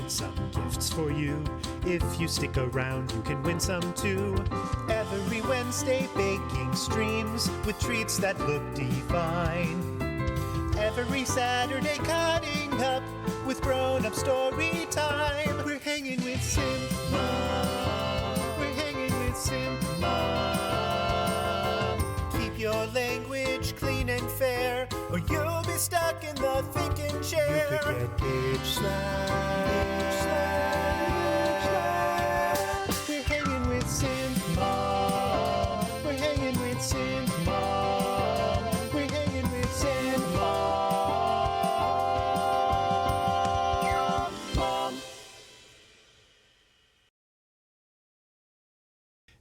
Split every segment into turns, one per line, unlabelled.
made some gifts for you. If you stick around, you can win some too. Every Wednesday, baking streams with treats that look divine. Every Saturday, cutting up with grown-up story time. We're hanging with Simp Mom. We're hanging with Simp Mom. Keep your language clean and fair, or you'll be stuck in the thinking chair. You could get page slash. We're hanging with Simp Mom. We're hanging with Simp Mom. We're hanging with Simp Mom.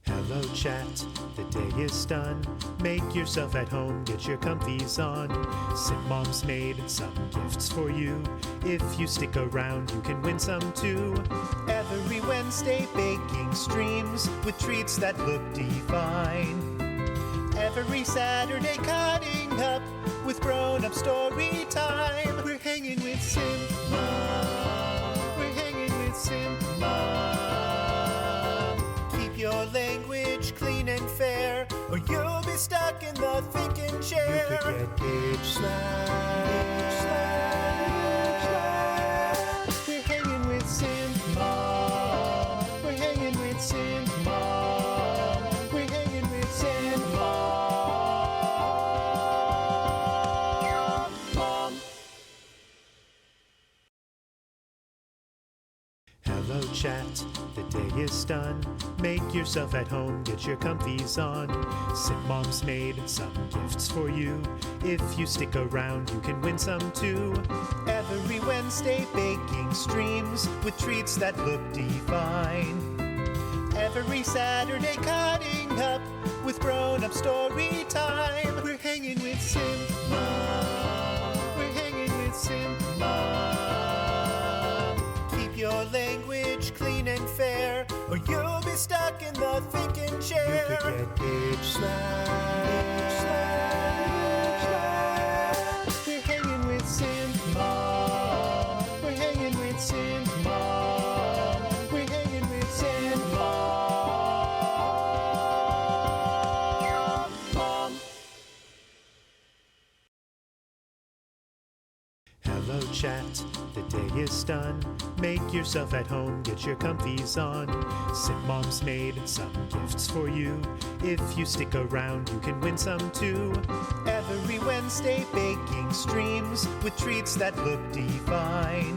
Hello chat, the day is done. Make yourself at home, get your comfies on. Simp Mom's made some gifts for you. If you stick around, you can win some too. Every Wednesday, baking streams with treats that look divine. Every Saturday, cutting up with grown-up story time. We're hanging with Simp Mom. We're hanging with Simp Mom. Keep your language clean and fair, or you'll be stuck in the thinking chair. You could get page slash. We're hanging with Simp Mom. We're hanging with Simp Mom. We're hanging with Simp Mom. Hello chat, the day is done. Make yourself at home, get your comfies on. Simp Mom's made some gifts for you. If you stick around, you can win some too. Every Wednesday, baking streams with treats that look divine. Every Saturday, cutting up with grown-up story time. We're hanging with Simp Mom. We're hanging with Simp Mom. Keep your language clean and fair, or you'll be stuck in the thinking chair. You could get page slash. We're hanging with Simp Mom. We're hanging with Simp Mom. We're hanging with Simp Mom. Hello chat, the day is done. Make yourself at home, get your comfies on. Simp Mom's made some gifts for you. If you stick around, you can win some too. Every Wednesday, baking streams with treats that look divine.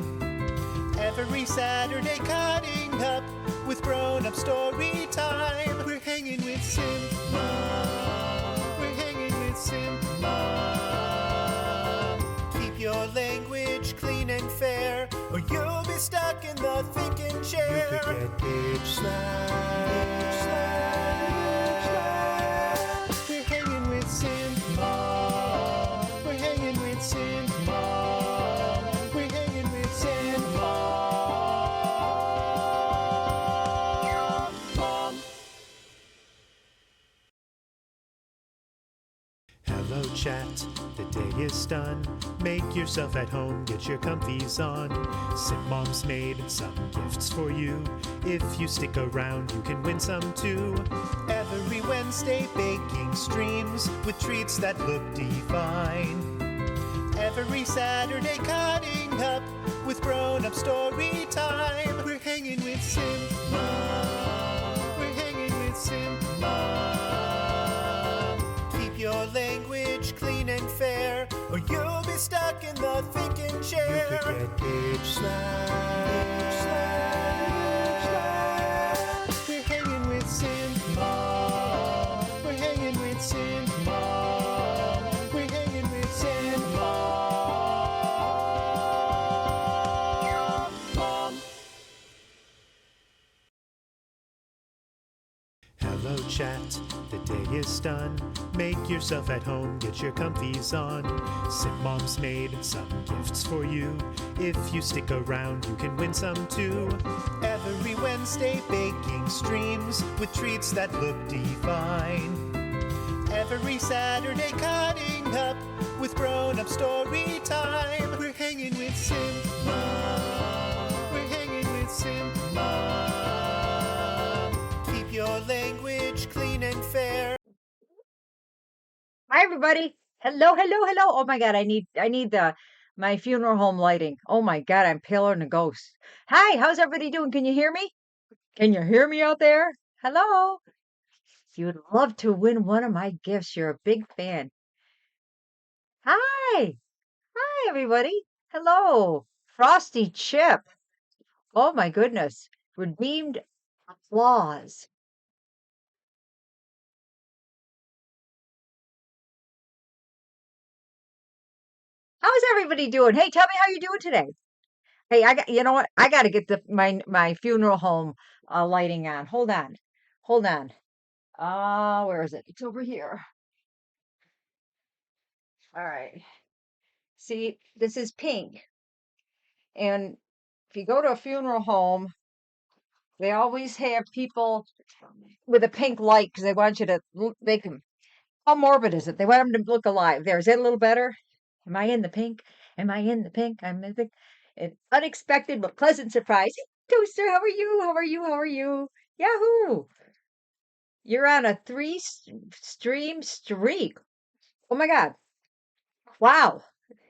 Every Saturday, cutting up with grown-up story time. We're hanging with Simp Mom. We're hanging with Simp Mom. Keep your language clean and fair, or you'll be stuck in the thinking chair. You could get page slash. We're hanging with Simp Mom. We're hanging with Simp Mom. We're hanging with Simp Mom. Hello chat, the day is done. Make yourself at home, get your comfies on. Simp Mom's made some gifts for you. If you stick around, you can win some too. Every Wednesday, baking streams with treats that look divine. Every Saturday, cutting up with grown-up story time. We're hanging with Simp Mom. We're hanging with Simp Mom. Keep your language clean and fair, or you'll be stuck in the thinking chair. You could get page slash. We're hanging with Simp Mom. We're hanging with Simp Mom. We're hanging with Simp Mom. Hello chat, the day is done. Make yourself at home, get your comfies on. Simp Mom's made some gifts for you. If you stick around, you can win some too. Every Wednesday, baking streams with treats that look divine. Every Saturday, cutting up with grown-up story time. We're hanging with Simp Mom. We're hanging
Hi, everybody. Hello, hello, hello. Oh my God, I need the my funeral home lighting. Oh my God, I'm paler than a ghost. Hi, how's everybody doing? Can you hear me? Can you hear me out there? Hello. If you'd love to win one of my gifts, you're a big fan. Hi. Hi, everybody. Hello. Frosty Chip. Oh my goodness. Redeemed applause. How's everybody doing? Hey, tell me how you're doing today. Hey, you know what? I got to get my funeral home lighting on. Hold on. Hold on. Where is it? It's over here. All right. See, this is pink. And if you go to a funeral home, they always have people with a pink light because they want you to make them. How morbid is it? They want them to look alive. There, is that a little better? Am I in the pink? Am I in the pink? I'm in the pink. An unexpected but pleasant surprise. Hey, Toaster, how are you? How are you? How are you? Yahoo! You're on a stream streak. Oh my God. Wow.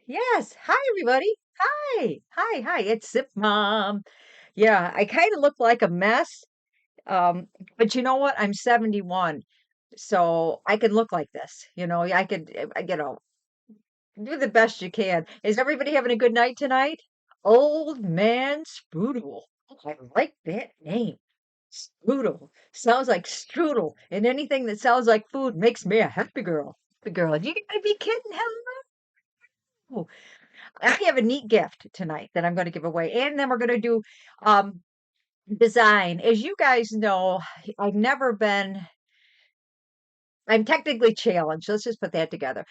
Yes. Hi, everybody. Hi. Hi. Hi. It's Zip Mom. Yeah, I kind of look like a mess. Um, but you know what? I'm 71, so I can look like this. I could, do the best you can. Is everybody having a good night tonight? Old Man Spoodle. Oh, I like that name. Strudel. Sounds like strudel. And anything that sounds like food makes me a happy girl. Happy girl. You gotta be kidding. Hello. I have a neat gift tonight that I'm going to give away. And then we're going to do um design. As you guys know, I've never been I'm technically challenged. Let's just put that together.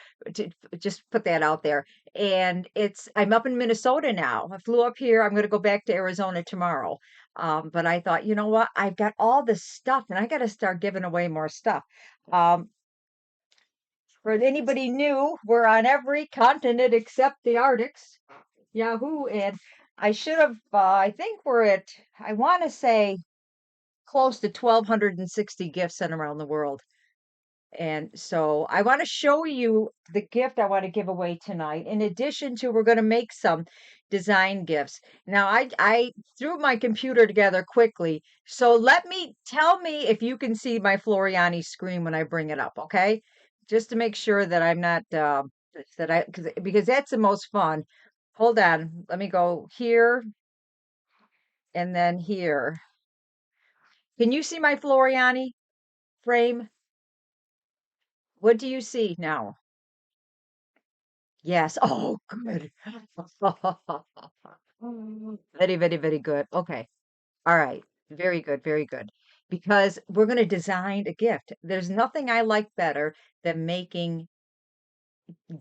Just put that out there. And I'm up in Minnesota now. I flew up here. I'm going to go back to Arizona tomorrow. But I thought, you know what? I've got all this stuff and I got to start giving away more stuff. Um, for anybody new, we're on every continent except the Arctics. Yahoo. And I should have, I think we're at, I want to say close to 1,260 gifts sent around the world. And so I want to show you the gift I want to give away tonight. In addition to, we're going to make some design gifts. Now, I threw my computer together quickly. So tell me if you can see my Floriani screen when I bring it up, okay? Just to make sure that I'm not, because that's the most fun. Hold on. Let me go here and then here. Can you see my Floriani frame? What do you see now? Yes. Oh, good. Very, very, very good. Okay. All right. Very good. Very good. Because we're going to design a gift. There's nothing I like better than making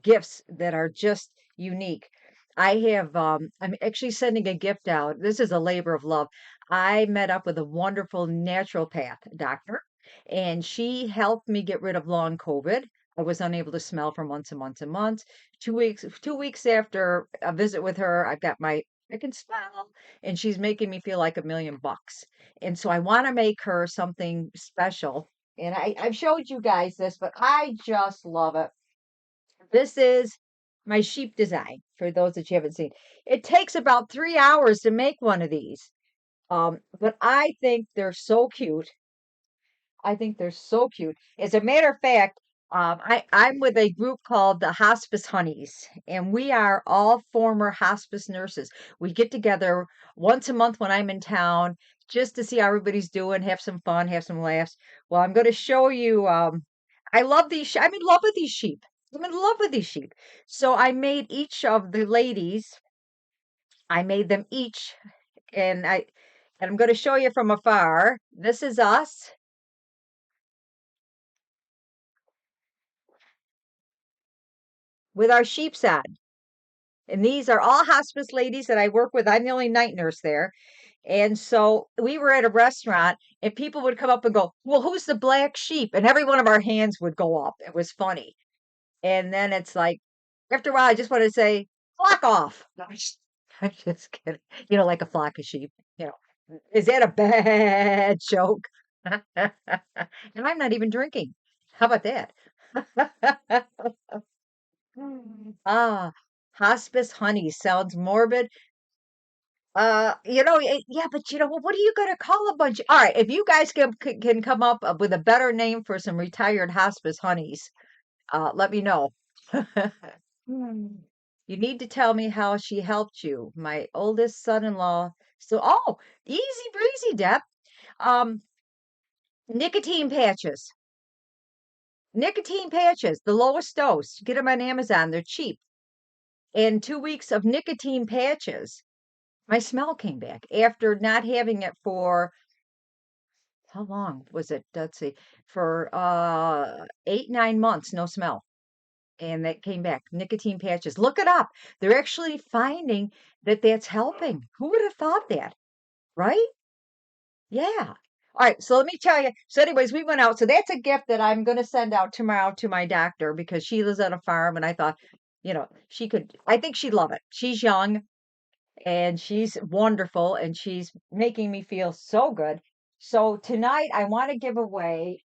gifts that are just unique. I'm actually sending a gift out. This is a labor of love. I met up with a wonderful naturopath doctor, and she helped me get rid of long COVID. I was unable to smell for months and months and months. 2 weeks after a visit with her, I can smell, and she's making me feel like $1,000,000. And so I want to make her something special. And I've showed you guys this, but I just love it. This is my sheep design for those that you haven't seen. It takes about 3 hours to make one of these. But I think they're so cute. I think they're so cute. As a matter of fact, I'm with a group called the Hospice Honeys, and we are all former hospice nurses. We get together once a month when I'm in town just to see how everybody's doing, have some fun, have some laughs. Well, I'm going to show you. I love these. I'm in love with these sheep. I'm in love with these sheep. So I made each of the ladies. I made them each, and I'm going to show you from afar. This is us with our sheep's on. And these are all hospice ladies that I work with. I'm the only night nurse there. And so we were at a restaurant and people would come up and go, "Well, who's the black sheep?" And every one of our hands would go up. It was funny. And then it's like, after a while, I just want to say, "Flock off." No, I'm just kidding. Like a flock of sheep. You is that a bad joke? And I'm not even drinking. How about that? Ah, hospice honey sounds morbid. Yeah, but what are you gonna call a bunch? All right, if you guys can come up with a better name for some retired hospice honeys, let me know. Hmm. You need to tell me how she helped you. My oldest son-in-law. Easy breezy, Deb. Um, nicotine patches. Nicotine patches, the lowest dose. Get them on Amazon. They're cheap. And 2 weeks of nicotine patches. My smell came back after not having it for how long was it? Let's see, for 8, 9 months, no smell. And that came back. Nicotine patches. Look it up. They're actually finding that that's helping. Who would have thought that? Right? Yeah. All right. So let me tell you. So, anyways, we went out. So that's a gift that I'm going to send out tomorrow to my doctor because she lives on a farm. And I thought, I think she'd love it. She's young and she's wonderful and she's making me feel so good. So tonight I want to give away.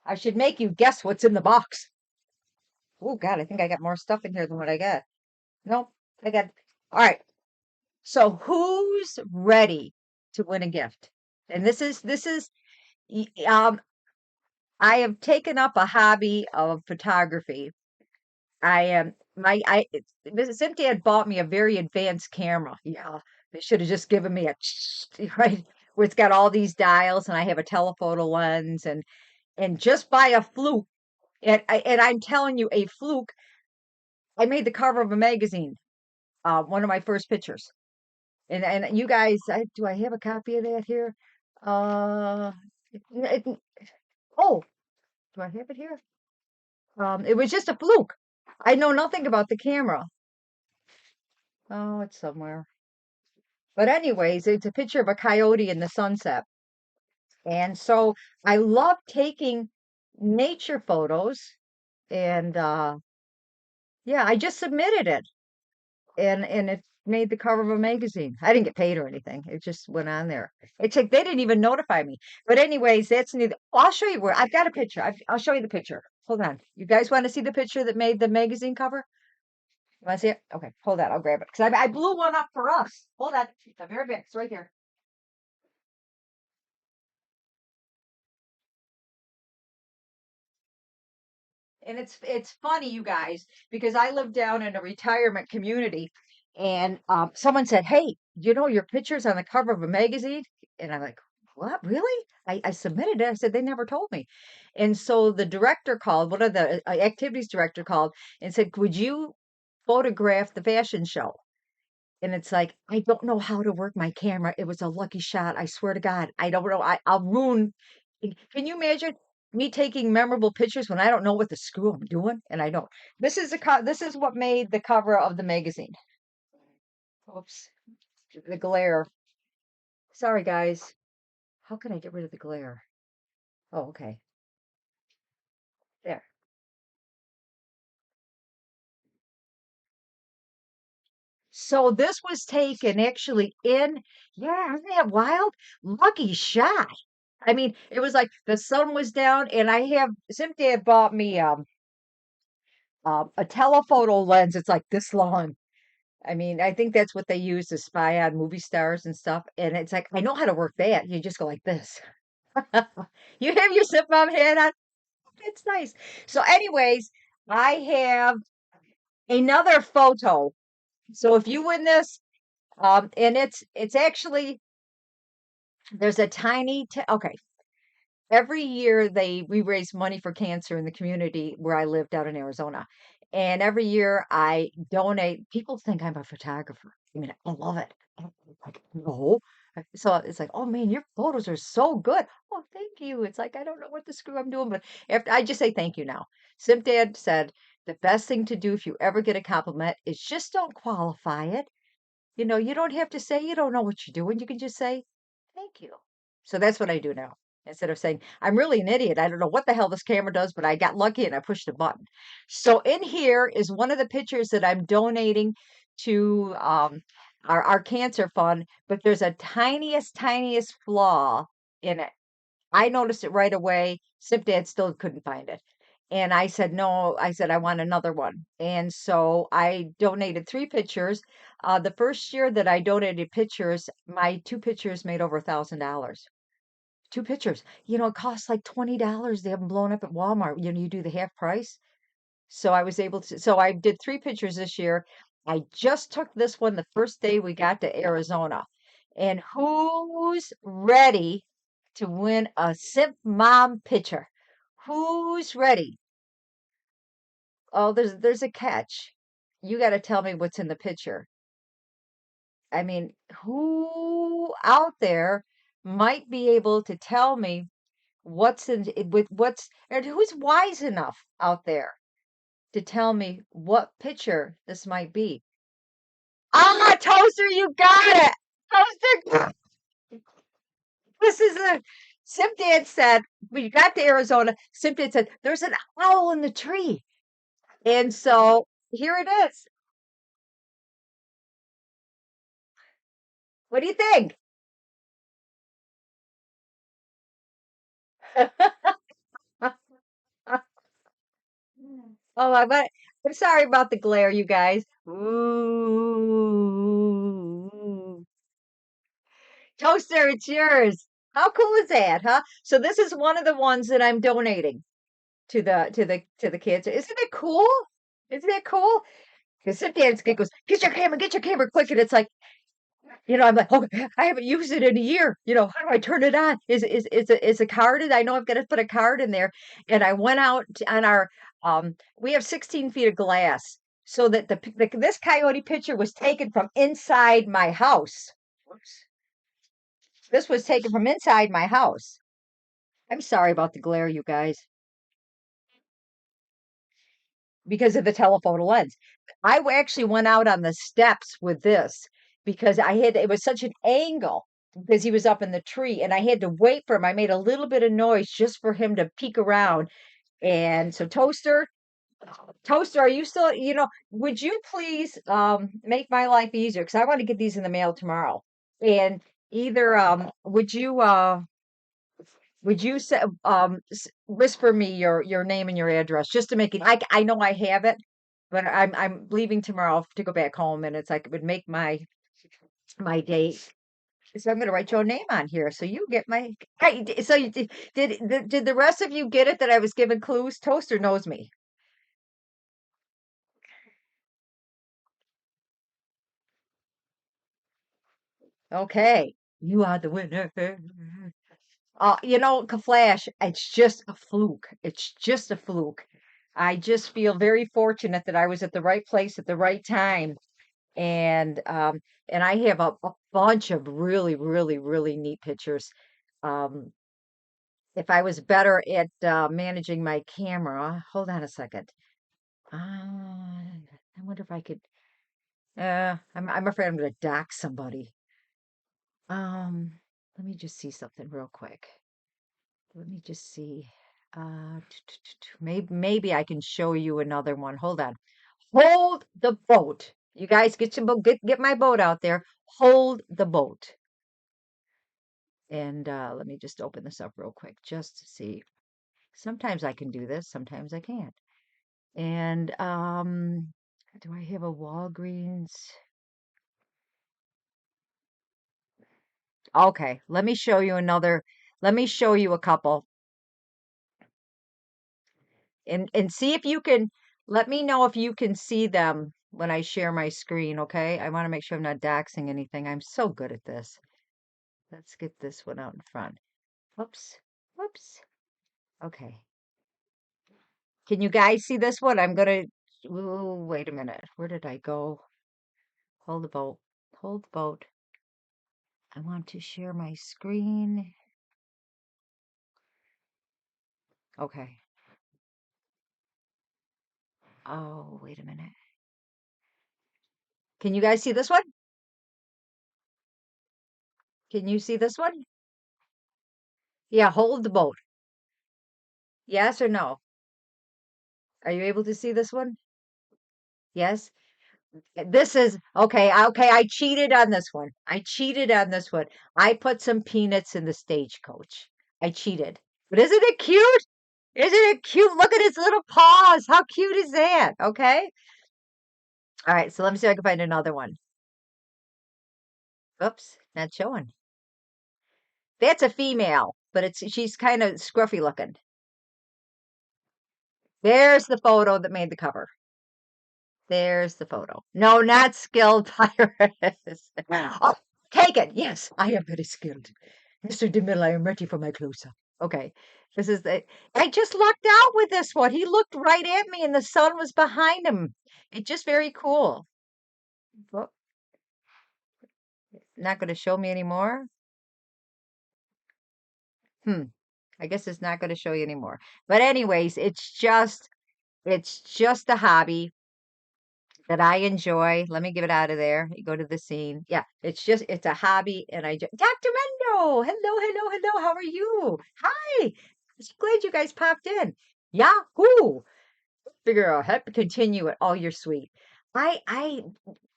I should make you guess what's in the box. Oh God, I think I got more stuff in here than what I got. Nope, I got. All right. So who's ready to win a gift? And y- um I have taken up a hobby of photography. I am my I Cynthia had bought me a very advanced camera. Yeah, they should have just given me a right where it's got all these dials and I have a telephoto lens and just by a fluke and I'm telling you a fluke, I made the cover of a magazine. One of my first pictures. And you guys, do I have a copy of that here? Uh, oh, do I have it here? It was just a fluke. I know nothing about the camera. Oh, it's somewhere. But anyways, it's a picture of a coyote in the sunset. And so I love taking nature photos and yeah, I just submitted it and it made the cover of a magazine. I didn't get paid or anything. It just went on there. It's like they didn't even notify me. But anyways, that's neither. I'll show you where I've got a picture. I'll show you the picture. Hold on. You guys want to see the picture that made the magazine cover? You want to see it? Okay, hold on. I'll grab it because I blew one up for us. Hold on. It's very big. It's right here. And it's funny, you guys, because I live down in a retirement community, and someone said, "Hey, your picture's on the cover of a magazine?" And I'm like, "What? Really?" I submitted it. I said they never told me, and so the director called. One of the activities director called and said, "Would you photograph the fashion show?" And it's like, I don't know how to work my camera. It was a lucky shot. I swear to God. I don't know. I'll ruin. Can you imagine me taking memorable pictures when I don't know what the screw I'm doing? And I don't. This is what made the cover of the magazine. Oops. The glare. Sorry, guys. How can I get rid of the glare? Oh, okay. There. So this was taken actually yeah, isn't that wild? Lucky shot. I mean, it was like the sun was down, and I have Cynthia had bought me a telephoto lens. It's like this long. I mean, I think that's what they use to spy on movie stars and stuff. And it's like I know how to work that. You just go like this. You have your sip mom hat on. It's nice. So, anyways, I have another photo. So if you win this, and it's actually there's a tiny. Okay, every year we raise money for cancer in the community where I live down in Arizona. And every year I donate. People think I'm a photographer. I mean, I love it. I'm like, no. So it's like, oh man, your photos are so good. Oh, thank you. It's like I don't know what the screw I'm doing, but after I just say thank you now. Sim Dad said the best thing to do if you ever get a compliment is just don't qualify it. You don't have to say you don't know what you're doing. You can just say, thank you. So that's what I do now. Instead of saying, I'm really an idiot. I don't know what the hell this camera does, but I got lucky and I pushed a button. So in here is one of the pictures that I'm donating to our cancer fund, but there's a tiniest flaw And I noticed it right away. Stepdad still couldn't find it. And I said, no, I said, I want another one. And so I donated 3 pictures. The first year that I donated pictures, my 2 pictures made over $1,000. 2 pictures. It costs like $20. They have them blown up at Walmart. You do the half price. So I was able to, so I did 3 pictures this year. I just took this one the first day we got to Arizona. And who's ready to win a Simp Mom picture? Who's ready? Oh, there's a catch. You got to tell me what's in the picture. I mean, who out there might be able to tell me and who's wise enough out there to tell me what picture this might be? Ah, Toaster, you got it. Toaster, this is a Simp Dad said, when you got to Arizona, Simp Dad said, there's an owl in the tree. And so here it is. What do you think? Oh, I'm sorry about the glare, you guys. Ooh. Toaster, it's yours. How cool is that, huh? So this is one of the ones that I'm donating to the kids. Isn't it cool? Isn't it cool? Because Cynthia's kid goes, get your camera quick. And it's like, I'm like, oh, I haven't used it in a year. How do I turn it on? Is a card in? I know I've got to put a card in there. And I went out on we have 16 feet of glass. So that this coyote picture was taken from inside my house. Whoops. This was taken from inside my house. I'm sorry about the glare, you guys, because of the telephoto lens. Actually went out on the steps with this because it was such an angle because he was up in the tree and I had to wait for him. I made a little bit of noise just for him to peek around. And so Toaster, are you still, would you please make my life easier? Because I want to get these in the mail tomorrow. And either would you say, whisper me your name and your address just to make it? I know I have it, but I'm leaving tomorrow to go back home, and it's like it would make my date. So I'm going to write your name on here, so you get my. So did the rest of you get it that I was giving clues? Toaster knows me. Okay, you are the winner. Flash, it's just a fluke. It's just a fluke. I just feel very fortunate that I was at the right place at the right time. And I have a bunch of really, really, really neat pictures. Um, if I was better at managing my camera, hold on a second. I wonder if I could. I'm afraid I'm going to dock somebody. Let me just see something real quick. Let me just see. Maybe I can show you another one. Hold on. Hold the boat. You guys get your boat. Get my boat out there. Hold the boat. And let me just open this up real quick just to see. Sometimes I can do this. Sometimes I can't. And do I have a Walgreens? Okay, let me show you another. Let me show you a couple and see if you can let me know if you can see them when I share my screen, okay? I want to make sure I'm not doxing anything. I'm so good at this. Let's get this one out in front. Whoops. Whoops. Okay. Can you guys see this one? I'm gonna Ooh, wait a minute. Where did I go? Hold the boat. Hold the boat. I want to share my screen. Okay. Oh, wait a minute. Can you guys see this one? Can you see this one? Yeah, hold the boat. Yes or no? Are you able to see this one? Yes? This is okay. Okay, I cheated on this one. I cheated on this one. I put some peanuts in the stagecoach. I cheated. But isn't it cute? Isn't it cute? Look at his little paws. How cute is that? Okay. All right, so let me see if I can find another one. Oops, not showing. That's a female, but she's kind of scruffy looking. There's the photo that made the cover. There's the photo. No, not skilled pirates. Oh, take it. Yes, I am very skilled. Mr. DeMille, I am ready for my close-up. Okay. This is the I just lucked out with this one. He looked right at me and the sun was behind him. It's just very cool. Well, not going to show me anymore. I guess it's not going to show you anymore. But anyways, it's just a hobby that I enjoy. Let me get it out of there. You go to the scene. Yeah, it's a hobby, and Dr. Mendo, hello. How are you? Hi. So glad you guys popped in. Yahoo! Figure out how to continue it. Oh, you're sweet. I,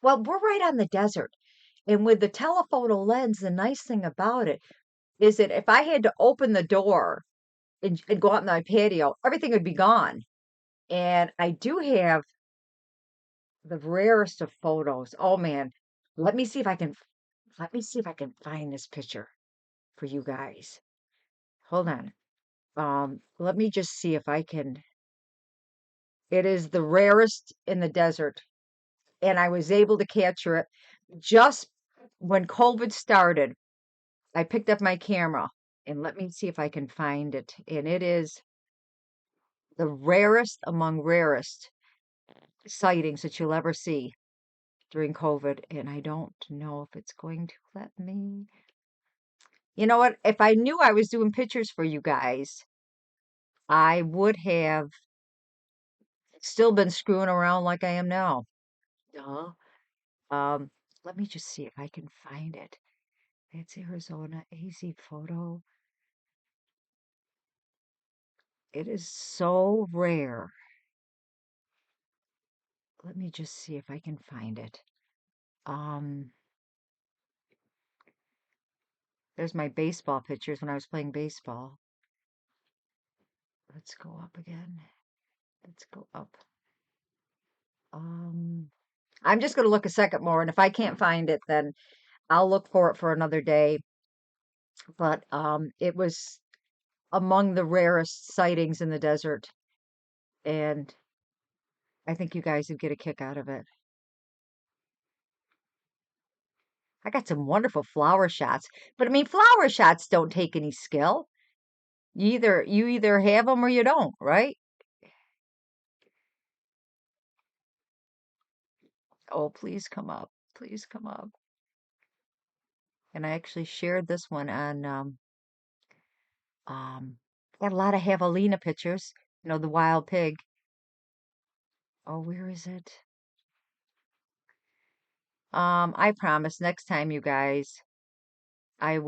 well, we're right on the desert, and with the telephoto lens, the nice thing about it is that if I had to open the door and go out in my patio, everything would be gone. And I do have the rarest of photos. Oh man, let me see if I can find this picture for you guys. Hold on. Let me just see if I can. It is the rarest in the desert, and I was able to capture it just when COVID started. I picked up my camera and let me see if I can find it. And it is the rarest among rarest sightings that you'll ever see during COVID. And I don't know if it's going to let me. You know what? If I knew I was doing pictures for you guys, I would have still been screwing around like I am now. Duh. Um, Let me just see if I can find it. It's Arizona AZ photo. It is so rare. Let me just see if I can find it. Um, there's my baseball pictures when I was playing baseball. Let's go up again. Let's go up. Um, I'm just going to look a second more, and if I can't find it, then I'll look for it for another day. But it was among the rarest sightings in the desert, and I think you guys would get a kick out of it. I got some wonderful flower shots, but I mean, flower shots don't take any skill. You either have them or you don't, right? Oh, please come up. Please come up. And I actually shared this one on um got a lot of javelina pictures, the wild pig. Oh, where is it? I promise next time you guys, I'm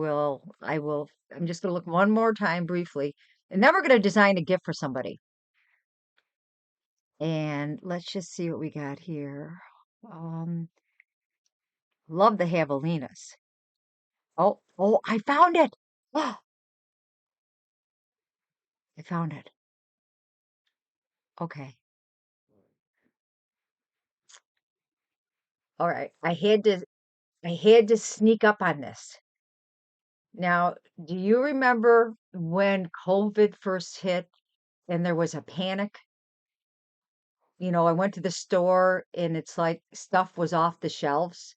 just gonna look one more time briefly. And then we're gonna design a gift for somebody. And let's just see what we got here. Um, love the javelinas. Oh, I found it. Oh, I found it. Okay. All right. I had to sneak up on this. Now, do you remember when COVID first hit and there was a panic? I went to the store and it's like stuff was off the shelves.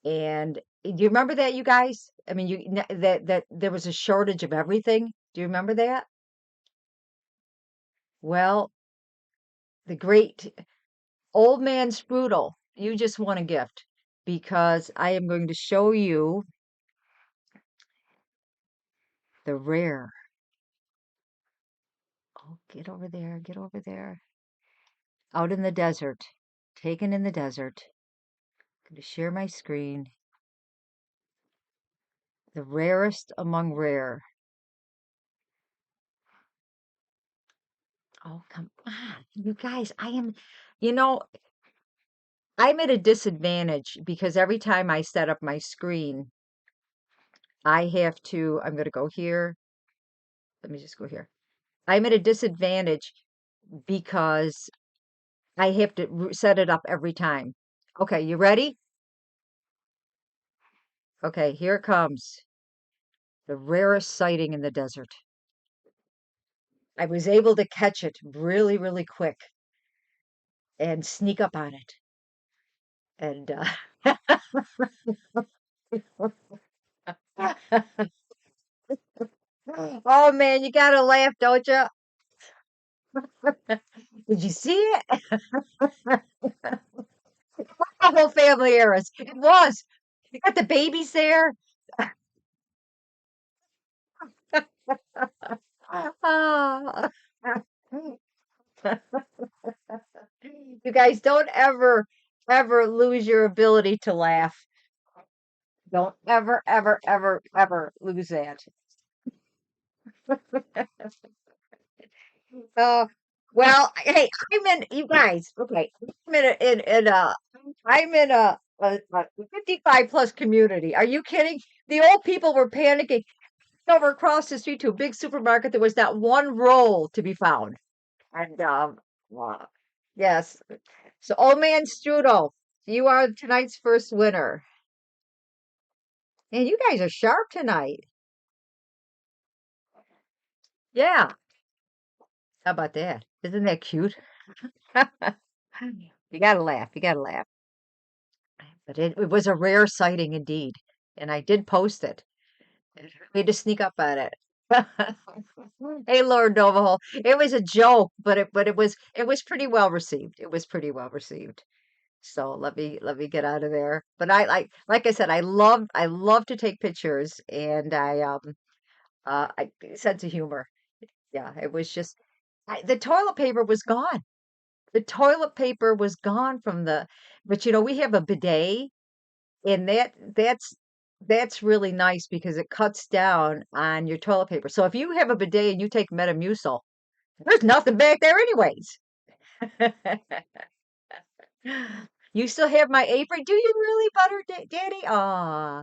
And do you remember that, you guys? I mean, that there was a shortage of everything. Do you remember that? Well, the great old man Sprudel, you just won a gift because I am going to show you the rare. Oh, get over there, get over there. Out in the desert, taken in the desert. I'm going to share my screen. The rarest among rare. Oh, come on. You guys, you know, I'm at a disadvantage because every time I set up my screen, I'm going to go here. Let me just go here. I'm at a disadvantage because I have to set it up every time. Okay, you ready? Okay, here it comes. The rarest sighting in the desert. I was able to catch it really, really quick and sneak up on it. And oh man, you gotta laugh, don't you? Did you see it? The whole family heiress. It was. You got the babies there. Ah. You guys don't ever, ever lose your ability to laugh. Don't ever, ever, ever, ever lose that. Uh, well, hey, I'm in, you guys, okay, I'm in a 55 plus community. Are you kidding? The old people were panicking over across the street to a big supermarket. There was not one roll to be found. And, wow. Yes. So, old man Strudel, you are tonight's first winner. And you guys are sharp tonight. Yeah. How about that? Isn't that cute? You gotta laugh. You gotta laugh. But it was a rare sighting indeed. And I did post it. We had to sneak up on it. Hey, Lord Navajo. It was a joke, but it was pretty well received. It was pretty well received. So let me get out of there. But like I said, I love to take pictures and I sense of humor. Yeah, it was just the toilet paper was gone. The toilet paper was gone from but we have a bidet and that's really nice because it cuts down on your toilet paper. So if you have a bidet and you take Metamucil, there's nothing back there anyways. You still have my apron? Do you really, Daddy? Aw.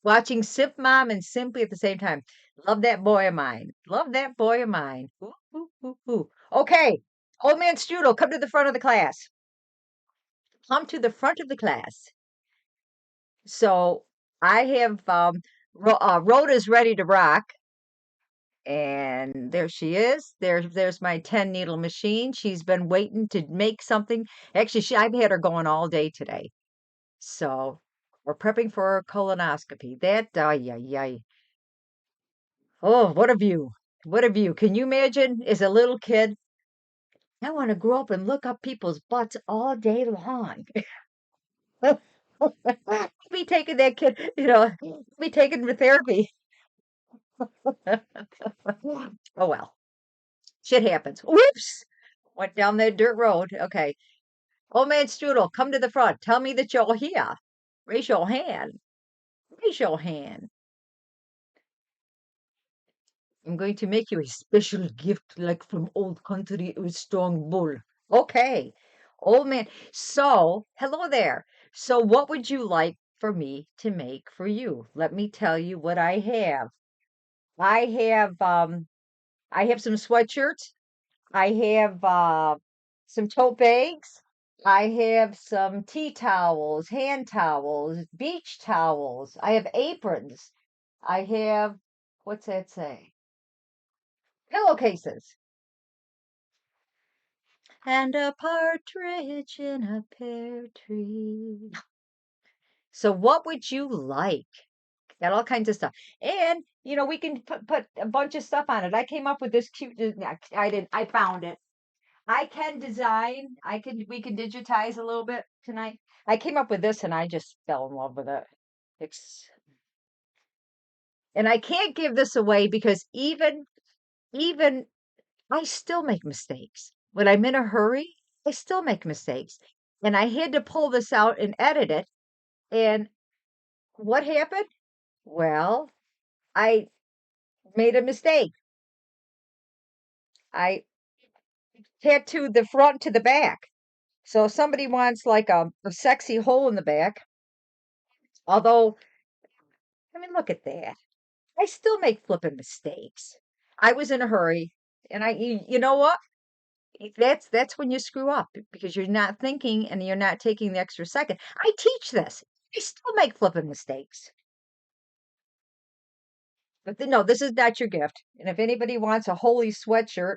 Watching Simp Mom and Simply at the same time. Love that boy of mine. Love that boy of mine. Ooh, ooh, ooh, ooh. Okay. Old man Strudel, come to the front of the class. Come to the front of the class. So I have Rhoda's ready to rock. And there she is. There's my 10 needle machine. She's been waiting to make something. Actually, I've had her going all day today. So we're prepping for a colonoscopy. Ay, ay, ay. Oh, what a view. What a view. Can you imagine as a little kid? I want to grow up and look up people's butts all day long. Be taking that kid, be taking the therapy. Oh well, shit happens. Whoops! Went down that dirt road. Okay. Old man Strudel, come to the front. Tell me that you're here. Raise your hand. Raise your hand. I'm going to make you a special gift like from old country with strong bull. Okay. Old man. So, hello there. So, what would you like for me to make for you? Let me tell you what I have. I have I have some sweatshirts. I have some tote bags. I have some tea towels, hand towels, beach towels. I have aprons. I have, what's that say? Pillowcases. And a partridge in a pear tree. So what would you like? Got all kinds of stuff. And, we can put a bunch of stuff on it. I came up with this cute, I didn't, I found it. I can design. We can digitize a little bit tonight. I came up with this and I just fell in love with it. It's, and I can't give this away because even I still make mistakes. When I'm in a hurry, I still make mistakes. And I had to pull this out and edit it. And what happened? Well, I made a mistake. I tattooed the front to the back. So if somebody wants like a sexy hole in the back, although, I mean, look at that. I still make flipping mistakes. I was in a hurry, and you know what? That's when you screw up because you're not thinking and you're not taking the extra second. I teach this. I still make flipping mistakes. But no, this is not your gift. And if anybody wants a holy sweatshirt,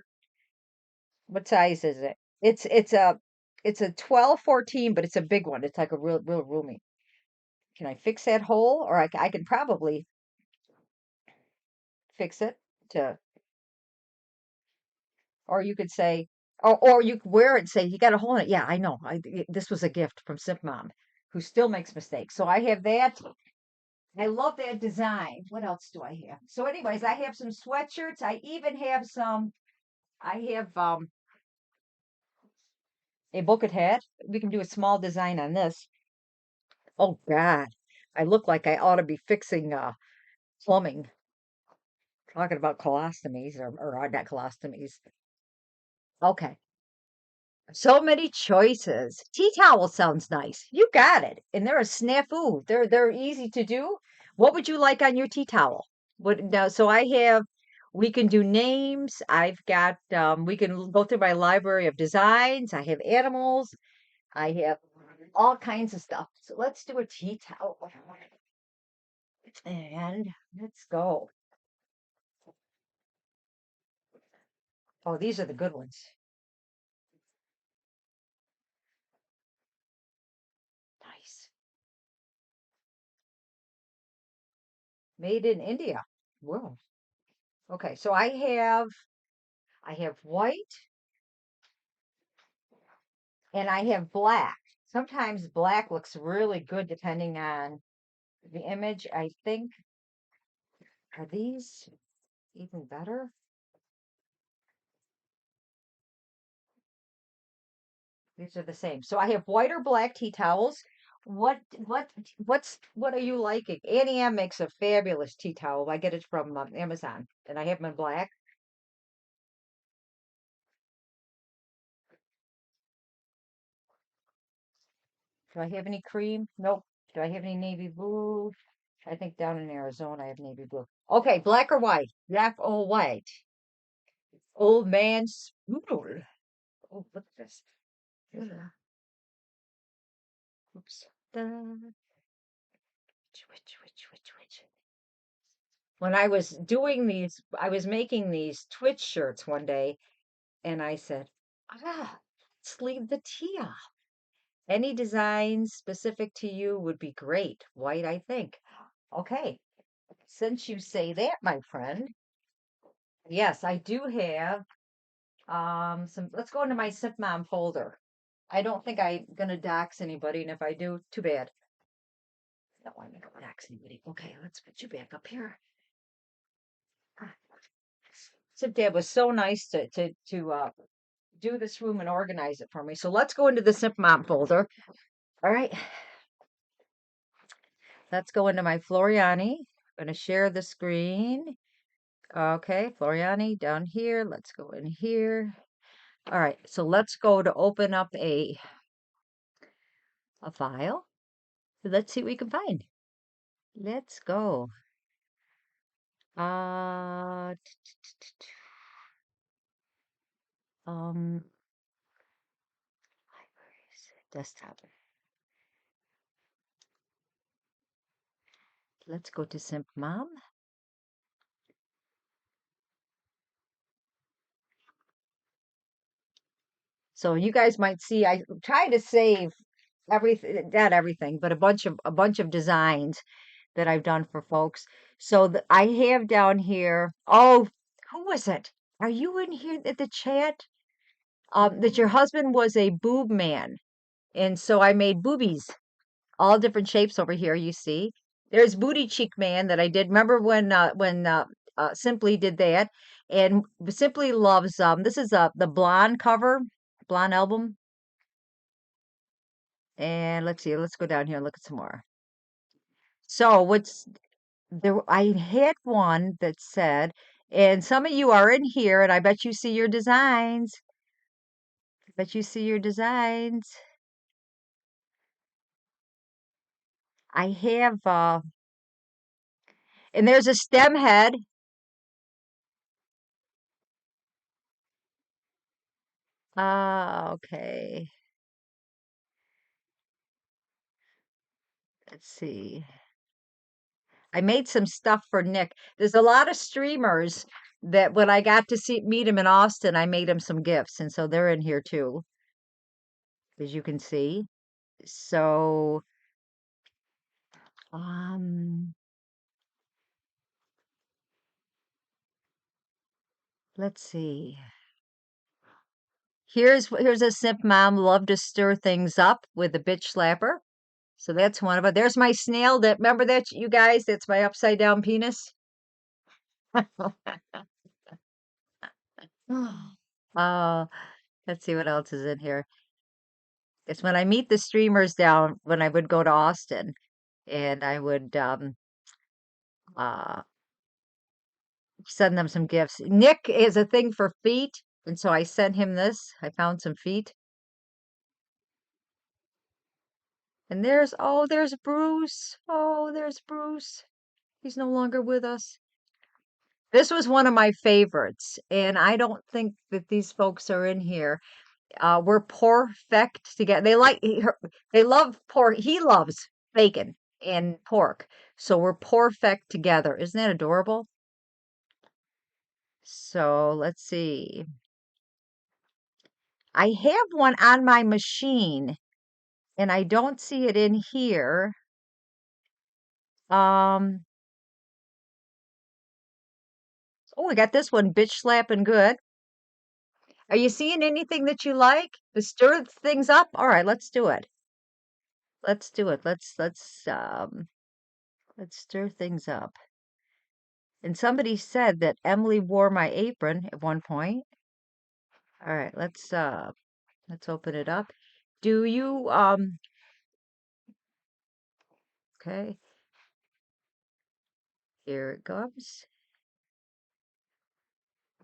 what size is it? It's a 12, 14, but it's a big one. It's like a real roomy. Can I fix that hole? Or I can probably fix it to, or you could say, or you could wear it and say, you got a hole in it. Yeah, I know. This was a gift from Simp Mom, who still makes mistakes. So I have that. I love that design. What else do I have? So, anyways, I have some sweatshirts. I even have some. I have a bucket hat. We can do a small design on this. Oh God, I look like I ought to be fixing plumbing. Talking about colostomies or not colostomies. Okay. So many choices. Tea towel sounds nice. You got it. And they're a snafu. They're easy to do. What would you like on your tea towel? What now? So I have. We can do names. I've got. We can go through my library of designs. I have animals. I have all kinds of stuff. So let's do a tea towel. And let's go. Oh, these are the good ones. Nice. Made in India. Whoa. Okay, so I have white and I have black. Sometimes black looks really good depending on the image. I think, are these even better? These are the same. So I have white or black tea towels. What are you liking? Annie M makes a fabulous tea towel. I get it from Amazon, and I have them in black. Do I have any cream? Nope. Do I have any navy blue? I think down in Arizona I have navy blue. Okay, black or white? Black or white? Old man spoodle. Oh, look at this. Ugh. Oops. Da. Twitch. When I was doing these, I was making these Twitch shirts one day, and I said, let's leave the tea off. Any designs specific to you would be great. White, I think. Okay. Since you say that, my friend, yes, I do have some. Let's go into my Simp Mom folder. I don't think I'm gonna dox anybody, and if I do, too bad. I don't want to dox anybody. Okay, let's put you back up here. Ah, Simp Dad was so nice to do this room and organize it for me. So let's go into the Simp Mom folder. All right, let's go into my Floriani. I'm gonna share the screen. Okay, Floriani down here. Let's go in here. All right, so let's go to open up a file. Let's see what we can find. Let's go. Uh, um, libraries, desktop. Let's go to Simp Mom. So you guys might see I try to save everything, not everything, but a bunch of designs that I've done for folks. So I have down here. Oh, who was it? Are you in here at the chat? That your husband was a boob man, and so I made boobies, all different shapes over here. You see, there's booty cheek man that I did. Remember when Simply did that, and Simply loves this is the blonde cover, blonde album. And let's see, let's go down here and look at some more. So what's there? I had one that said, and some of you are in here, and I bet you see your designs. Bet you see your designs. I have, and there's a stem head. Ah, okay. Let's see. I made some stuff for Nick. There's a lot of streamers that when I got to meet him in Austin, I made him some gifts, and so they're in here too, as you can see. So, um, let's see. Here's a simp mom love to stir things up with a bitch slapper. So that's one of it. There's my snail that remember that you guys, that's my upside down penis. Uh, let's see what else is in here. It's when I meet the streamers down when I would go to Austin and I would uh send them some gifts. Nick is a thing for feet, and so I sent him this. I found some feet. And there's Bruce. Oh, there's Bruce. He's no longer with us. This was one of my favorites, and I don't think that these folks are in here. We're perfect together. They love pork. He loves bacon and pork, so we're perfect together. Isn't that adorable? So let's see. I have one on my machine, and I don't see it in here. Um, oh, I got this one, bitch slapping good. Are you seeing anything that you like to stir things up? All right, let's do it. Let's do it. Let's stir things up. And somebody said that Emily wore my apron at one point. All right, let's open it up. Do you okay, here it comes.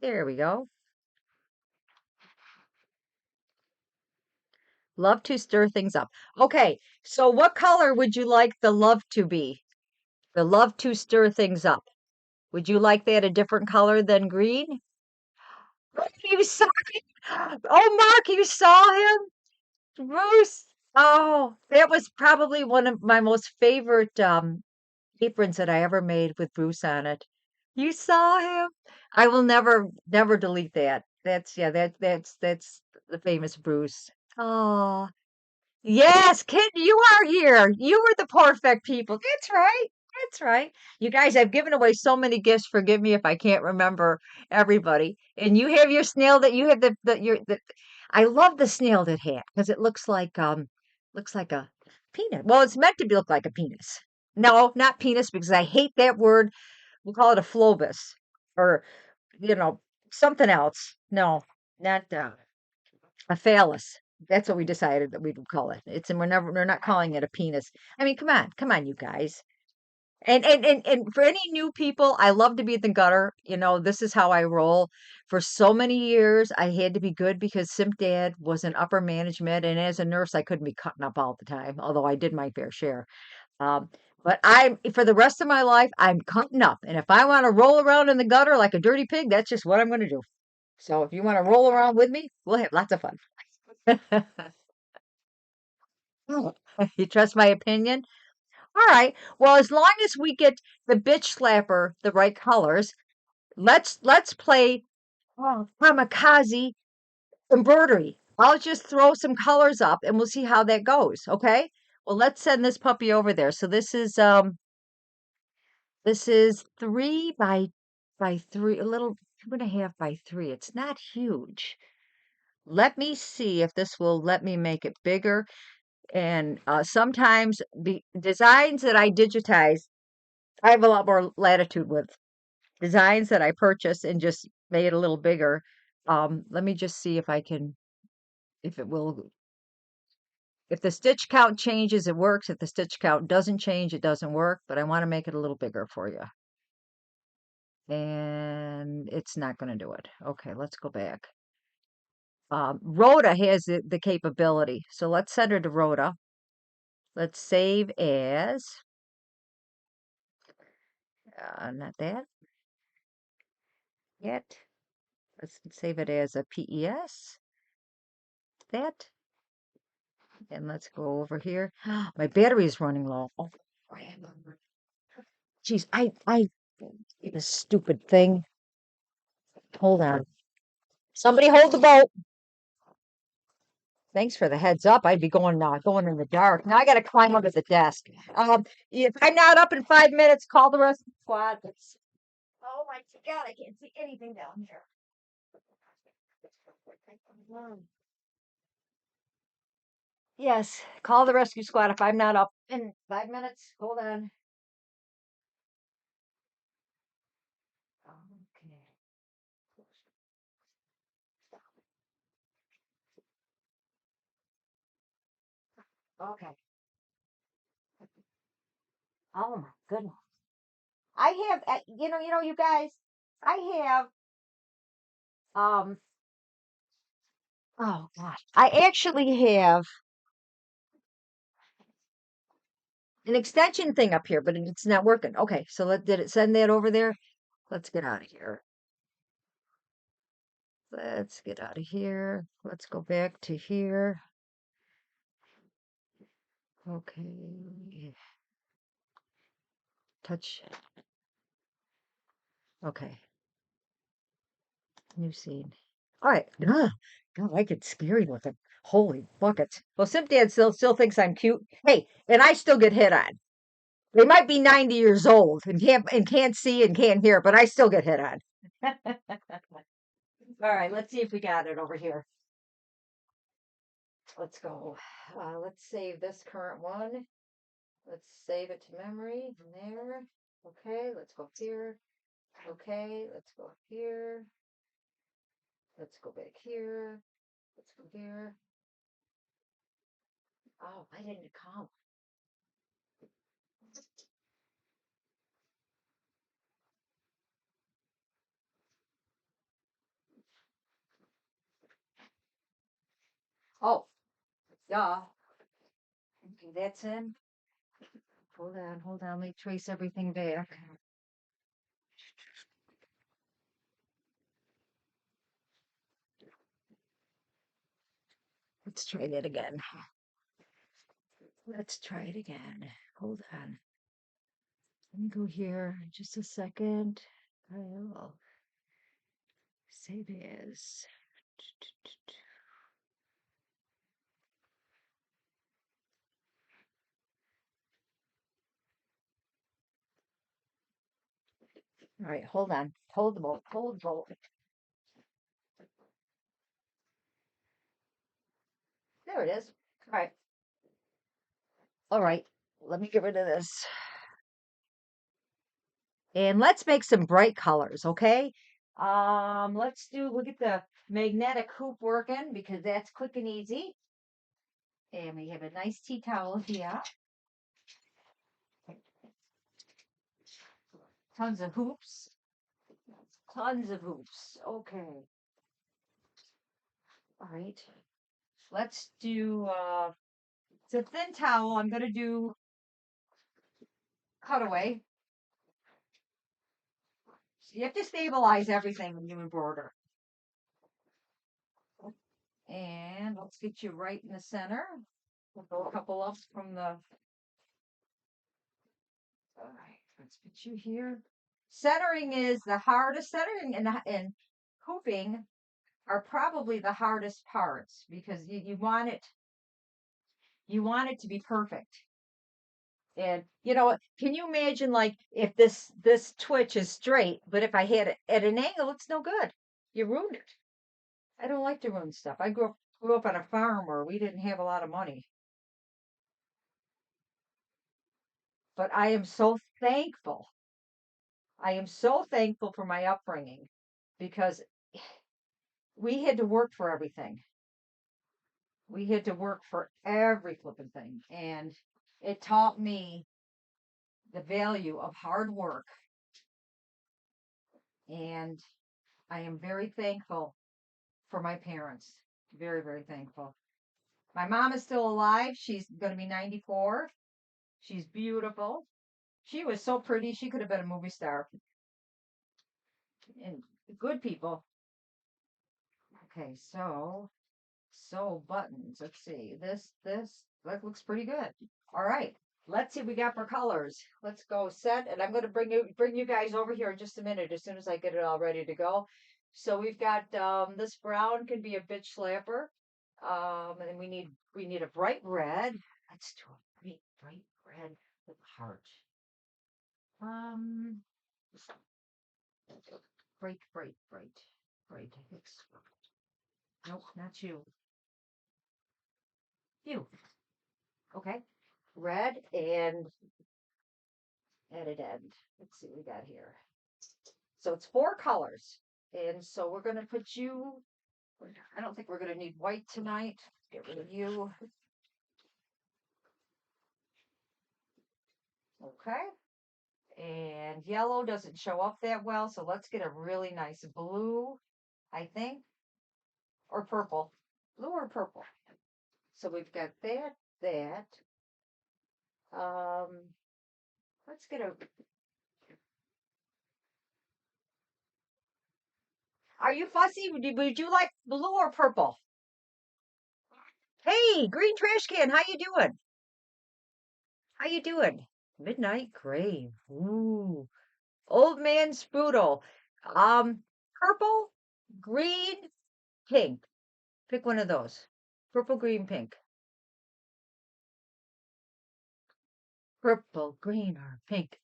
There we go. Love to stir things up. Okay, so what color would you like the love to be? The love to stir things up. Would you like that a different color than green? You saw him? Oh, Mark, you saw him? Bruce. Oh, that was probably one of my most favorite aprons that I ever made with Bruce on it. You saw him? I will never delete that. That's yeah, that's the famous Bruce. Oh, yes, kid, you are here. You were the perfect people. That's right. That's right. You guys, I've given away so many gifts. Forgive me if I can't remember everybody. And you have your snail that you have the I love the snail that hat because it looks like a penis. Well, it's meant to look like a penis. No, not penis because I hate that word. We'll call it a phlobus or you know something else. No, not a phallus. That's what we decided that we would call it. It's and we're not calling it a penis. I mean, come on, you guys. And for any new people, I love to be in the gutter. You know, this is how I roll. For so many years, I had to be good because Simp Dad was in upper management, and as a nurse, I couldn't be cutting up all the time. Although I did my fair share. Um, but I, for the rest of my life, I'm cutting up, and if I want to roll around in the gutter like a dirty pig, that's just what I'm going to do. So if you want to roll around with me, we'll have lots of fun. You trust my opinion? All right. Well, as long as we get the bitch slapper the right colors, let's play kamikaze embroidery. I'll just throw some colors up and we'll see how that goes. Okay. Well, let's send this puppy over there. So this is 3 by 3, a little 2.5 by 3. It's not huge. Let me see if this will let me make it bigger. And sometimes the designs that I digitize, I have a lot more latitude with designs that I purchase and just made it a little bigger. Let me just see if I can, if it will, if the stitch count changes, it works. If the stitch count doesn't change, it doesn't work, but I want to make it a little bigger for you. And it's not going to do it. Okay, let's go back. Rhoda has the capability. So let's send her to Rhoda. Let's save as, not that yet. Let's save it as a PES. That. And let's go over here. My battery is running low. Oh, crap. Geez, I did a stupid thing. Hold on. Somebody hold the boat. Thanks for the heads up. I'd be going in the dark. Now I got to climb under the desk. If I'm not up in 5 minutes, call the rescue squad. Oh my God, I can't see anything down here. Yes, call the rescue squad if I'm not up in 5 minutes. Hold on. Okay. Okay. Oh my goodness. I have, you guys, I have, um, oh gosh, I actually have an extension thing up here, but it's not working. Okay, so did it send that over there? Let's get out of here. Let's get out of here. Let's go back to here. Okay. Touch. Okay. New scene. All right. God, I get scary looking. Holy buckets. Well, Dad still thinks I'm cute. Hey, and I still get hit on. They might be 90 years old and can't see and can't hear, but I still get hit on. All right, let's see if we got it over here. Let's go. Let's save this current one. Let's save it to memory. There. Okay, let's go here. Okay, let's go here. Let's go back here. Let's go here. Oh, why didn't it come? Oh, duh. Okay, that's in. Hold on, hold on. Let me trace everything back. Let's try that again. Let's try it again. Hold on. Let me go here just a second. I will save as. All right, hold on. Hold the boat. Hold the boat. There it is. All right. All right. Let me get rid of this. And let's make some bright colors, okay? We'll get the magnetic hoop working because that's quick and easy. And we have a nice tea towel here. Tons of hoops. Tons of hoops. Okay. All right. Let's do it's a thin towel. I'm gonna do cutaway. So you have to stabilize everything when you embroider. And let's get you right in the center. We'll go a couple up from the. All right, let's put you here. Centering is the hardest. Centering and hooping are probably the hardest parts because you want it to be perfect. And can you imagine like if this twitch is straight, but if I had it at an angle, it's no good. You ruined it. I don't like to ruin stuff. I grew up on a farm where we didn't have a lot of money. But I am so thankful. I am so thankful for my upbringing because we had to work for everything. We had to work for every flipping thing. And it taught me the value of hard work. And I am very thankful for my parents Very, very thankful. My mom is still alive. She's going to be 94. She's beautiful. She was so pretty. She could have been a movie star. And good people. Okay, so buttons. Let's see. That looks pretty good. All right. Let's see what we got for colors. Let's go set, and I'm going to bring you guys over here in just a minute as soon as I get it all ready to go. So we've got this brown can be a bitch slapper. And we need a bright red. Let's do a bright red with a heart. Um bright. Nope, not you. You. Okay. Red and added end. Let's see what we got here. So it's 4 colors. And so we're going to put you, I don't think we're going to need white tonight. Get rid of you. Okay. And yellow doesn't show up that well. So let's get a really nice blue, I think, or purple. Blue or purple. So we've got that. Um, let's get a, are you fussy? Would you like blue or purple? Hey, green trash can, how you doing? How you doing? Midnight Grave. Ooh. Old man Spoodle. Purple, green, pink. Pick one of those. Purple, green, pink. Purple, green, or pink.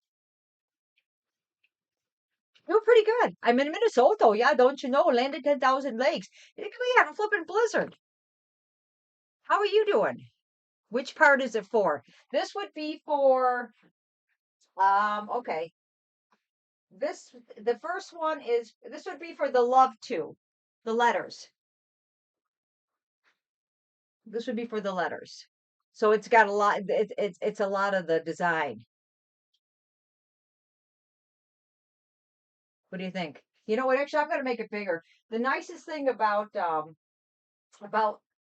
You're pretty good. I'm in Minnesota. Yeah, don't you know? Land of 10,000 lakes. We have a flipping blizzard. How are you doing? Which part is it for? This would be for, okay. The first one is, this would be for the love to, the letters. This would be for the letters. So it's got a lot, it's a lot of the design. What do you think? You know what? Actually, I'm going to make it bigger. The nicest thing about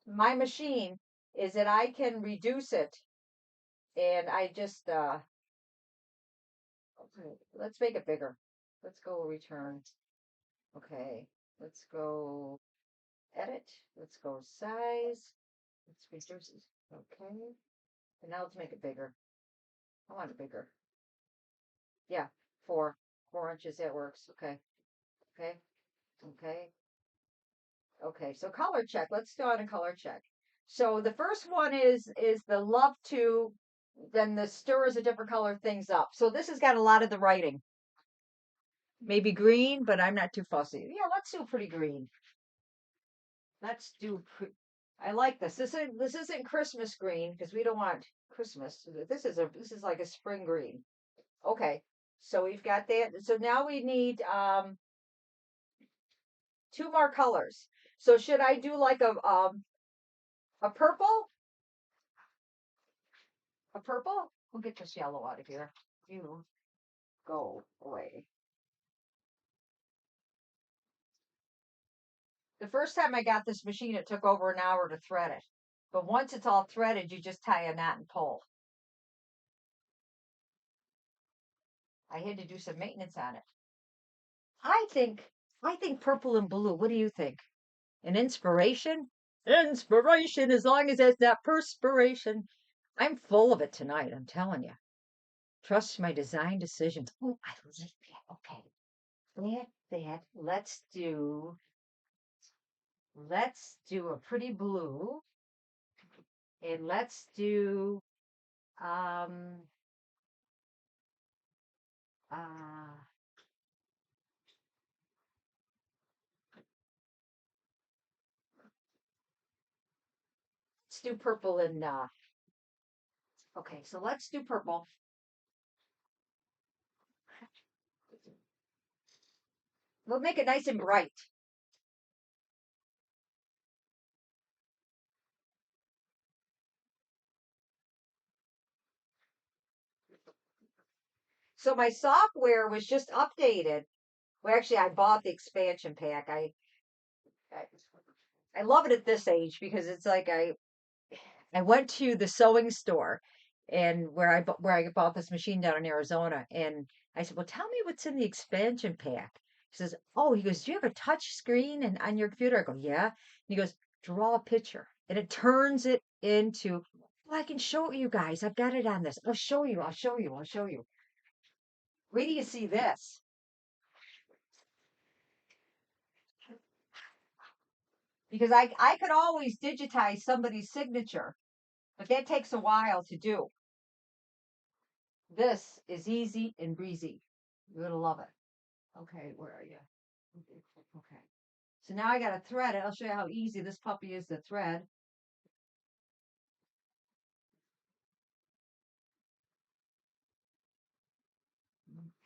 my machine is that I can reduce it, and I just okay, let's make it bigger. Let's go return. Okay, let's go edit. Let's go size. Let's reduce it. Okay, and now let's make it bigger. I want it bigger. Yeah, 4 inches. That works. Okay, okay, okay. Okay, so color check. Let's go on a color check. So the first one is the love to, then the stir is a different color things up. So this has got a lot of the writing. Maybe green, but I'm not too fussy. Yeah, let's do pretty green. Let's do I like this. This isn't Christmas green because we don't want Christmas. This is like a spring green. Okay. So we've got that. So now we need 2 more colors. So should I do like a purple? A purple? We'll get this yellow out of here. You go away. The first time I got this machine, it took over an hour to thread it. But once it's all threaded, you just tie a knot and pull. I had to do some maintenance on it. I think I think purple and blue. What do you think? An inspiration? Inspiration, as long as it's not perspiration. I'm full of it tonight, I'm telling you. Trust my design decisions. Oh, I like that. Okay. That. Let's do a pretty blue, and um uh let's do purple and okay, so let's do purple. We'll make it nice and bright. So my software was just updated. Well, actually, I bought the expansion pack. I I love it at this age because it's like I went to the sewing store and where I bought this machine down in Arizona, and I said, "Well, tell me what's in the expansion pack." He says, "Oh," he goes, "Do you have a touch screen and on your computer?" I go, "Yeah." And he goes, "Draw a picture," and it turns it into. Well, I can show you guys. I've got it on this. I'll show you. I'll show you. I'll show you. Wait till you see this. Because I could always digitize somebody's signature, but that takes a while to do. This is easy and breezy. You're gonna love it. Okay, where are you? Okay. So now I got to thread it. I'll show you how easy this puppy is to thread.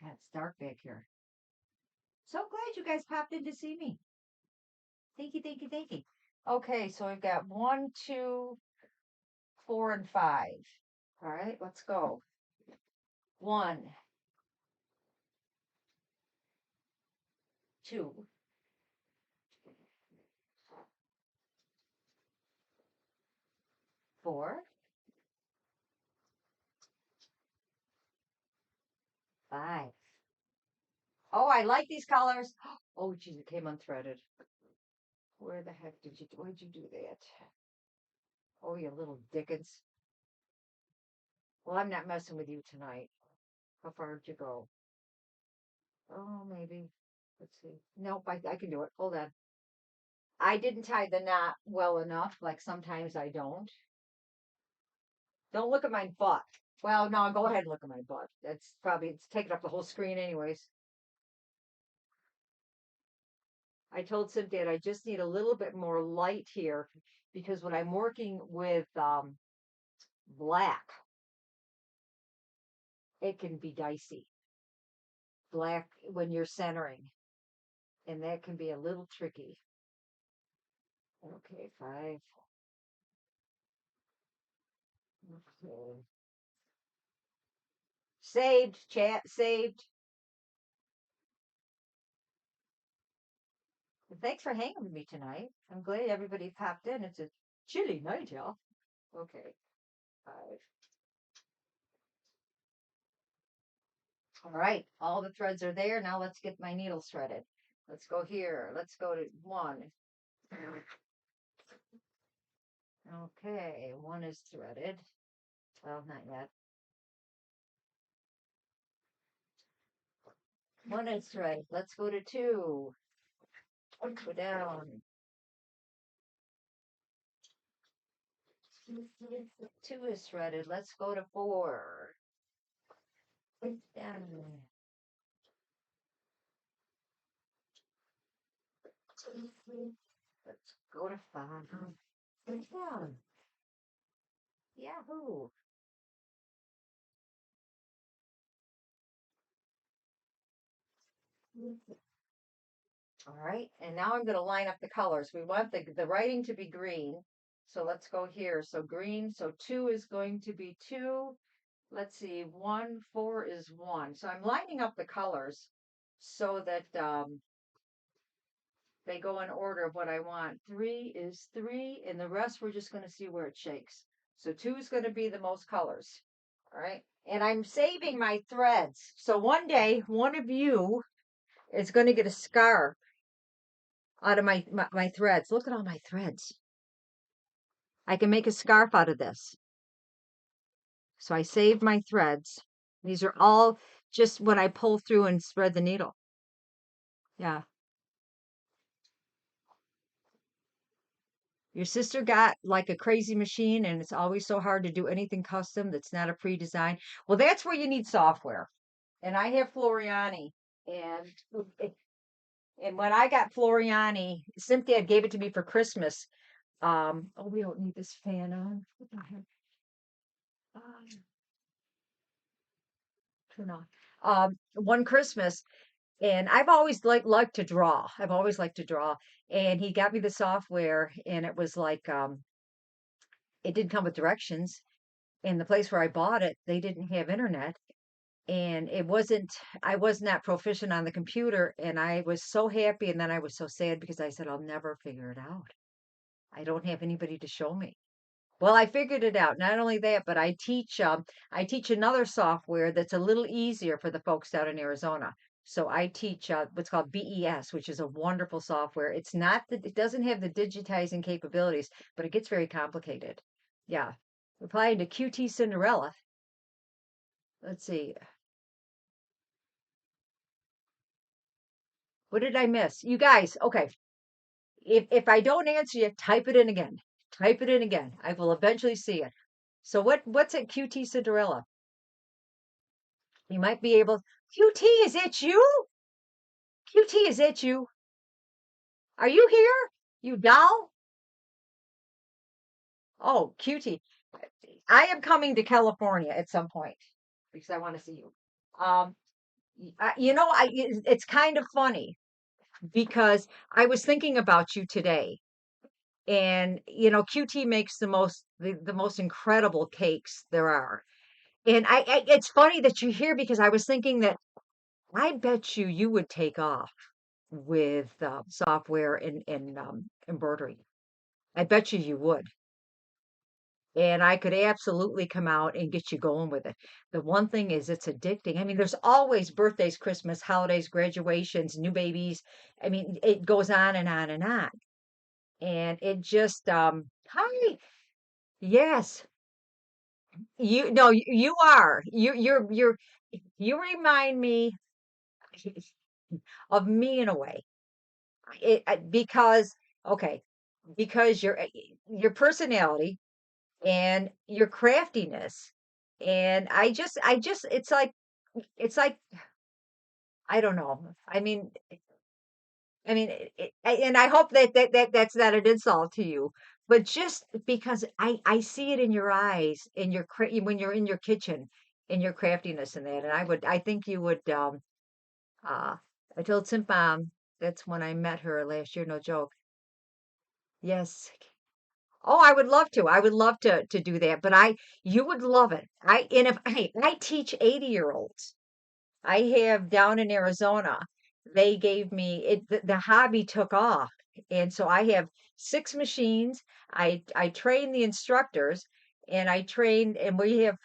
God, it's dark back here. So glad you guys popped in to see me. Thank you, thank you, thank you. Okay, so we've got 1, 2, 4, and 5. All right, let's go. 1, 2, 4, 5. Oh, I like these colors. Oh, geez, it came unthreaded. Where the heck where'd you do that? Oh, you little dickens. Well, I'm not messing with you tonight. How far did you go? Oh, maybe. Let's see. Nope, I can do it. Hold on. I didn't tie the knot well enough. Like sometimes I don't. Don't look at my butt. Well, no, go ahead and look at my butt. It's taking up the whole screen anyways. I told Cynthia I just need a little bit more light here because when I'm working with black, it can be dicey. Black when you're centering, and that can be a little tricky. Okay, 5. Okay. Saved, chat, saved. Thanks for hanging with me tonight. I'm glad everybody popped in. It's a chilly night, y'all. Okay, 5. All right, all the threads are there. Now let's get my needles threaded. Let's go here. Let's go to 1. Okay, 1 is threaded. Well, not yet. 1 is threaded. Let's go to 2. Go down. 2 is threaded. Let's go to 4. Down. Let's go to 5. Down. Yahoo! All right, and now I'm going to line up the colors. We want the writing to be green. So let's go here. So green, so 2 is going to be 2. Let's see, 1, 4 is 1. So I'm lining up the colors so that they go in order of what I want. 3 is 3, and the rest we're just going to see where it shakes. So 2 is going to be the most colors. All right, and I'm saving my threads. So one day, one of you is going to get a scarf out of my threads. Look at all my threads. I can make a scarf out of this. So I saved my threads. These are all just when I pull through and spread the needle. Yeah. Your sister got like a crazy machine and it's always so hard to do anything custom that's not a pre-design. Well, that's where you need software. And I have Floriani. And and when I got Floriani, Cynthia gave it to me for Christmas. Oh, we don't need this fan on. What the heck? Turn on. One Christmas, and I've always liked to draw. I've always liked to draw, and he got me the software, and it was like it didn't come with directions. In the place where I bought it, they didn't have internet, and it wasn't. I was not proficient on the computer, and I was so happy, and then I was so sad because I said I'll never figure it out. I don't have anybody to show me. Well, I figured it out. Not only that, but I teach another software that's a little easier for the folks out in Arizona. So I teach what's called BES, which is a wonderful software. It's not that it doesn't have the digitizing capabilities, but it gets very complicated. Yeah. Replying to QT Cinderella. Let's see. What did I miss? You guys, okay. If I don't answer you, type it in again. Type it in again. I will eventually see it. So what's at QT Cinderella? You might be able. QT, is it you? QT, is it you? Are you here? You doll? Oh, QT. I am coming to California at some point because I want to see you. Um, it's kind of funny because I was thinking about you today, and QT makes the most incredible cakes there are. And it's funny that you're here because I was thinking that I bet you would take off with software and embroidery. I bet you would. And I could absolutely come out and get you going with it. The one thing is it's addicting. I mean, there's always birthdays, Christmas, holidays, graduations, new babies. I mean, it goes on and on and on. And it just hi. Yes. You no, you are. You remind me of me in a way. Because okay, because your personality and your craftiness, and it's like I don't know. I mean, and I hope that's not an insult to you, but just because I see it in your eyes, in when you're in your kitchen, in your craftiness and that, and I think you would. Uh, I told Simpom that's when I met her last year. No joke. Yes. Oh, I would love to. I would love to do that, but you would love it. And if I teach 80-year-olds. I have down in Arizona, they gave me the hobby took off. And so I have 6 machines. I train the instructors and and we have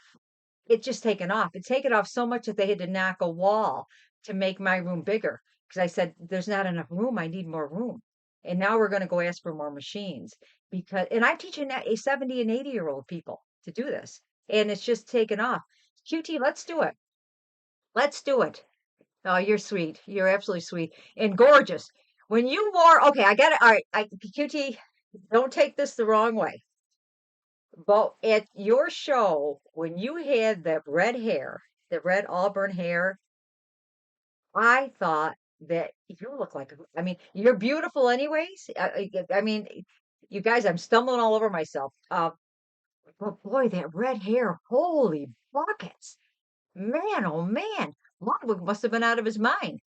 it's just taken off. It's taken off so much that they had to knock a wall to make my room bigger. Because I said, there's not enough room. I need more room. And now we're going to go ask for more machines and I'm teaching a 70 and 80-year-old people to do this. And it's just taken off. QT, let's do it. Let's do it. Oh, you're sweet. You're absolutely sweet and gorgeous. When you wore, okay, I got it. All right, QT, don't take this the wrong way. But at your show, when you had that red hair, the red auburn hair, I thought that you look like, I mean, you're beautiful anyways. I mean, you guys, I'm stumbling all over myself. But boy, that red hair, holy buckets. Man, oh man, Ludwig must have been out of his mind.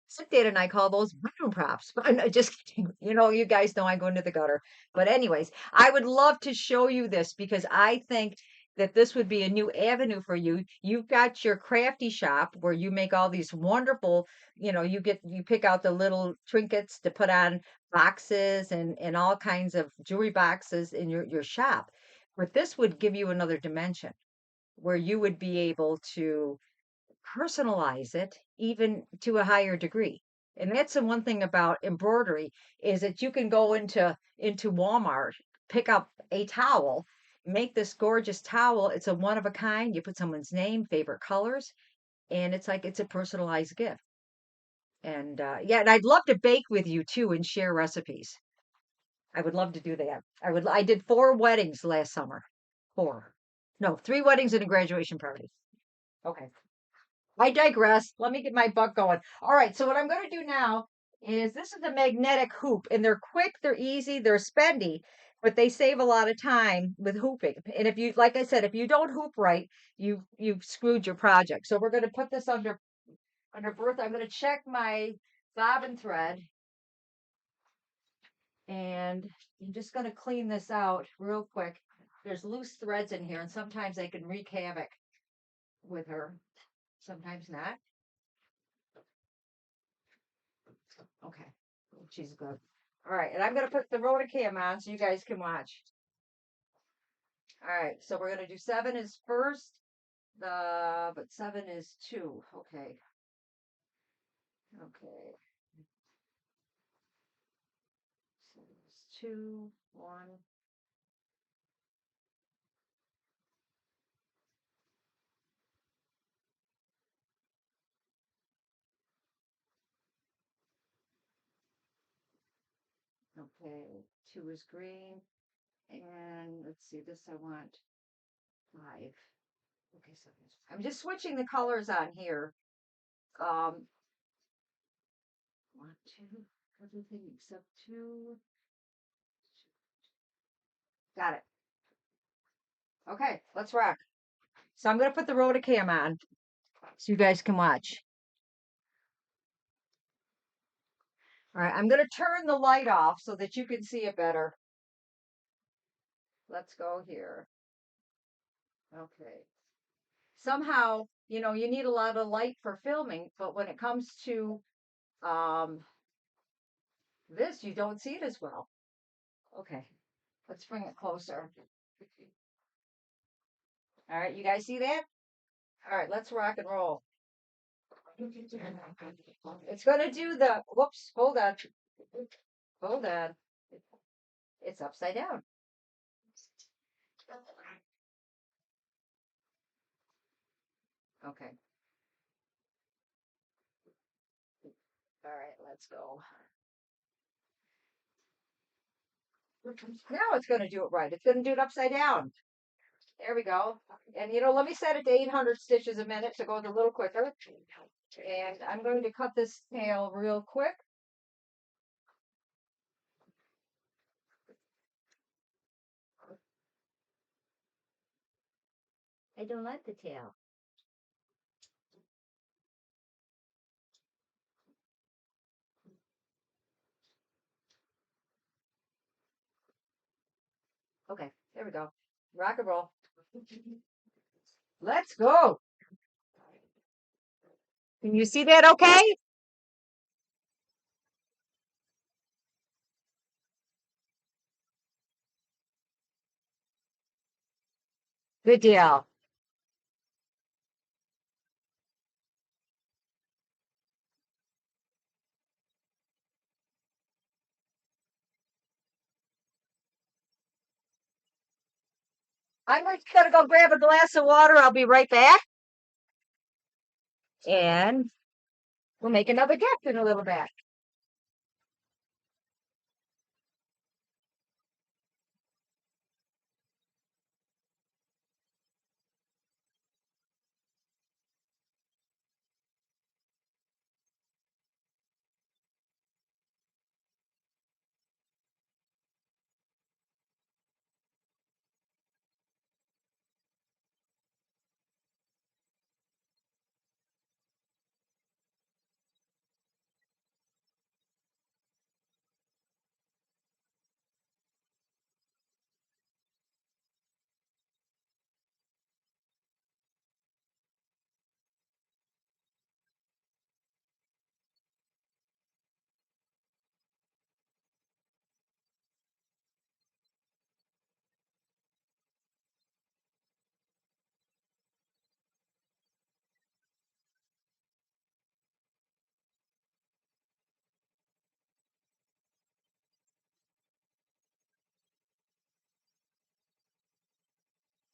Stepdad and I call those bedroom props. I'm not just kidding. You guys know I go into the gutter. But anyways, I would love to show you this because I think that this would be a new avenue for you. You've got your crafty shop where you make all these wonderful, you pick out the little trinkets to put on boxes and all kinds of jewelry boxes in your shop. But this would give you another dimension where you would be able to personalize it even to a higher degree. And that's the one thing about embroidery is that you can go into Walmart, pick up a towel, make this gorgeous towel. It's a one of a kind. You put someone's name, favorite colors, and it's like it's a personalized gift. And yeah, and I'd love to bake with you too and share recipes. I would love to do that. I did 4 weddings last summer. 4. No, 3 weddings and a graduation party. Okay. I digress. Let me get my butt going. All right. So what I'm going to do now is this is a magnetic hoop, and they're quick, they're easy, they're spendy, but they save a lot of time with hooping. And if you, like I said, if you don't hoop right, you've screwed your project. So we're going to put this under birth. I'm going to check my bobbin thread, and I'm just going to clean this out real quick. There's loose threads in here, and sometimes they can wreak havoc with her. Sometimes not. Okay. She's good. All right, and I'm gonna put the Rotacam on so you guys can watch. All right, so we're gonna do 7 is first. But 7 is 2. Okay. Okay. 7 is 2, 1. Okay, 2 is green. And let's see, this I want 5. Okay, so I'm just switching the colors on here. 1, 2, everything except 2. Got it. Okay, let's rock. So I'm gonna put the Rotacam on so you guys can watch. All right, I'm gonna turn the light off so that you can see it better. Let's go here. Okay. Somehow, you know, you need a lot of light for filming, but when it comes to um, this, you don't see it as well. Okay, let's bring it closer. All right, you guys see that? All right, let's rock and roll. It's going to do the, whoops, hold on. Hold on. It's upside down. Okay. All right, let's go. Now it's going to do it right. It's going to do it upside down. There we go. And you know, let me set it to 800 stitches a minute so it goes a little quicker. And I'm going to cut this tail real quick. I don't like the tail. Okay, there we go. Rock and roll. Let's go. Can you see that okay? Good deal. I'm just gonna go grab a glass of water. I'll be right back. And we'll make another gift in a little bit.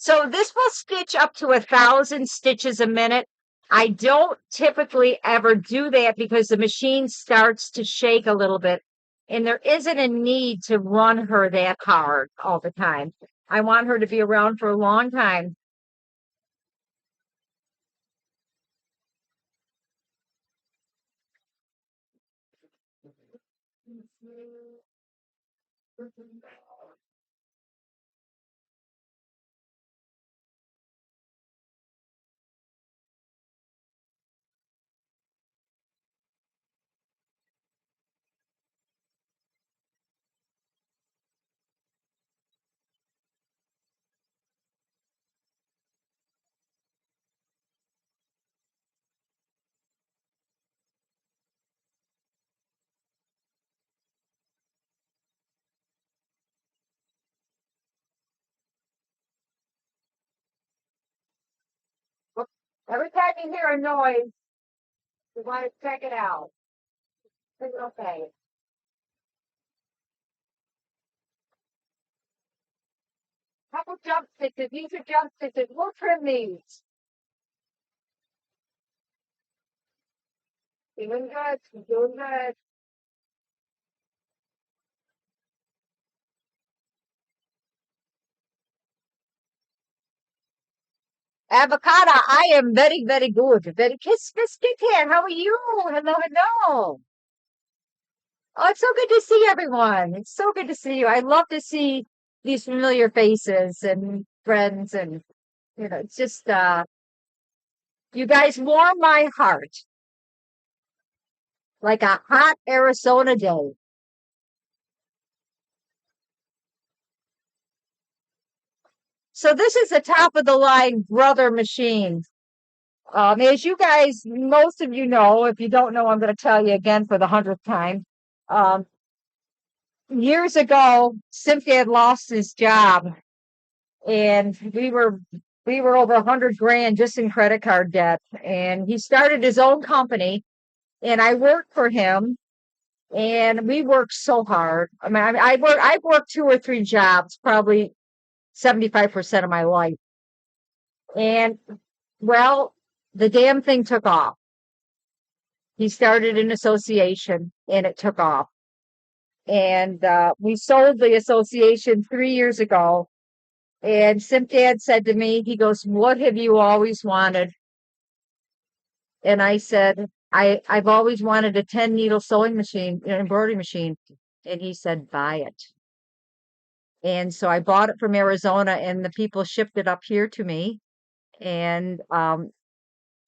So this will stitch up to 1,000 stitches a minute. I don't typically ever do that because the machine starts to shake a little bit. And there isn't a need to run her that hard all the time. I want her to be around for a long time. Every time you hear a noise, you want to check it out. It's okay. Couple jump stitches. These are jump stitches. We'll trim these. Doing good. Doing good. Avocado, I am very, very good. Very kiss here. How are you? Hello, hello. Oh, it's so good to see everyone. It's so good to see you. I love to see these familiar faces and friends and it's just you guys warm my heart like a hot Arizona day. So this is the top of the line brother machine. As you guys, most of you know, if you don't know, I'm going to tell you again for the 100th time. Um, Years ago, Cynthia had lost his job, and we were over 100 grand just in credit card debt. And he started his own company, and I worked for him, and we worked so hard. I mean, I've worked 2 or 3 jobs, probably 75% of my life. And well, the damn thing took off. He started an association and it took off. And we sold the association 3 years ago. And Simdad said to me, he goes, "What have you always wanted?" And I said, I've always wanted a 10 needle sewing machine, an embroidery machine. And he said, "Buy it." And so I bought it from Arizona and the people shipped it up here to me. And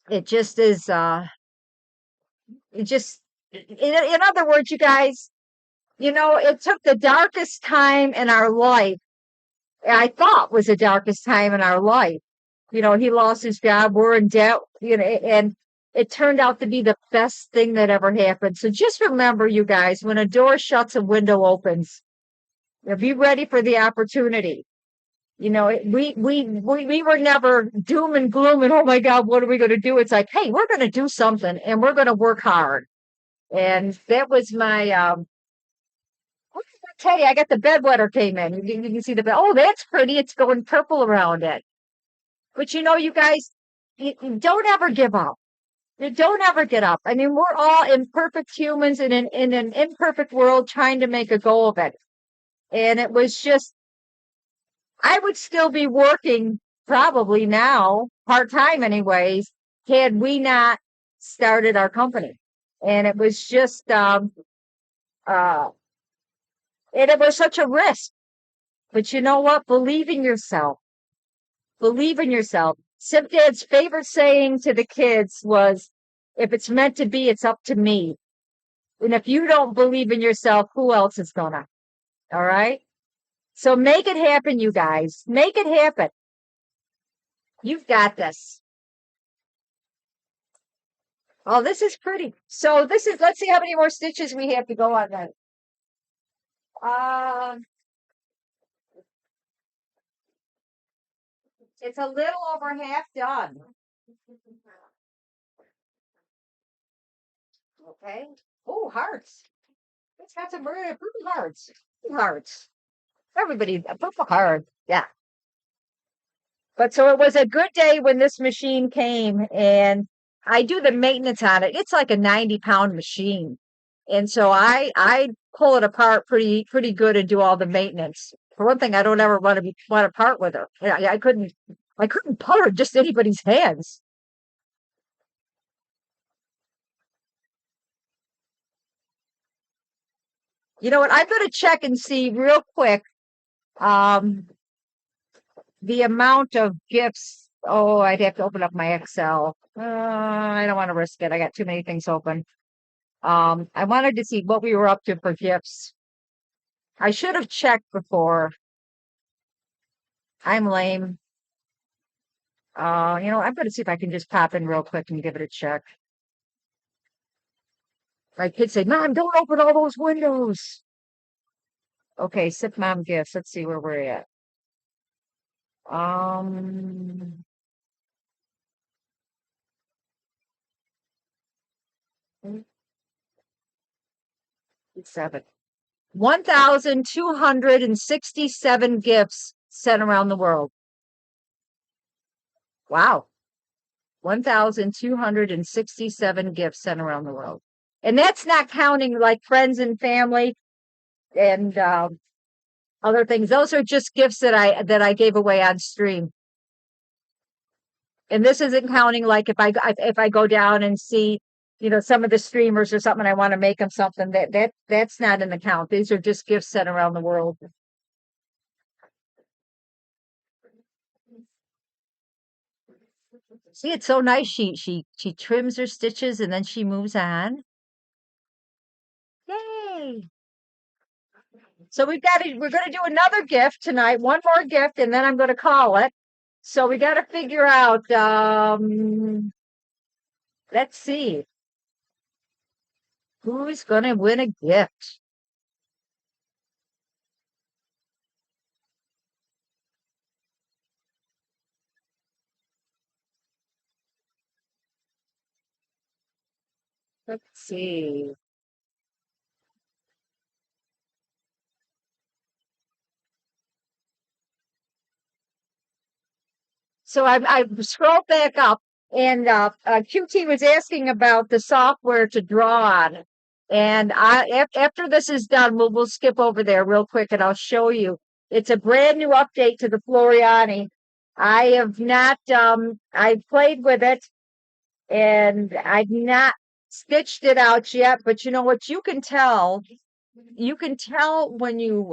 it just is, it just, in other words, you guys, it took the darkest time in our life. I thought was the darkest time in our life. He lost his job. We're in debt, and it turned out to be the best thing that ever happened. So just remember, you guys, when a door shuts, a window opens. Be ready for the opportunity. We were never doom and gloom and, oh my God, what are we going to do? It's like, hey, we're going to do something and we're going to work hard. And that was my, what did I tell you? I got the bedwetter came in. You can see the bed. Oh, that's pretty. It's going purple around it. But you guys, you don't ever give up. You don't ever get up. I mean, we're all imperfect humans in an imperfect world trying to make a go of it. And it was just, I would still be working probably now, part time anyways, had we not started our company. And it was just, uh, and it was such a risk. But you know what? Believe in yourself. Believe in yourself. Stepdad's favorite saying to the kids was, "If it's meant to be, it's up to me." And if you don't believe in yourself, who else is gonna? All right. So make it happen, you guys. Make it happen. You've got this. Oh, this is pretty. So let's see how many more stitches we have to go on that. It's a little over half done. Okay. Oh, hearts. It's got some really purple hearts. Hearts. Everybody, a purple heart. Yeah. But so it was a good day when this machine came and I do the maintenance on it. It's like a 90-pound machine. And so I pull it apart pretty good and do all the maintenance. For one thing, I don't ever want to part with her. I couldn't put her just anybody's hands. You know what? I'm gonna check and see real quick um the amount of gifts. Oh, I'd have to open up my Excel. I don't want to risk it. I got too many things open. I wanted to see what we were up to for gifts. I should have checked before. I'm lame. I'm going to see if I can just pop in real quick and give it a check. My kids say, "Mom, don't open all those windows." Okay, sip mom gifts. Let's see where we're at. Um, Seven. 1,267 gifts sent around the world. Wow. 1,267 gifts sent around the world. And that's not counting like friends and family and other things. Those are just gifts that I gave away on stream. And this isn't counting like if I go down and see, some of the streamers or something, I want to make them something that's not in the count. These are just gifts sent around the world. See, it's so nice. She trims her stitches and then she moves on. Yay! So we're going to do another gift tonight, one more gift, and then I'm going to call it. So we got to figure out, let's see, who's going to win a gift. Let's see. So I scrolled back up, and QT was asking about the software to draw on. And after this is done, we'll skip over there real quick, and I'll show you. It's a brand new update to the Floriani. I have not. I've played with it, and I've not stitched it out yet. But you know what? You can tell. You can tell when you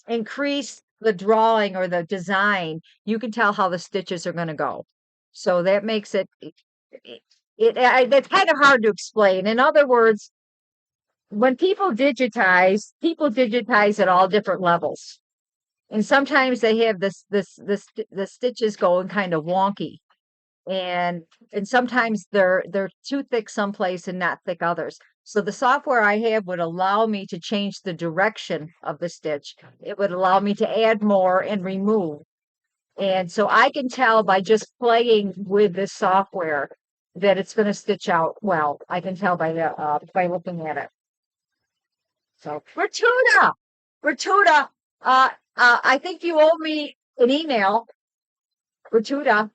increase the drawing or the design, you can tell how the stitches are going to go. So that makes it's kind of hard to explain. In other words, when people digitize at all different levels. And sometimes they have the stitches going kind of wonky. And sometimes they're too thick someplace and not thick others. So the software I have would allow me to change the direction of the stitch. It would allow me to add more and remove. And so I can tell by just playing with this software that it's going to stitch out well. I can tell by looking at it. So Bertuda, I think you owe me an email. Bertuda,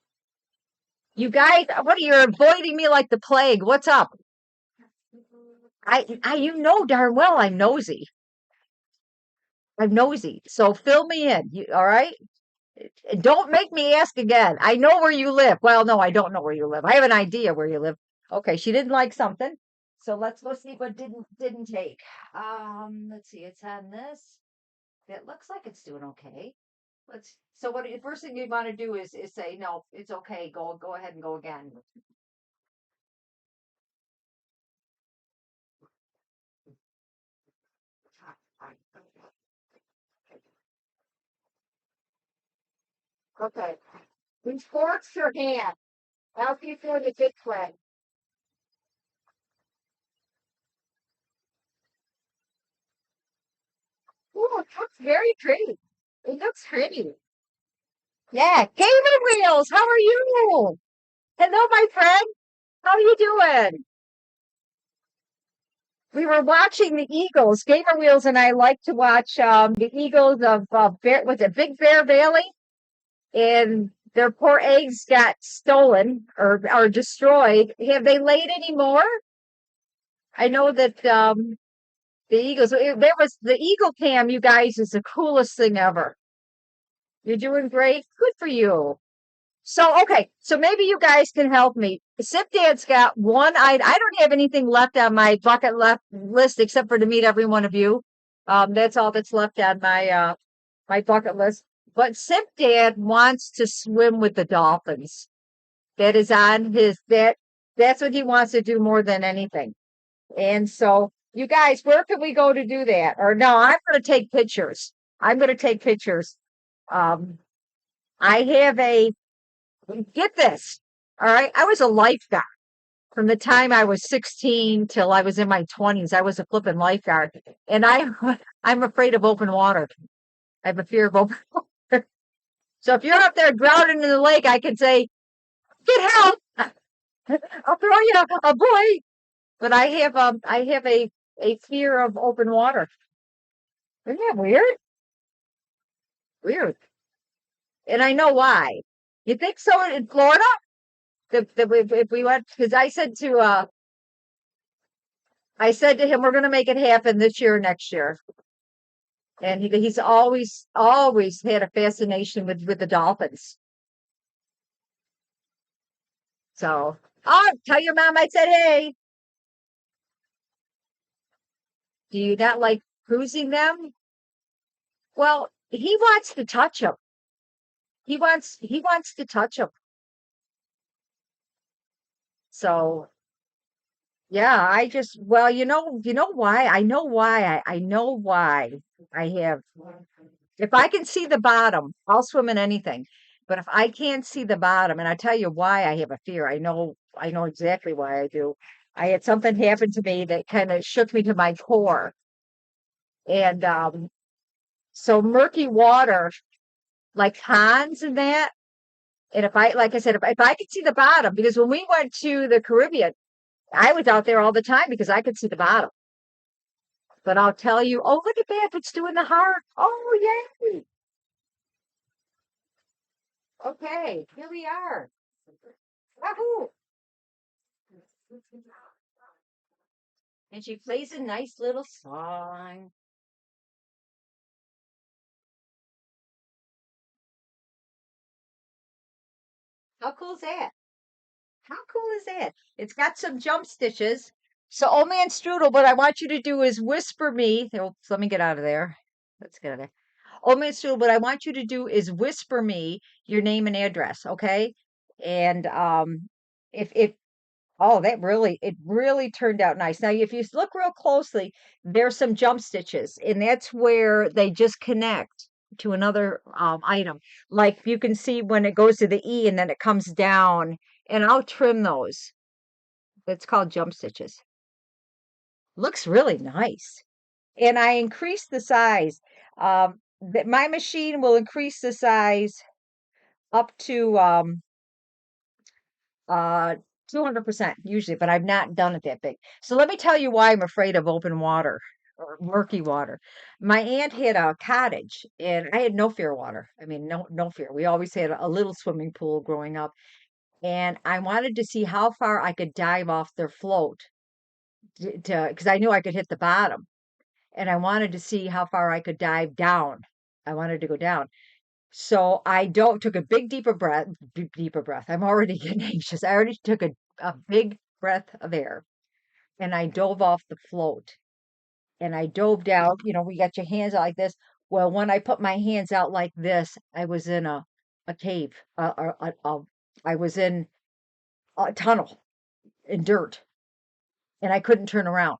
you guys, what are you avoiding me like the plague? What's up? You know darn well I'm nosy. I'm nosy. So fill me in. All right? Don't make me ask again. I know where you live. Well, no, I don't know where you live. I have an idea where you live. Okay, she didn't like something. So let's go see what didn't take. Let's see. It's on this. It looks like it's doing okay. So what the first thing you want to do is say, no, it's okay. Go ahead and go again. Okay. Sports your hand. Out before the big flag. Oh, it looks very pretty. It looks pretty. Yeah, Gamer Wheels, how are you? Hello, my friend. How are you doing? We were watching the Eagles. Gamer Wheels and I like to watch the Eagles of was it Big Bear Valley? And their poor eggs got stolen or destroyed. Have they laid any more? I know that the Eagles. There was the Eagle Cam. You guys is the coolest thing ever. You're doing great. Good for you. So, okay. So maybe you guys can help me. Sip Dad's got one. I don't have anything left on my list except for to meet every one of you. That's all that's left on my bucket list. But Sip Dad wants to swim with the dolphins. That is on that's what he wants to do more than anything. And so you guys, where can we go to do that? Or no, I'm going to take pictures. I'm going to take pictures. I have get this. All right. I was a lifeguard from the time I was 16 till I was in my 20s. I was a flipping lifeguard, and I'm afraid of open water. I have a fear of open water. So if you're up there drowning in the lake, I can say, get help. I'll throw you a buoy. But I have a fear of open water. Isn't that weird? Weird. And I know why. You think so in Florida? If we went, because I said to him, we're going to make it happen this year, or next year. And he's always had a fascination with the dolphins. So, oh, tell your mom I said, hey, do you not like cruising them? Well, he wants to touch them. He wants to touch them. So, yeah, well, you know why? I know why I have. If I can see the bottom, I'll swim in anything. But if I can't see the bottom, and I tell you why I have a fear, I know exactly why I do. I had something happen to me that kind of shook me to my core. And so murky water, like ponds and that. And like I said, if I could see the bottom, because when we went to the Caribbean, I was out there all the time because I could see the bottom. But I'll tell you, oh, look at that. It's doing the heart. Oh, yay. Okay, here we are. Wahoo! And she plays a nice little song. How cool is that? How cool is that? It's got some jump stitches. So, old man Strudel, what I want you to do is whisper me. Oh, let me get out of there. Let's get out of there. Old man Strudel, what I want you to do is whisper me your name and address, okay? And if oh, it really turned out nice. Now, if you look real closely, there's some jump stitches, and that's where they just connect to another item. Like you can see when it goes to the E and then it comes down, and I'll trim those. It's called jump stitches. Looks really nice. And I increased the size. That my machine will increase the size up to 200% usually, but I've not done it that big. So let me tell you why I'm afraid of open water or murky water. My aunt had a cottage and I had no fear of water. I mean, no fear. We always had a little swimming pool growing up, and I wanted to see how far I could dive off their float to because I knew I could hit the bottom, and I wanted to see how far I could dive down. I wanted to go down. So I don't took a big deeper breath. I'm already getting anxious. I already took a big breath of air and I dove off the float and I dove down. You know, we got your hands out like this. Well, when I put my hands out like this, I was in a cave. I was in a tunnel in dirt and I couldn't turn around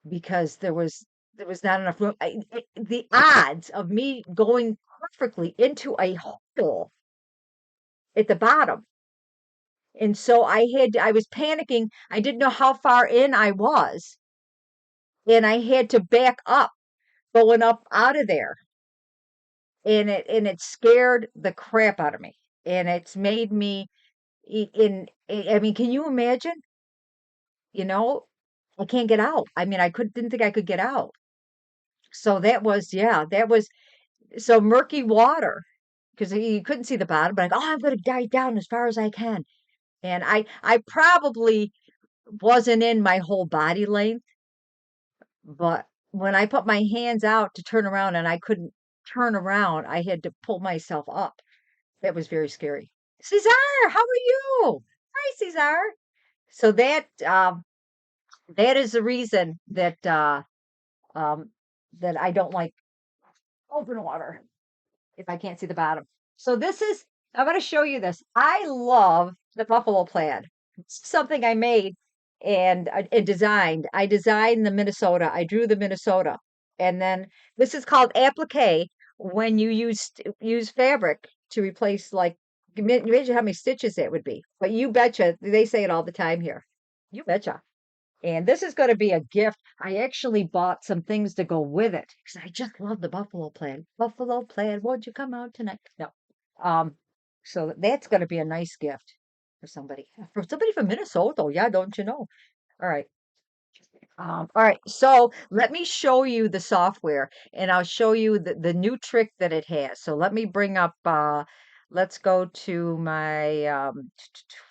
because there was not enough room. The odds of me going perfectly into a hole at the bottom. And so I was panicking. I didn't know how far in I was. And I had to back up going up out of there. And it scared the crap out of me. And it's made me I mean, can you imagine? You know, I can't get out. I mean, didn't think I could get out. So that was so murky water because you couldn't see the bottom, but oh, I'm going to dive down as far as I can. And I probably wasn't in my whole body length, but when I put my hands out to turn around and I couldn't turn around, I had to pull myself up. That was very scary. Cesar, how are you? Hi, Cesar. So that is the reason um that I don't like open water if I can't see the bottom. So I'm going to show you this. I love the buffalo plaid. It's something I made and designed. I designed the Minnesota. I drew the Minnesota. And then this is called applique when you use fabric to replace like imagine how many stitches that would be. But you betcha, they say it all the time here. You betcha. And this is going to be a gift. I actually bought some things to go with it because I just love the buffalo plaid. Buffalo plaid, won't you come out tonight? No. Um, so that's going to be a nice gift for somebody from Minnesota. Yeah, don't you know? All right. All right, so let me show you the software and I'll show you the new trick that it has. So let me bring up, let's go to my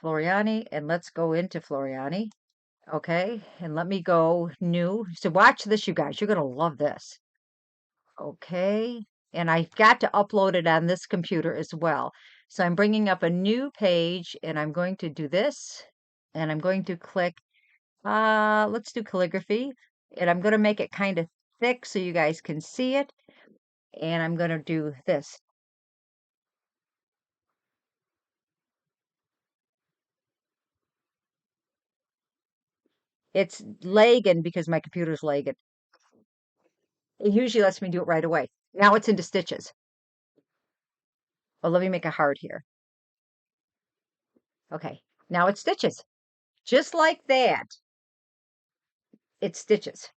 Floriani and let's go into Floriani. Okay, and let me go new. So watch this, you guys. You're gonna love this. Okay, and I've got to upload it on this computer as well. So I'm bringing up a new page and I'm going to do this and I'm going to click let's do calligraphy. And I'm going to make it kind of thick so you guys can see it. And I'm going to do this. It's lagging because my computer's lagging. It usually lets me do it right away. Now it's into stitches. Oh, let me make a heart here. Okay, now it's stitches. Just like that, it's stitches.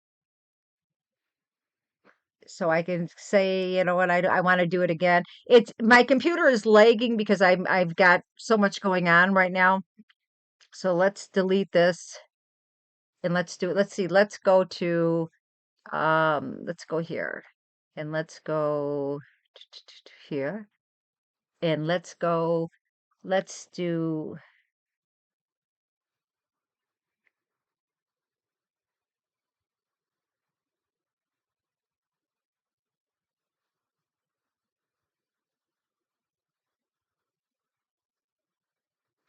So I can say, you know what, I want to do it again. It's my computer is lagging because I've got so much going on right now. So let's delete this and let's do it. Let's see. Let's go here and let's go here and let's do,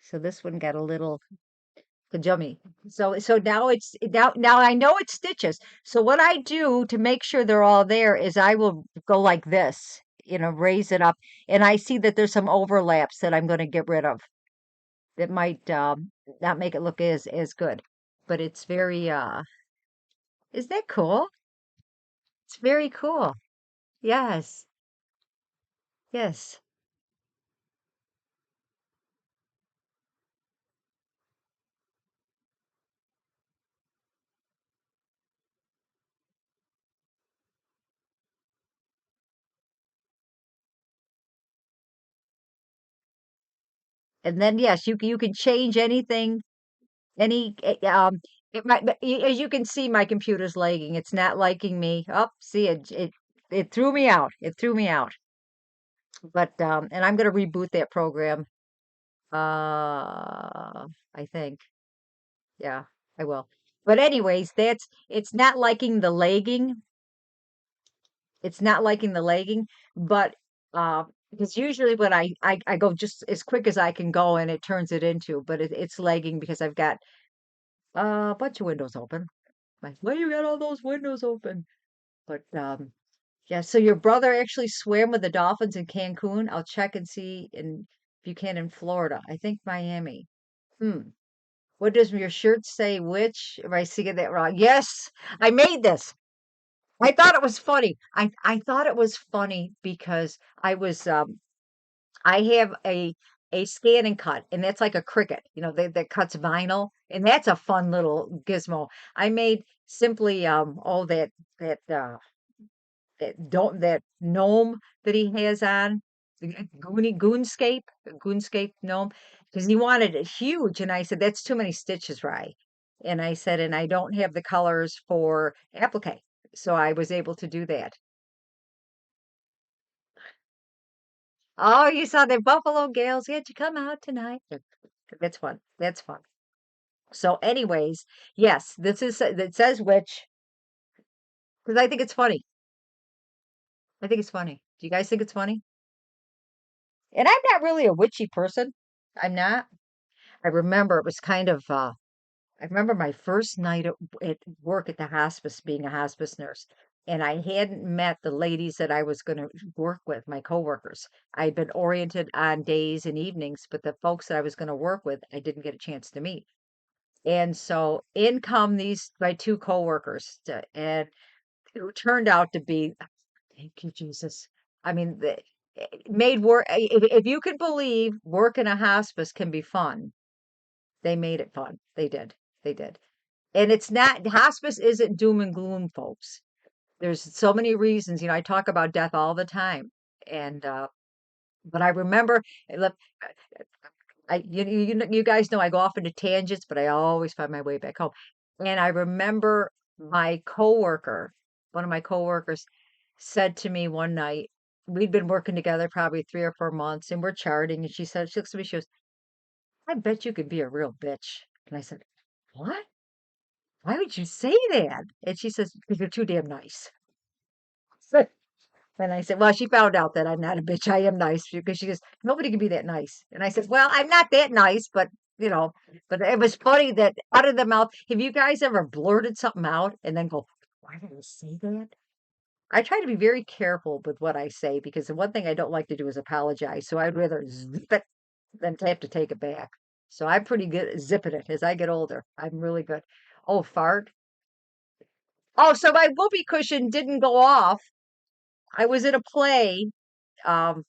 so this one got a little kajummy. So now I know it's stitches. So what I do to make sure they're all there is I will go like this, raise it up, and I see that there's some overlaps that I'm going to get rid of that might not make it look as good. But it's very is that cool? It's very cool. Yes. Yes. And then yes, you can change anything, any it might as you can see my computer's lagging. It's not liking me. Oh, see it threw me out. It threw me out. But and I'm gonna reboot that program. I think. Yeah, I will. But anyways, that's it's not liking the lagging. It's not liking the lagging, but because usually when I go just as quick as I can go and it turns it into, but it's lagging because I've got a bunch of windows open. Like, why you got all those windows open? But yeah, so your brother actually swam with the dolphins in Cancun. I'll check and see in if you can in Florida. I think Miami. Hmm. What does your shirt say? Which? Am I seeing that wrong? Yes, I made this. I thought it was funny. I thought it was funny because I have a scan and cut, and that's like a Cricut, that cuts vinyl, and that's a fun little gizmo. I made simply that that gnome that he has on the goonscape gnome because he wanted it huge, and I said that's too many stitches, Rye. And I said, and I don't have the colors for applique, so I was able to do that. Oh, you saw the Buffalo Gals had to come out tonight. That's fun. That's fun. So, anyways, yes, this is it says witch because I think it's funny. I think it's funny. Do you guys think it's funny? And I'm not really a witchy person. I'm not. I remember it was kind of I remember my first night at work at the hospice, being a hospice nurse, and I hadn't met the ladies that I was going to work with, my coworkers. I'd been oriented on days and evenings, but the folks that I was going to work with, I didn't get a chance to meet. And so in come these my two coworkers, and who turned out to be, thank you, Jesus. I mean, made work. If you could believe work in a hospice can be fun, they made it fun. They did. They did. And it's not, hospice isn't doom and gloom, folks. There's so many reasons. I talk about death all the time. And, but I remember, look, you guys know I go off into tangents, but I always find my way back home. And I remember my coworker, one of my coworkers said to me one night, we'd been working together probably 3 or 4 months and we're charting. And she looks at me, she goes, I bet you could be a real bitch. And I said, what? Why would you say that? And she says, because you're too damn nice. And I said, well, she found out that I'm not a bitch. I am nice because she goes, nobody can be that nice. And I said, well, I'm not that nice, but you know, but it was funny that out of the mouth, have you guys ever blurted something out and then go, why did I say that? I try to be very careful with what I say because the one thing I don't like to do is apologize. So I'd rather zip it than to have to take it back. So I'm pretty good at zipping it as I get older. I'm really good. Oh, fart. Oh, so my whoopee cushion didn't go off. I was in a play, um,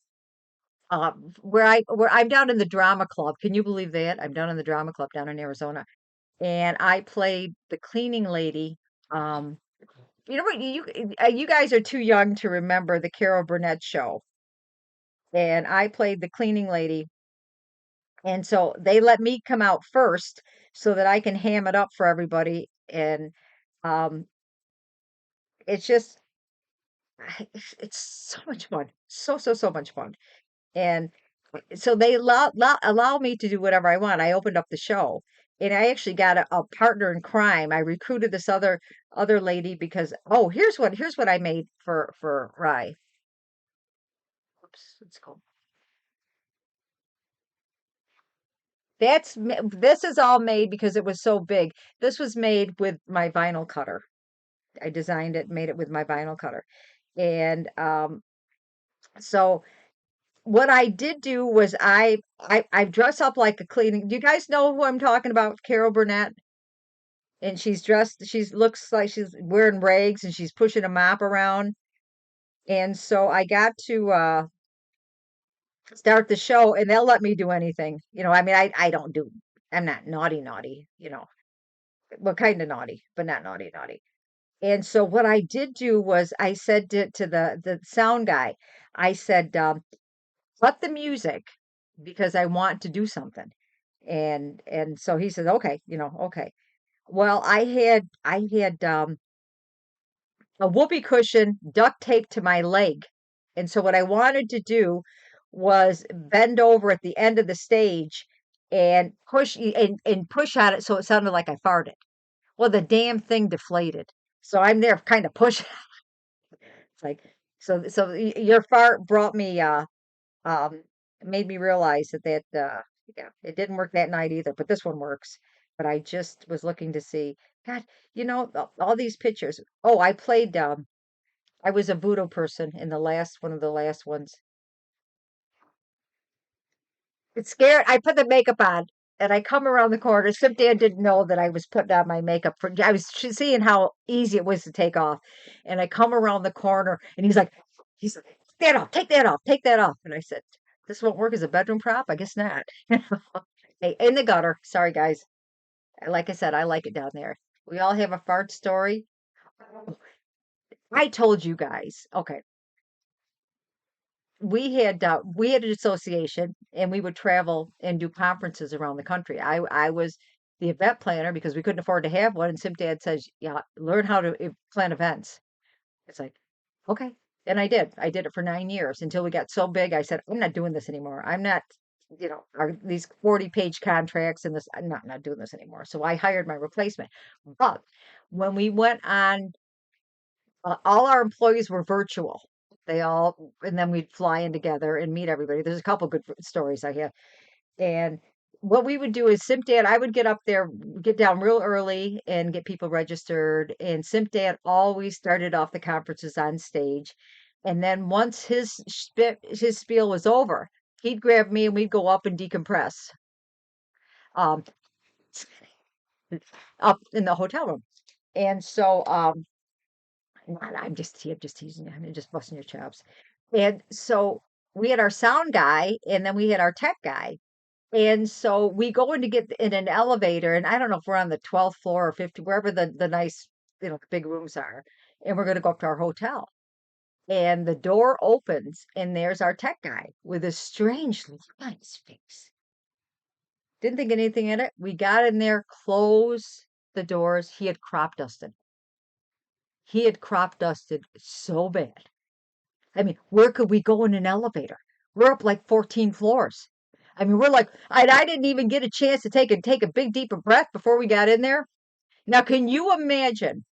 where I'm down in the drama club. Can you believe that? I'm down in the drama club down in Arizona, and I played the cleaning lady. Um, you know what? You guys are too young to remember the Carol Burnett show, and I played the cleaning lady. And so they let me come out first so that I can ham it up for everybody. And um, it's just, it's so much fun. So much fun. And so they allow me to do whatever I want. I opened up the show and I actually got a partner in crime. I recruited this other lady because, oh, here's what I made for Rye. Oops, let's go. This is all made because it was so big. This was made with my vinyl cutter. I designed it, made it with my vinyl cutter. And so what I did do was I dress up like a cleaning. Do you guys know who I'm talking about? Carol Burnett. And she's looks like she's wearing rags and she's pushing a mop around. And so I got to start the show and they'll let me do anything. I mean I don't do I'm not naughty, well kind of naughty, but not naughty. And so what I did do was I said to the sound guy, I said, cut the music because I want to do something. And so he said, okay, okay. Well, I had a whoopee cushion duct taped to my leg. And so what I wanted to do was bend over at the end of the stage and push on it so it sounded like I farted. Well, the damn thing deflated. So I'm there kind of pushing. It's like your fart brought me um made me realize that yeah, it didn't work that night either, but this one works. But I just was looking to see, God, all these pictures. Oh, I was a voodoo person in the last one of the last ones. It's scared. I put the makeup on and I come around the corner. Except Dan didn't know that I was putting on my makeup. I was seeing how easy it was to take off. And I come around the corner and he's like, take that off, take that off, take that off. And I said, this won't work as a bedroom prop? I guess not. Hey, in the gutter. Sorry, guys. Like I said, I like it down there. We all have a fart story. I told you guys. Okay, we had an association and we would travel and do conferences around the country. I was the event planner because we couldn't afford to have one. And Sim Dad says, yeah, learn how to plan events. It's like, okay. And I did it for 9 years until we got so big. I said, I'm not doing this anymore. I'm not, these 40-page contracts and this, I'm not doing this anymore. So I hired my replacement. But when we went on, all our employees were virtual. And then we'd fly in together and meet everybody. There's a couple good stories I have. And what we would do is Simp Dad, I would get up there, get down real early and get people registered. And Simp Dad always started off the conferences on stage. And then once his spiel was over, he'd grab me and we'd go up and decompress um, up in the hotel room. And so I'm just teasing you. I'm just busting your chops. And so we had our sound guy and then we had our tech guy. And so we go in to get in an elevator, and I don't know if we're on the 12th floor or 50, wherever the nice, big rooms are. And we're going to go up to our hotel. And the door opens, and there's our tech guy with a strange look on his face. Didn't think anything in it. We got in there, clothes. the doors, he had crop dusted. He had crop dusted so bad. I mean, where could we go in an elevator? We're up like 14 floors. I mean, we're like, I didn't even get a chance to take a big deeper breath before we got in there. Now, can you imagine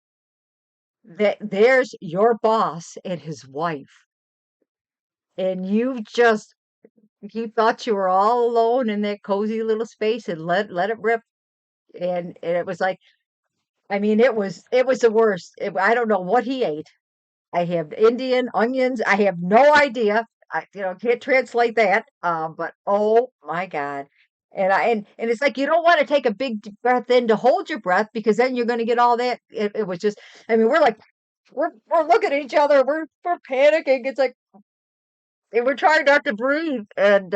that there's your boss and his wife, and you thought you were all alone in that cozy little space and let it rip, and it was like, I mean, it was the worst. I don't know what he ate. I have Indian onions. I have no idea. I can't translate that. But oh my God. And it's like you don't want to take a big deep breath in to hold your breath because then you're going to get all that. It was just, I mean, we're like, we're looking at each other. We're panicking. It's like and we're trying not to breathe. And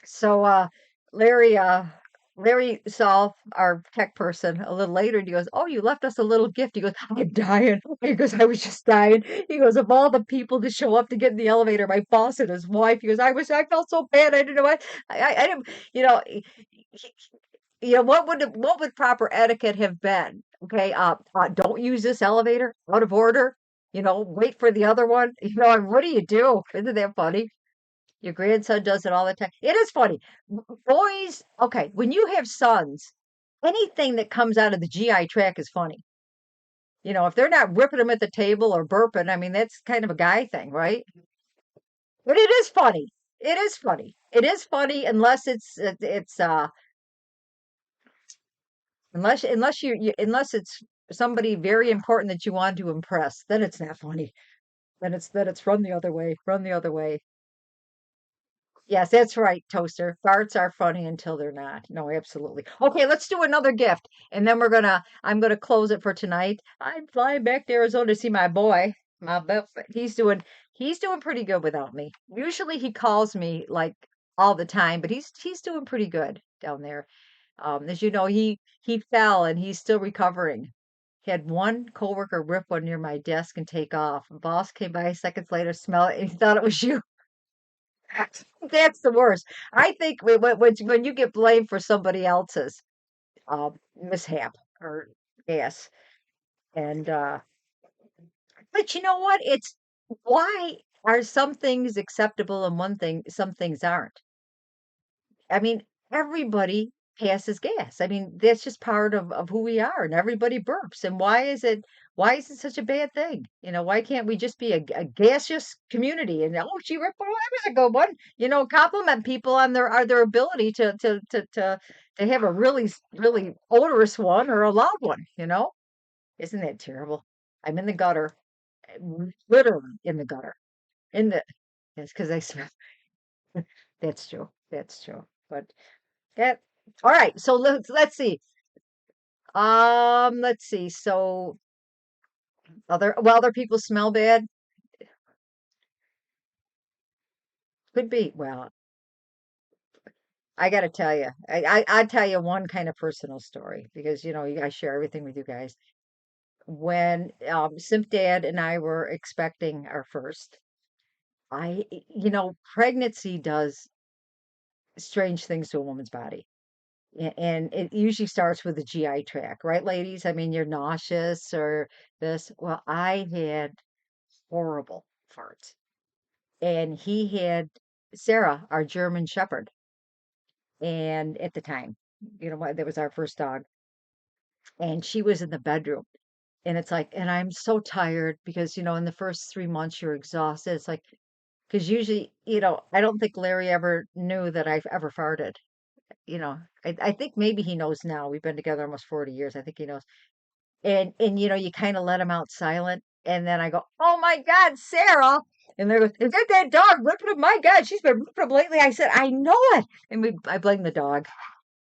so Larry uh Larry saw our tech person a little later and he goes, "Oh, you left us a little gift." He goes, "I'm dying." He goes, "I was just dying." He goes, "Of all the people to show up to get in the elevator, my boss and his wife." He goes, I felt so bad. I didn't know what I didn't he- what would proper etiquette have been? Okay, don't use this elevator, out of order. Wait for the other one. And what do you do? Isn't that funny? Your grandson does it all the time. It is funny. Boys, okay, when you have sons, anything that comes out of the GI tract is funny. If they're not ripping them at the table or burping, I mean, that's kind of a guy thing, right? But it is funny. It is funny. It is funny unless unless it's somebody very important that you want to impress, then it's not funny. Then it's run the other way, run the other way. Yes, that's right, Toaster. Farts are funny until they're not. No, absolutely. Okay, let's do another gift, and then I'm gonna close it for tonight. I'm flying back to Arizona to see my boy. He's doing pretty good without me. Usually he calls me like all the time, but he's doing pretty good down there. As you know, he fell and he's still recovering. He had one coworker rip one near my desk and take off. Boss came by seconds later, smell it, and he thought it was you. That's the worst. I think when you get blamed for somebody else's mishap or yes, and but you know what? It's why are some things acceptable and some things aren't? I mean, everybody passes gas. I mean, that's just part of who we are, and everybody burps. And why is it such a bad thing? Why can't we just be a gaseous community? And oh, she ripped one. That was a good one. Compliment people on their ability to have a really odorous one or a loud one. Isn't that terrible? I'm in the gutter, literally in the gutter. In the Yes, because I smell. That's true. That's true. But yeah. All right. So let's see. Let's see. So other people smell bad. Could be. Well, I got to tell you, I tell you one kind of personal story because I share everything with you guys. When Simp Dad and I were expecting our first, pregnancy does strange things to a woman's body. And it usually starts with the GI tract, right, ladies? I mean, you're nauseous or this. Well, I had horrible farts. And he had Sarah, our German Shepherd, and at the time, that was our first dog, and she was in the bedroom. And it's like, and I'm so tired because, in the first 3 months you're exhausted. It's like, because usually, I don't think Larry ever knew that I've ever farted. I think maybe he knows now. We've been together almost 40 years. I think he knows. And you kind of let him out silent. And then I go, "Oh my God, Sarah." And they go, "Is that dog ripping him? My God, she's been ripping him lately." I said, "I know it." And I blame the dog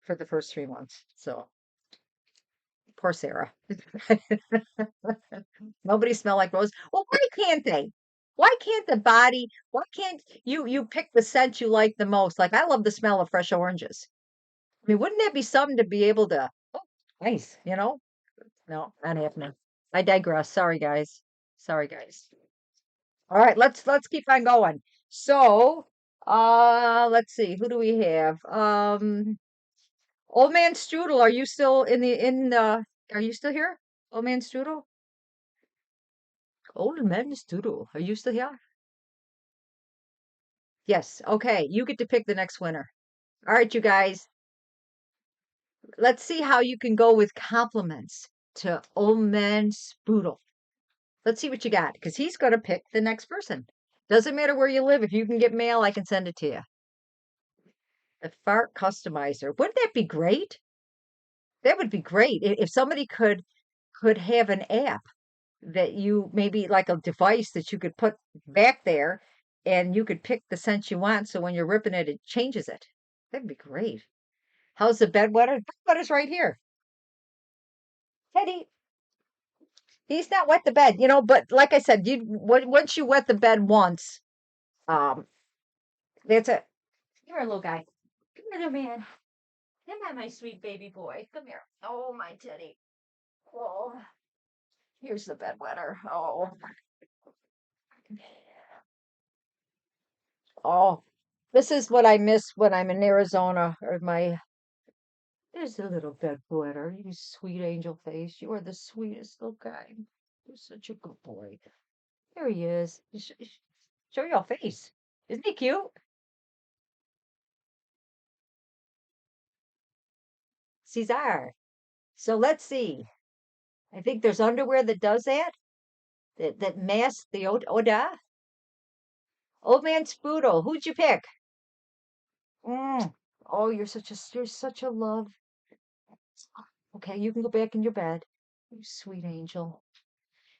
for the first 3 months. So poor Sarah. Nobody smell like rose. Well, why can't they? Why can't you pick the scent you like the most? Like I love the smell of fresh oranges. I mean, wouldn't that be something to be able to, oh, nice, No, not happening. I digress. Sorry, guys. Sorry, guys. All right, let's keep on going. So, let's see. Who do we have? Old Man Strudel, are you still are you still here? Old Man Strudel? Old Man Strudel, are you still here? Yes. Okay, you get to pick the next winner. All right, you guys, let's see how you can go with compliments to Old Man Spoodle. Let's see what you got, because he's going to pick the next person. Doesn't matter where you live. If you can get mail, I can send it to you. The fart customizer. Wouldn't that be great? That would be great if somebody could have an app that you maybe like a device that you could put back there and you could pick the scent you want. So when you're ripping it, it changes it. That'd be great. How's the bedwetter? Bedwetter's right here. Teddy, he's not wet the bed, but like I said, once you wet the bed once, um, that's it. Come here, little guy. Come here, little man. Come on, my sweet baby boy. Come here. Oh, my Teddy. Oh, here's the bedwetter. Oh, this is what I miss when I'm in Arizona. Or there's the little bedwetter. You sweet angel face. You are the sweetest little guy. You're such a good boy. There he is. Show your face. Isn't he cute? Cesar. So let's see. I think there's underwear that does that. That masks the odor. Old man Spoodle. Who'd you pick? Mm. Oh, you're such a love. Okay, you can go back in your bed. You sweet angel.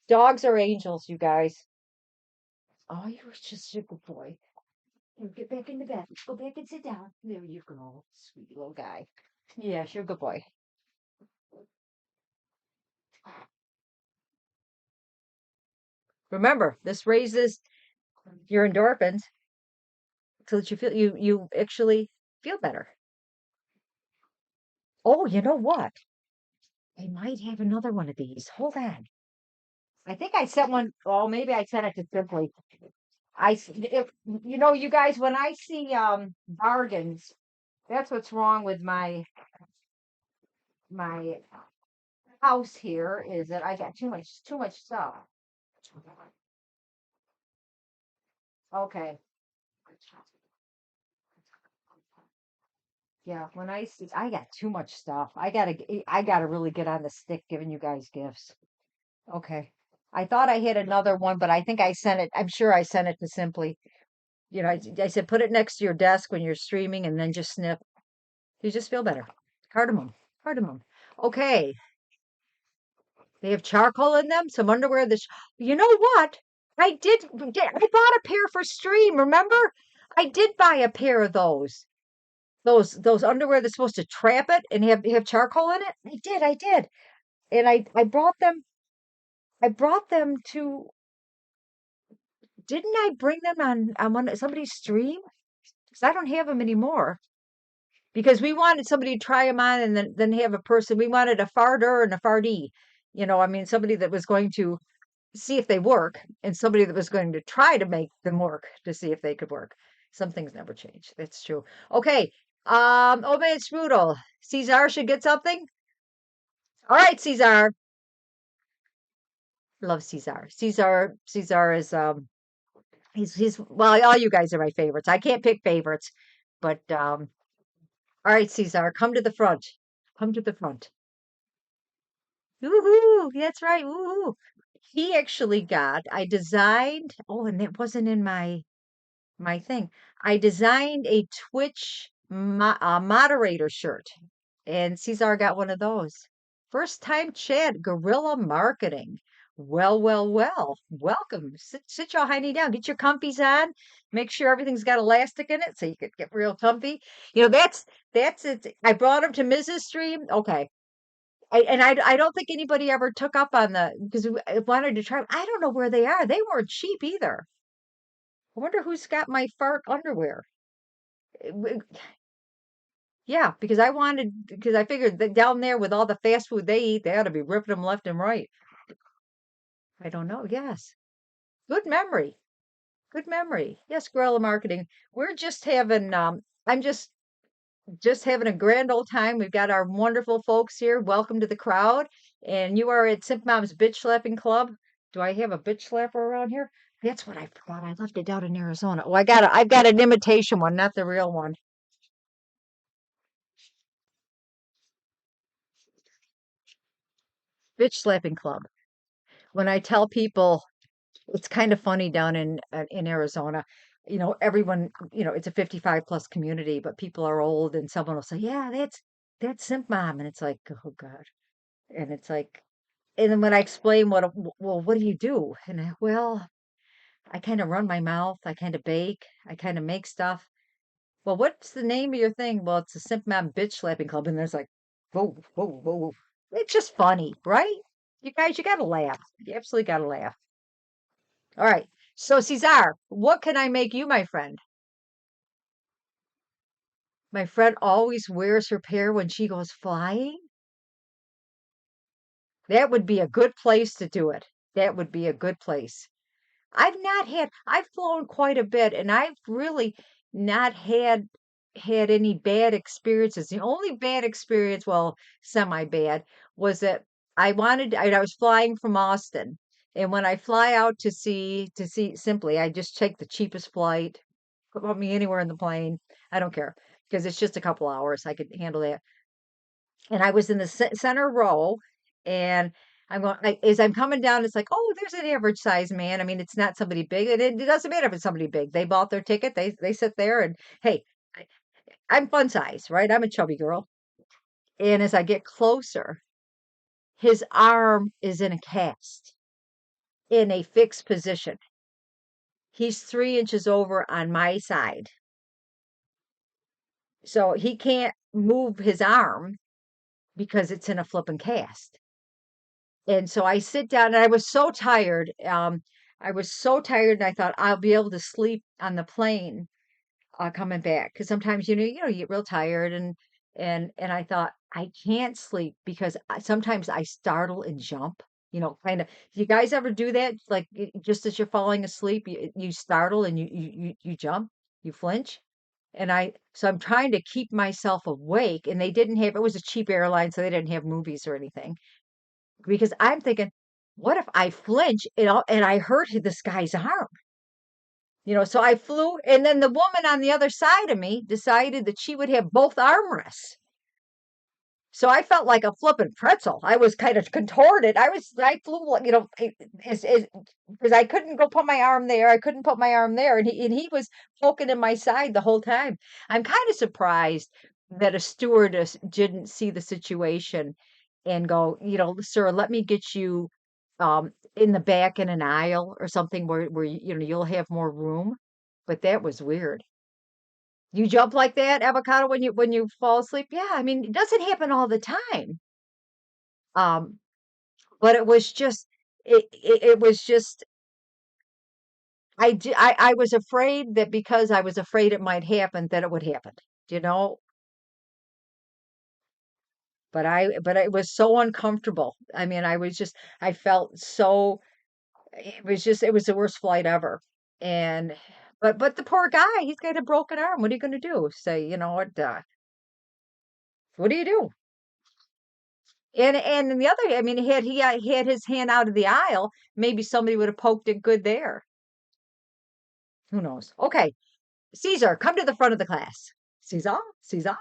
Dogs are angels, you guys. Oh, you were just a good boy. You get back in the bed. Go back and sit down. There you go, sweet little guy. Yes, you're a good boy. Remember, this raises your endorphins so that you actually feel better. Oh, you know what? I might have another one of these. Hold on. I think I sent one. Oh, maybe I sent it to Simply. You guys, when I see bargains, that's what's wrong with my house here is that I got too much stuff. Okay. Yeah, when I got too much stuff. I gotta really get on the stick giving you guys gifts. Okay. I thought I had another one, but I think I sent it. I'm sure I sent it to Simply. I said put it next to your desk when you're streaming and then just snip. You just feel better. Cardamom. Cardamom. Okay. They have charcoal in them, some underwear. You know what? I bought a pair for stream. Remember? I did buy a pair of those. Those underwear that's supposed to trap it and have charcoal in it. I did, and I brought them. I brought them to. Didn't I bring them on somebody's stream? Because I don't have them anymore. Because we wanted somebody to try them on and then have a person. We wanted a farter and a fardee. I mean, somebody that was going to see if they work and somebody that was going to try to make them work to see if they could work. Some things never change. That's true. Okay. Oh man, Strudel. Caesar should get something. All right, Caesar. Love Caesar. Caesar is he's well, all you guys are my favorites. I can't pick favorites, but all right, Caesar, come to the front. Come to the front. Woohoo! That's right. Woohoo! He actually I designed, oh, and it wasn't in my thing. I designed a Twitch moderator shirt, and Cesar got one of those. First time chat, guerrilla marketing. Well, well, well. Welcome. Sit your hiney down. Get your comfies on. Make sure everything's got elastic in it so you could get real comfy. That's it. I brought him to Mrs. Stream. Okay. I don't think anybody ever took up on because I wanted to try. I don't know where they are. They weren't cheap either. I wonder who's got my fart underwear. Yeah, because I figured that down there with all the fast food they eat, they ought to be ripping them left and right. I don't know. Yes. Good memory. Good memory. Yes, guerrilla marketing. We're just having I'm just just having a grand old time. We've got our wonderful folks here. Welcome to the crowd. And you are at Simp Mom's Bitch Slapping Club. Do I have a bitch slapper around here? That's what I forgot. I left it out in Arizona. Oh, I've got an imitation one, not the real one. Bitch Slapping Club. When I tell people it's kind of funny down in Arizona, everyone, it's a 55 plus community, but people are old and someone will say, "Yeah, that's Simp Mom." And it's like, "Oh God." And it's like, and then when I explain well, what do you do? And well, I kind of run my mouth, I kind of bake, I kind of make stuff. Well, what's the name of your thing? Well, it's a Simp Mom Bitch Slapping Club. And there's like, whoa, whoa, whoa, whoa. It's just funny, right? You guys, you gotta laugh. You absolutely gotta laugh. All right. So, Cesar, what can I make you, my friend? My friend always wears her pair when she goes flying. That would be a good place to do it. That would be a good place. I've flown quite a bit and I've really not had any bad experiences. The only bad experience, well, semi bad, was that I was flying from Austin. And when I fly out to see simply, I just take the cheapest flight, put me anywhere in the plane. I don't care because it's just a couple hours. I could handle that. And I was in the center row, and as I'm coming down, it's like, oh, there's an average size man. I mean, it's not somebody big. It doesn't matter if it's somebody big. They bought their ticket. They sit there, and hey, I, I'm fun size, right? I'm a chubby girl. And as I get closer, his arm is in a cast, in a fixed position. He's 3 inches over on my side, so he can't move his arm because it's in a flipping cast. And so I sit down and I was so tired. I was so tired and I thought I'll be able to sleep on the plane coming back because sometimes you get real tired and I thought I can't sleep because sometimes I startle and jump. Kind of. You guys ever do that? Like just as you're falling asleep, you startle and you jump, you flinch. So I'm trying to keep myself awake, and they didn't have. It was a cheap airline, so they didn't have movies or anything because I'm thinking, what if I flinch and I hurt this guy's arm? So I flew, and then the woman on the other side of me decided that she would have both armrests. So I felt like a flippin' pretzel. I was kind of contorted. I flew, because I couldn't go put my arm there. I couldn't put my arm there. And he was poking in my side the whole time. I'm kind of surprised that a stewardess didn't see the situation and go, sir, let me get you in the back in an aisle or something where you'll have more room. But that was weird. You jump like that, avocado, when you fall asleep? Yeah, I mean, it doesn't happen all the time. Um, but it was just I was afraid that because I was afraid it might happen, that it would happen, you know? But it was so uncomfortable. I mean, I felt so it was the worst flight ever. And but the poor guy, he's got a broken arm. What are you going to do? Say, what do you do? And in the other, I mean, had he had his hand out of the aisle, maybe somebody would have poked it good there. Who knows? Okay, Caesar, come to the front of the class. Caesar, Caesar,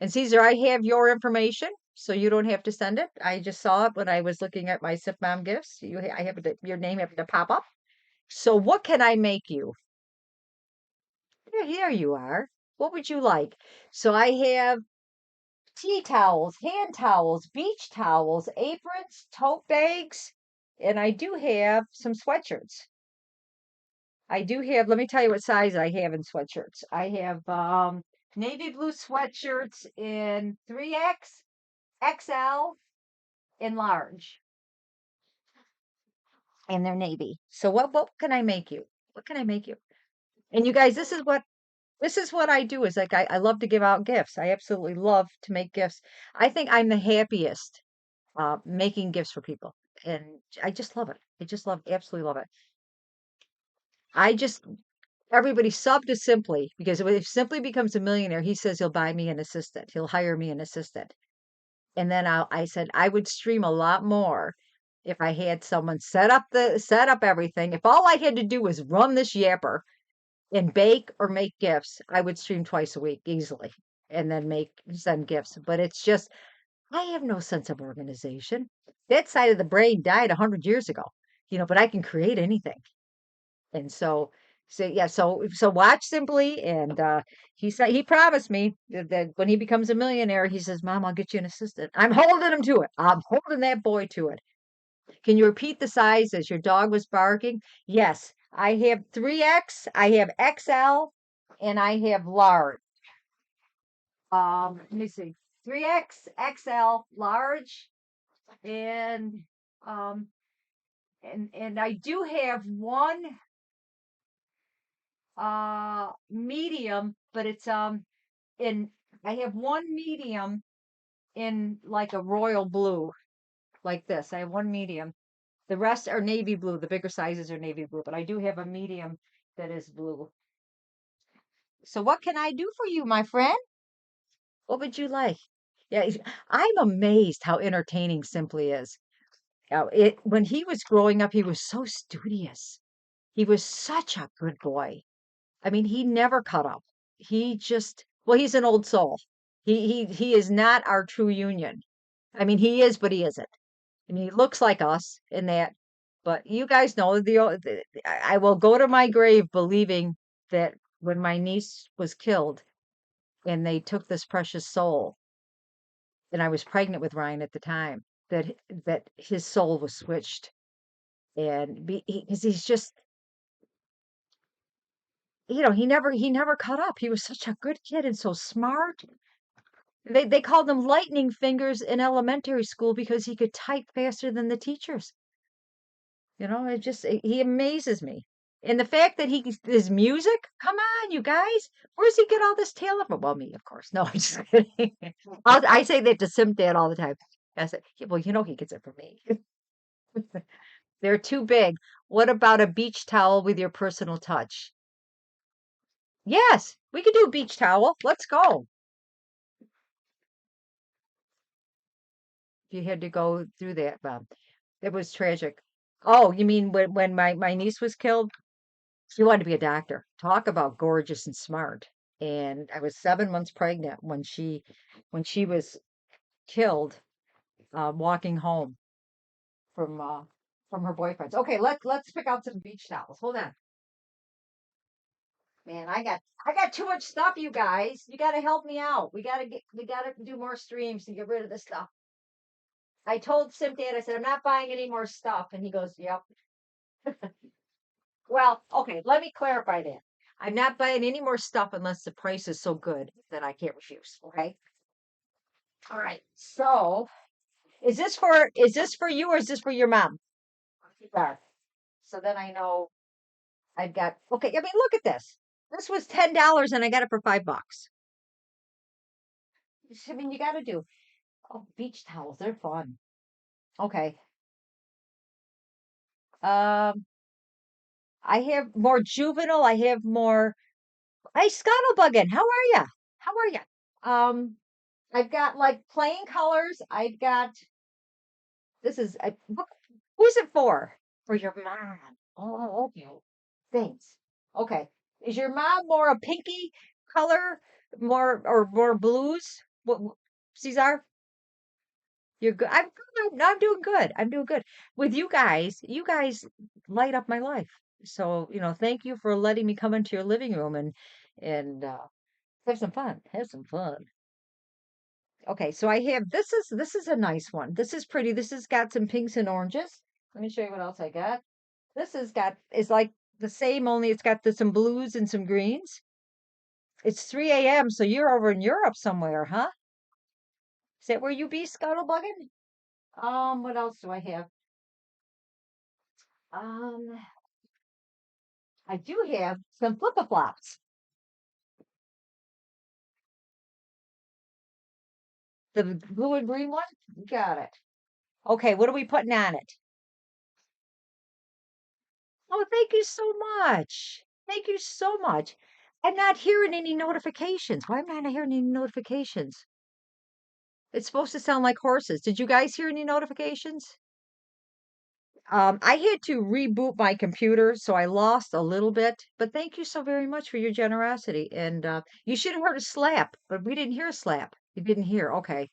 and Caesar, I have your information, so you don't have to send it. I just saw it when I was looking at my Sip Mom gifts. I have your name happened to pop up. So what can I make you? Here you are. What would you like? So I have tea towels, hand towels, beach towels, aprons, tote bags, and I do have some sweatshirts. I do have, let me tell you what size I have in sweatshirts. I have navy blue sweatshirts in 3X, XL, and large, and they're navy. So what can I make you? What can I make you? And you guys, this is what I do is like I love to give out gifts. I absolutely love to make gifts. I think I'm the happiest making gifts for people. And I just love it. I just absolutely love it. I just everybody sub to Simply because if Simply becomes a millionaire, he says he'll buy me an assistant. He'll hire me an assistant. And then I said I would stream a lot more if I had someone set up everything. If all I had to do was run this yapper and bake or make gifts, I would stream twice a week easily and then make send gifts. But it's just I have no sense of organization. That side of the brain died 100 years ago, but I can create anything. And so yeah, so watch Simply, and he said he promised me that when he becomes a millionaire, he says, "Mom, I'll get you an assistant." I'm holding him to it. I'm holding that boy to it. Can you repeat the size as your dog was barking? Yes, I have 3X, I have XL, and I have large. Let me see. 3X, XL, large, and um and I do have one medium, but it's in I have one medium in like a royal blue, like this. I have one medium. The rest are navy blue. The bigger sizes are navy blue, but I do have a medium that is blue. So what can I do for you, my friend? What would you like? Yeah, I'm amazed how entertaining Simply is. When he was growing up, he was so studious. He was such a good boy. I mean, he never cut up. He just, well, he's an old soul. He is not our true union. I mean, he is, but he isn't. I mean, he looks like us in that, but you guys know I will go to my grave believing that when my niece was killed and they took this precious soul, and I was pregnant with Ryan at the time, that his soul was switched, and because he's just, he never cut up. He was such a good kid and so smart. They called him lightning fingers in elementary school because he could type faster than the teachers. He amazes me. And the fact that his music, come on, you guys, where does he get all this talent from? Well, me, of course. No, I'm just kidding. I say that to Sim Dad all the time. I said, "Yeah, well, he gets it from me. They're too big. What about a beach towel with your personal touch? Yes, we could do a beach towel. Let's go. If you had to go through that, Bob. It was tragic. Oh, you mean when my niece was killed? She wanted to be a doctor. Talk about gorgeous and smart. And I was 7 months pregnant when she was killed, walking home from uh, from her boyfriend's. Okay, let's pick out some beach towels. Hold on, man. I got too much stuff, you guys. You got to help me out. We gotta do more streams to get rid of this stuff. I told Sim Dad, I said I'm not buying any more stuff, and he goes, "Yep." Well, okay, let me clarify that. I'm not buying any more stuff unless the price is so good that I can't refuse. Okay. All right. So, is this for you or is this for your mom? There. So then I know I've got okay. I mean, look at this. This was $10 and I got it for $5. I mean, you got to do. Oh, beach towels. They're fun. Okay. Um, I have more juvenile. I have more. Hey, Scuttlebuggin, how are ya? How are ya? Um, I've got like plain colors. I've got this is who's it for? For your mom. Oh, okay. Thanks. Okay. Is your mom more a pinky color, more blues? Caesar? You're good. I'm good. I'm doing good. I'm doing good. With you guys, light up my life. So, thank you for letting me come into your living room and have some fun. Have some fun. Okay, so I have this is a nice one. This is pretty. This has got some pinks and oranges. Let me show you what else I got. This has got is like the same, only it's got some blues and some greens. It's 3 a.m., so you're over in Europe somewhere, huh? Is that where you be, Scuttlebugging? What else do I have? Um, I do have some flip-flops. The blue and green one? You got it. Okay, what are we putting on it? Oh, thank you so much. Thank you so much. I'm not hearing any notifications. Why am I not hearing any notifications? It's supposed to sound like horses. Did you guys hear any notifications? I had to reboot my computer, so I lost a little bit. But thank you so very much for your generosity. And you should have heard a slap, but we didn't hear a slap. You didn't hear. Okay.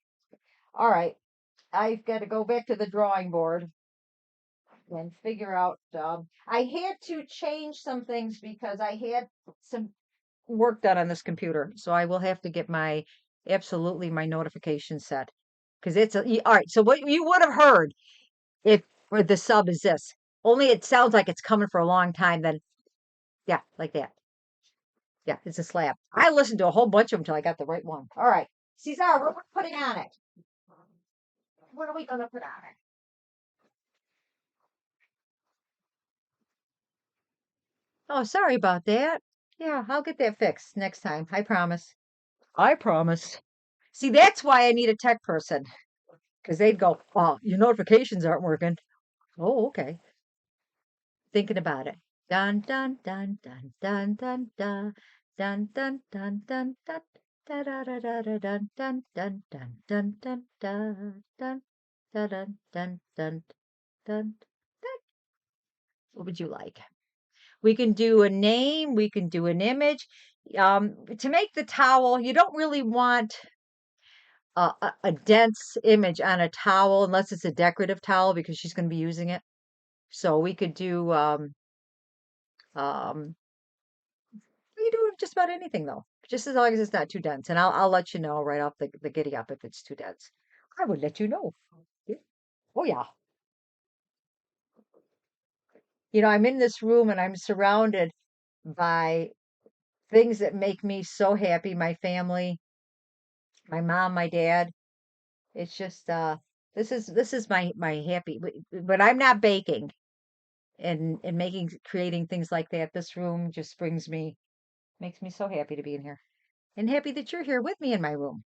All right. I've got to go back to the drawing board and figure out. I had to change some things because I had some work done on this computer, so I will have to get my absolutely my notification set because all right. So what you would have heard if for the sub is this. Only it sounds like it's coming for a long time. Then yeah, like that. Yeah, it's a slab. I listened to a whole bunch of them until I got the right one. All right, Cesar, what are we putting on it? What are we gonna put on it? Oh, sorry about that. Yeah, I'll get that fixed next time. I promise. I promise. See, that's why I need a tech person because they'd go, "Oh, your notifications aren't working." Oh, okay. Thinking about it. Dun dun dun dun dun dun dun dun dun dun dun dun da da da da da dun dun dun dun dun dun dun dun dun dun dun dun dun. What would you like? We can do a name, we can do an image. To make the towel, you don't really want a dense image on a towel unless it's a decorative towel because she's going to be using it. So we could do um you do just about anything though, just as long as it's not too dense. And I'll let you know right off the giddy up if it's too dense. I would let you know. Yeah. Oh yeah. I'm in this room and I'm surrounded by things that make me so happy. My family, my mom, my dad. It's just this is my happy but I'm not baking and making creating things like that. This room just makes me so happy to be in here. And happy that you're here with me in my room.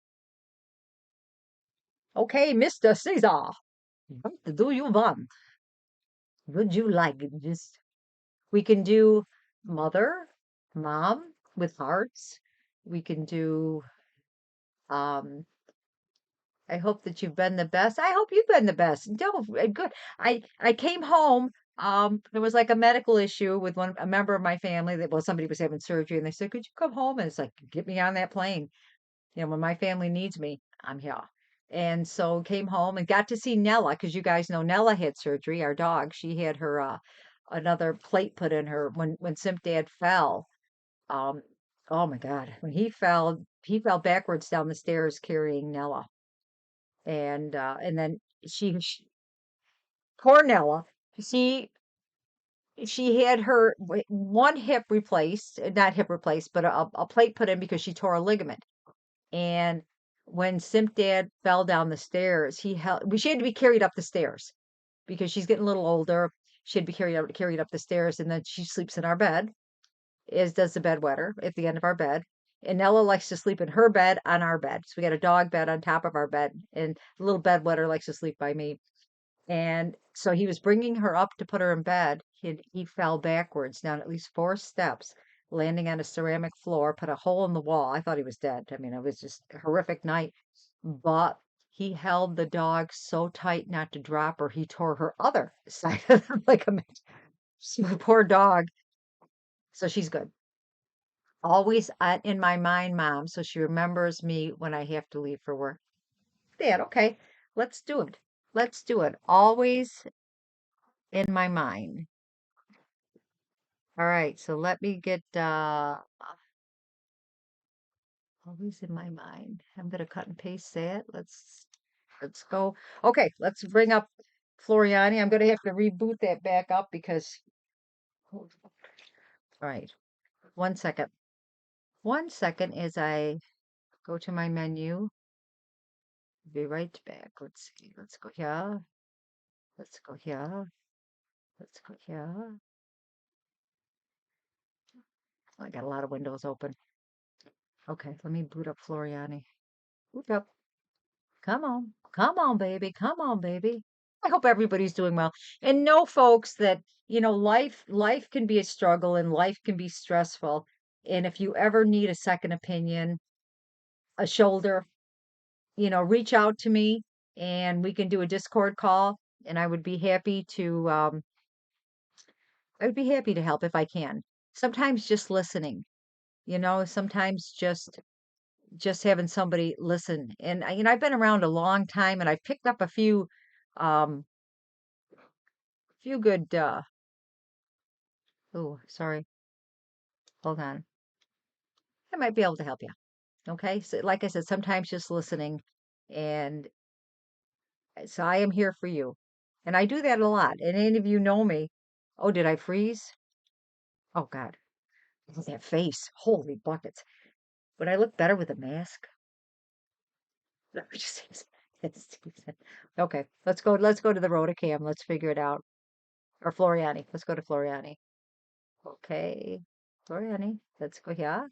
Okay, Mr. Caesar. What do you want? Would you like this? We can do mother, mom with hearts. We can do um I hope that you've been the best. I hope you've been the best. No, good. I came home. There was like a medical issue with a member of my family that somebody was having surgery and they said, "Could you come home?" And it's like, "Get me on that plane." When my family needs me, I'm here. And so came home and got to see Nella because you guys know Nella had surgery, our dog. She had her another plate put in her when Simp Dad fell. Um, oh my God, when he fell backwards down the stairs carrying Nella. And then poor Nella, she she had her one hip replaced, not hip replaced, but a plate put in because she tore a ligament. And when Simp Dad fell down the stairs, she had to be carried up the stairs because she's getting a little older. She had to be carried up the stairs, and then she sleeps in our bed, as does the bedwetter at the end of our bed. And Nella likes to sleep in her bed on our bed. So we got a dog bed on top of our bed, and the little bedwetter likes to sleep by me. And so he was bringing her up to put her in bed. He fell backwards down at least 4 steps, landing on a ceramic floor, put a hole in the wall. I thought he was dead. I mean, it was just a horrific night. But he held the dog so tight not to drop her, he tore her other side of the ligament. So poor dog. So she's good. Always in my mind, mom. So she remembers me when I have to leave for work. Dad, okay, let's do it. Let's do it. Always in my mind. All right, so let me get always in my mind. I'm gonna cut and paste that. Let's go. Okay, let's bring up Floriani. I'm gonna have to reboot that back up because all right, 1 second. 1 second as I go to my menu. Be right back. Let's see. Let's go here. Let's go here. Let's go here. I got a lot of windows open. Okay, let me boot up Floriani. Boot up. Come on. Come on, baby. Come on, baby. I hope everybody's doing well. And know, folks, that life can be a struggle and life can be stressful. And if you ever need a second opinion, a shoulder, reach out to me and we can do a Discord call. And I would be happy to help if I can. Sometimes just listening, sometimes just having somebody listen. And I've been around a long time and I've picked up a um few good oh, sorry. Hold on. I might be able to help you. Okay? So like I said, sometimes just listening and so I am here for you. And I do that a lot. And any of you know me. Oh, did I freeze? Oh God. That face. Holy buckets. Would I look better with a mask? That just seems okay, let's go to the Rotacam. Let's figure it out. Or Floriani. Let's go to Floriani. Okay. Floriani. Let's go here.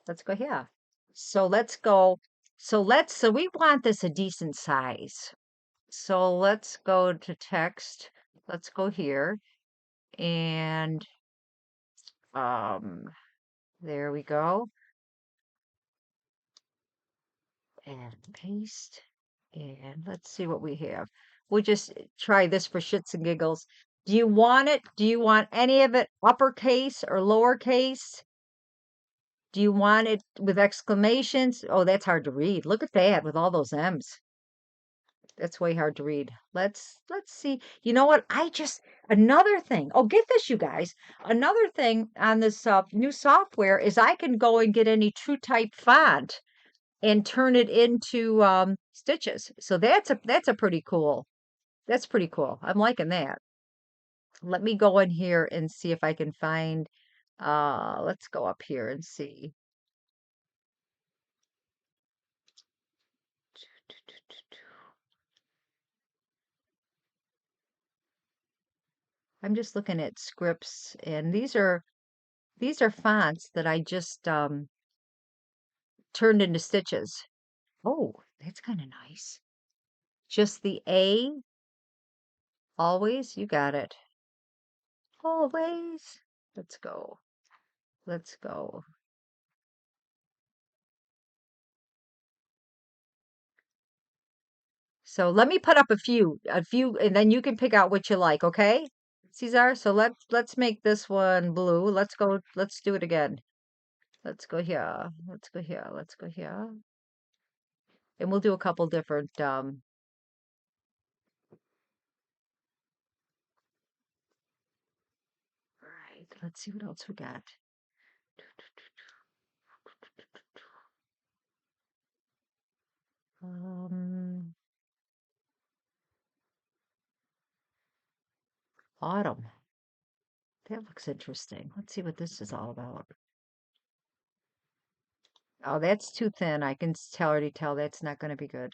Let's go here. So let's go. So we want this a decent size. So let's go to text. Let's go here and um there we go. And paste. And let's see what we have. We'll just try this for shits and giggles. Do you want it? Do you want any of it uppercase or lowercase? Do you want it with exclamations? Oh, that's hard to read. Look at that with all those M's. That's way hard to read. Let's see. You know what? Another thing. Oh, get this, you guys. Another thing on this new software is I can go and get any true type font and turn it into stitches. So that's a pretty cool. That's pretty cool. I'm liking that. Let me go in here and see if I can find let's go up here and see. I'm just looking at scripts and these are fonts that I just turned into stitches. Oh, that's kind of nice. Just the A, always. You got it. Always. Let's go. Let's go. So let me put up a few, and then you can pick out what you like, okay? Cesar, so let's make this one blue. Let's do it again. Let's go here. Let's go here. Let's go here. And we'll do a couple different all right, let's see what else we got. Um Autumn. That looks interesting. Let's see what this is all about. Oh, that's too thin. I can already tell that's not going to be good.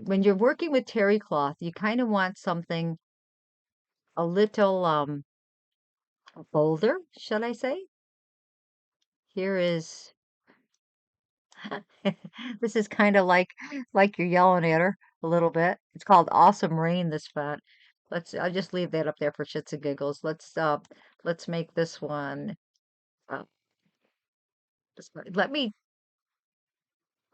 When you're working with terry cloth, you kind of want something a little bolder, shall I say? Here is this is kind of like you're yelling at her a little bit. It's called Awesome Rain, this font. I'll just leave that up there for shits and giggles. Let's make this one uh,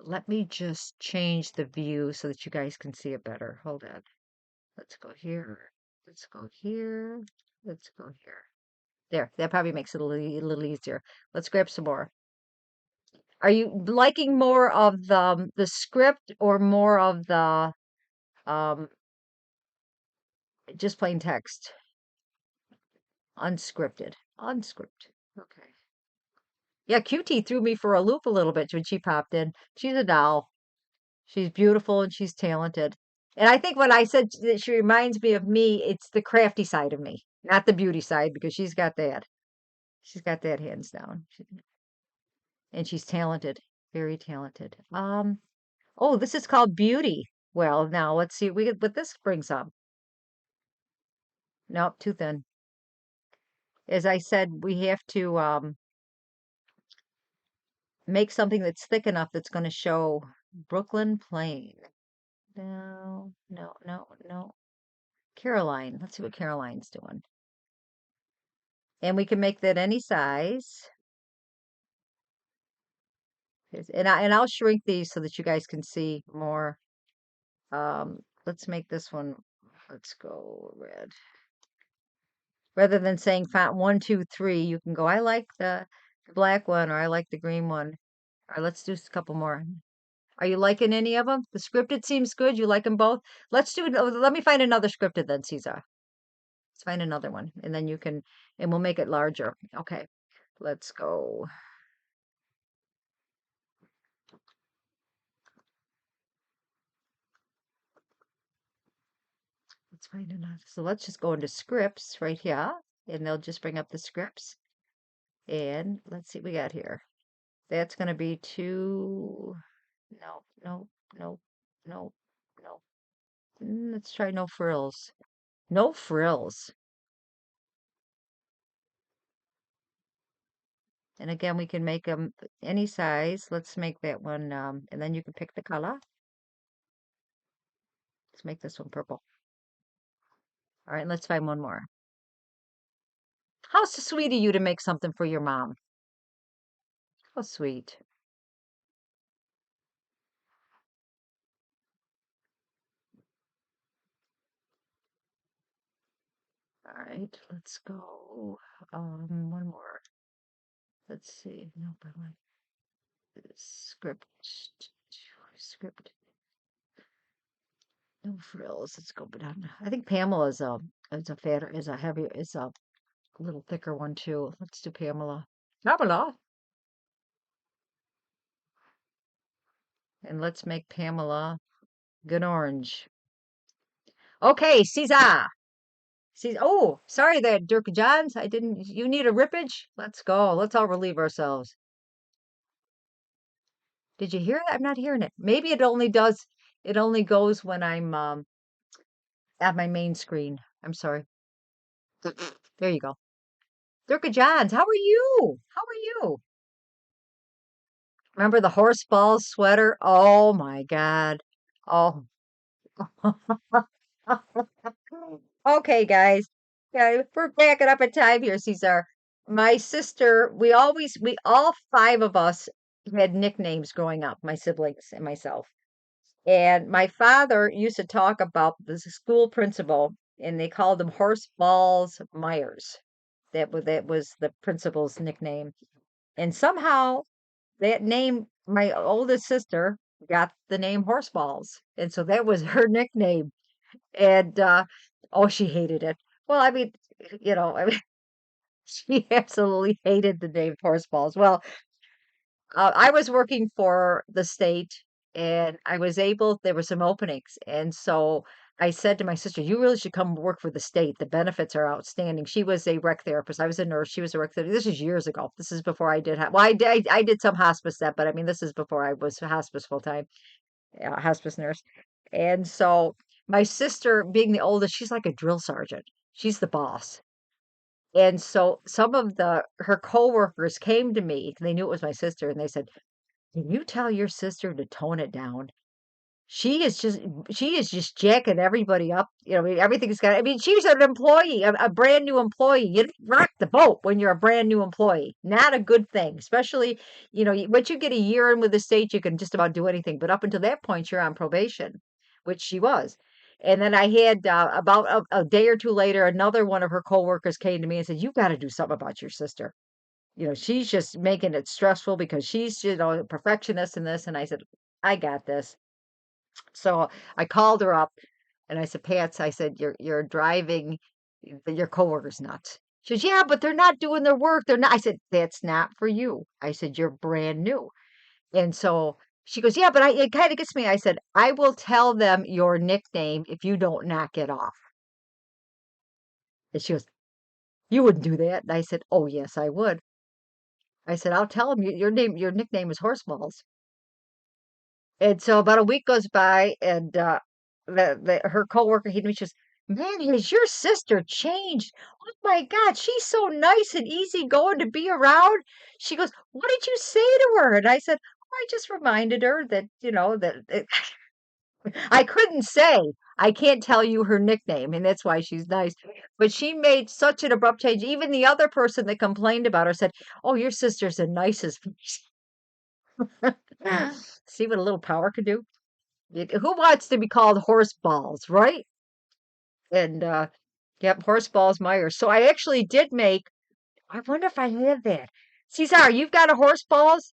let me just change the view so that you guys can see it better. Hold on. Let's go here. Let's go here. Let's go here. There, that probably makes it a little easier. Let's grab some more. Are you liking more of the script or more of the um just plain text? Unscripted. Unscripted. Okay. Yeah, QT threw me for a loop a little bit when she popped in. She's a doll. She's beautiful and she's talented. And I think when I said that she reminds me of me, it's the crafty side of me, not the beauty side, because she's got that. She's got that hands down. And she's talented, very talented. Oh, this is called beauty. Well, now let's see what this brings up. Nope, too thin. As I said, we have to make something that's thick enough that's going to show Brooklyn Plain. No, no, no, no. Caroline. Let's see what Caroline's doing. And we can make that any size. And I'll shrink these so that you guys can see more. Let's make this one, let's go red. Rather than saying font 1, 2, 3, you can go, I like the black one, or I like the green one. All right, let's do a couple more. Are you liking any of them? The scripted seems good. You like them both? Let's do, let me find another scripted then, Caesar. Let's find another one, and then you can, and we'll make it larger. Okay, let's go. Let's find another. So let's just go into scripts right here, and they'll just bring up the scripts. And let's see what we got here. That's going to be two. No, no, no, no, no. Let's try no frills. No frills. And again, we can make them any size. Let's make that one, and then you can pick the color. Let's make this one purple. All right, let's find one more. How sweet of you to make something for your mom. How sweet. All right, let's go. One more. Let's see. Nope, I want script. Script. No frills. Let's go down. I think Pamela is a fatter, is a heavier, is a little thicker one too. Let's do Pamela. Pamela. And let's make Pamela good orange. Okay, Caesar. Caesar. Oh, sorry there, Dirk Johns. I didn't. You need a rippage? Let's go. Let's all relieve ourselves. Did you hear that? I'm not hearing it. Maybe it only does. It only goes when I'm at my main screen. I'm sorry. There you go. Dirk Johns, how are you? How are you? Remember the horse balls sweater? Oh my God. Oh. Okay, guys. Yeah, we're backing up in time here, Caesar. My sister, we all five of us had nicknames growing up, my siblings and myself. And my father used to talk about the school principal, and they called him Horseballs Myers. That was the principal's nickname. And somehow that name, my oldest sister got the name Horseballs. And so that was her nickname. And oh, she hated it. Well, I mean, I mean, she absolutely hated the name Horseballs. Well, I was working for the state and there were some openings. And so I said to my sister, you really should come work for the state. The benefits are outstanding. She was a rec therapist. I was a nurse. She was a rec therapist. This is years ago. This is before I did, well, I did some hospice that, but I mean, this is before I was hospice full time, hospice nurse. And so my sister, being the oldest, she's like a drill sergeant. She's the boss. And so some of her coworkers came to me. They knew it was my sister, and they said, can you tell your sister to tone it down? She is just she is just jacking everybody up. I mean, everything's got. I mean, she's an employee, a brand new employee. You don't rock the boat when you're a brand new employee. Not a good thing, especially once you get a year in with the state, you can just about do anything. But up until that point, you're on probation, which she was. And then I had about a day or two later, another one of her coworkers came to me and said, "You got to do something about your sister. She's just making it stressful because she's, a perfectionist in this." And I said, I got this. So I called her up and I said, Pats, I said, you're driving your coworkers nuts. She says, yeah, but they're not doing their work. They're not. I said, that's not for you. I said, you're brand new. And so she goes, yeah, but it kind of gets me. I said, I will tell them your nickname if you don't knock it off. And she goes, you wouldn't do that. And I said, oh, yes, I would. I said, I'll tell them your nickname is Horseballs. And so about a week goes by, and her coworker he me, she goes, "Man, has your sister changed? Oh my God, she's so nice and easygoing to be around." She goes, "What did you say to her?" And I said, "Oh, I just reminded her that I couldn't say. I can't tell you her nickname, and that's why she's nice. But she made such an abrupt change. Even the other person that complained about her said, "Oh, your sister's the nicest." See what a little power could do? Who wants to be called horse balls, right? And yep, horse balls Myers. So I actually did make. I wonder if I have that. Cesar, you've got a horse balls?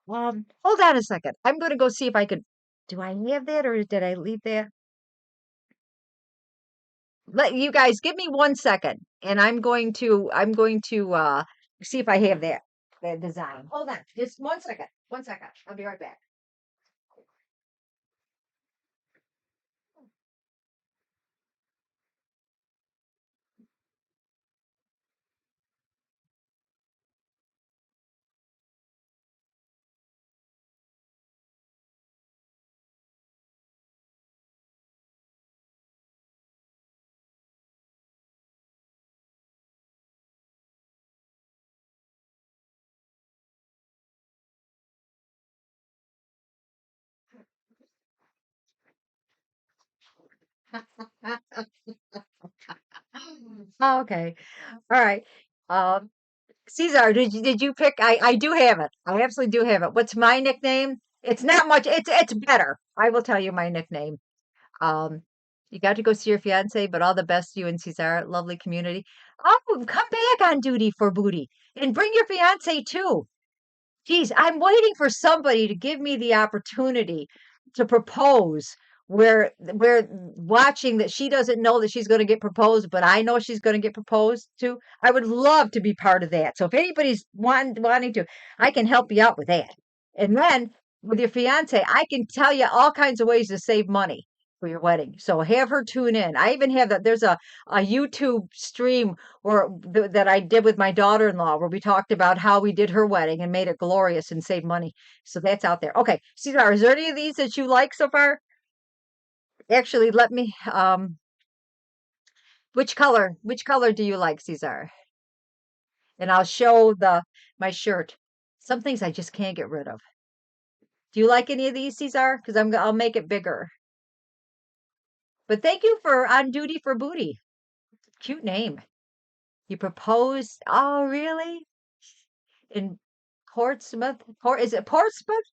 Hold on a second. I'm going to go see if I could. Do I have that or did I leave that? Let you guys give me 1 second, and I'm going to see if I have that design. Hold on, just 1 second. 1 second. I'll be right back. Oh, okay. All right. Um, Caesar, did you pick? I do have it. I absolutely do have it. What's my nickname? It's not much. It's better. I will tell you my nickname. Um, you got to go see your fiance, but all the best to you and Cesar. Lovely community. Oh, come back on duty for booty and bring your fiance too. Geez, I'm waiting for somebody to give me the opportunity to propose where watching that she doesn't know that she's going to get proposed, but I know she's going to get proposed to. I would love to be part of that. So if anybody's wanting to, I can help you out with that. And then with your fiance, I can tell you all kinds of ways to save money for your wedding. So have her tune in. I even have that. There's a YouTube stream that I did with my daughter-in-law, where we talked about how we did her wedding and made it glorious and saved money. So that's out there. Okay, Cesar, is there any of these that you like so far? Actually, let me. Which color? Which color do you like, Cesar? And I'll show the my shirt. Some things I just can't get rid of. Do you like any of these, Cesar? Because I'll make it bigger. But thank you for on duty for booty. Cute name. You proposed. Oh, really? In Portsmouth? Is it Portsmouth?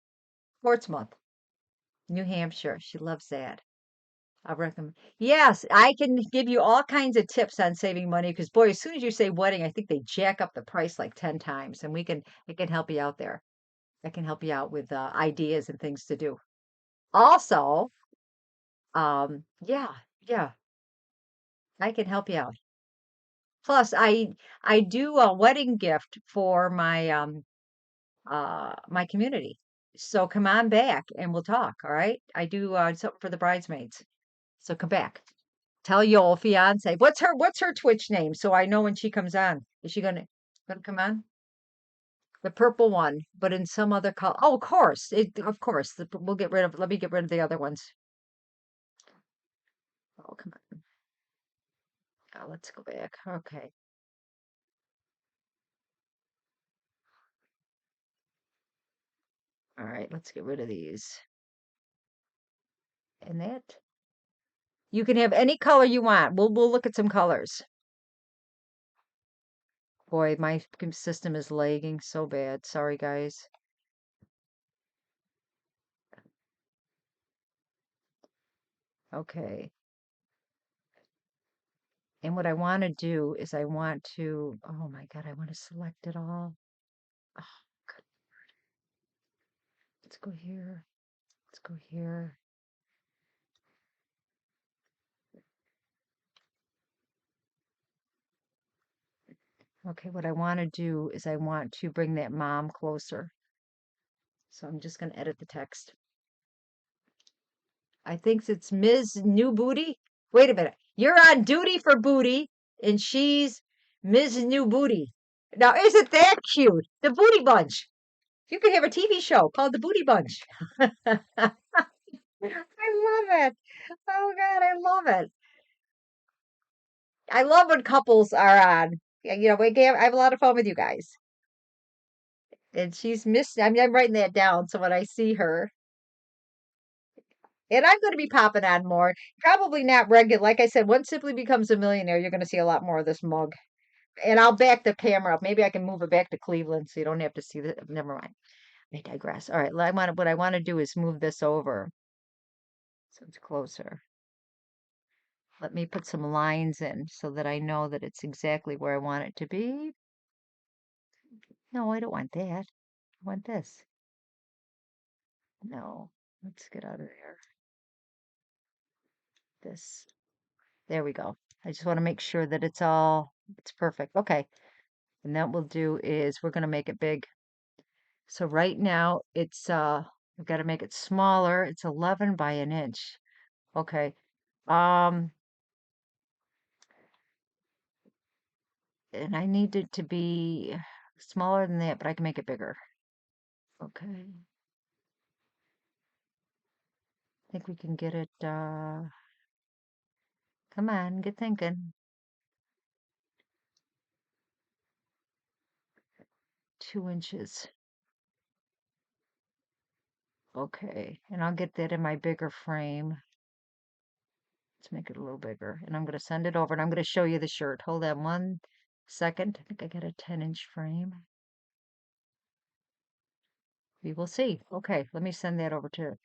Portsmouth, New Hampshire. She loves that. I recommend. Yes, I can give you all kinds of tips on saving money because boy, as soon as you say wedding, I think they jack up the price like 10 times, and I can help you out there. I can help you out with ideas and things to do. Also, yeah, yeah, I can help you out. Plus, I do a wedding gift for my community. So come on back and we'll talk, all right? I do something for the bridesmaids. So come back. Tell your fiance. What's her Twitch name so I know when she comes on. Is she gonna come on? The purple one, but in some other color. Oh, of course. Of course. We'll get rid of let me get rid of the other ones. Oh, come on. Let's go back. Okay. All right, let's get rid of these. And that you can have any color you want. We'll look at some colors. Boy, my system is lagging so bad. Sorry, guys. Okay. And what I want to do is oh my God, I want to select it all. Oh, good. Let's go here. Let's go here. Okay, what I want to do is I want to bring that mom closer. So I'm just going to edit the text. I think it's Ms. New Booty. Wait a minute. You're on duty for booty, and she's Ms. New Booty. Now, isn't that cute? The Booty Bunch. You could have a TV show called The Booty Bunch. I love it. Oh God, I love it. I love when couples are on. Yeah, I have a lot of fun with you guys. And she's missed. I mean, I'm writing that down so when I see her, And I'm going to be popping on more. Probably not regular. Like I said, once Simply becomes a millionaire, you're going to see a lot more of this mug. And I'll back the camera up. Maybe I can move it back to Cleveland so you don't have to see the. Never mind. I digress. All right. What I want to do is move this over so it's closer. Let me put some lines in so that I know that it's exactly where I want it to be. No, I don't want that. I want this. No, let's get out of there. This. There we go. I just want to make sure that it's perfect. Okay. And that we'll do is we're going to make it big. So right now I've got to make it smaller. It's 11 by an inch. Okay. Um, and I need it to be smaller than that, but I can make it bigger. Okay. I think we can get it, come on, get thinking. 2 inches. Okay. And I'll get that in my bigger frame. Let's make it a little bigger. And I'm going to send it over and I'm going to show you the shirt. Hold on 1 second. I think I got a 10-inch frame. We will see. Okay, let me send that over to.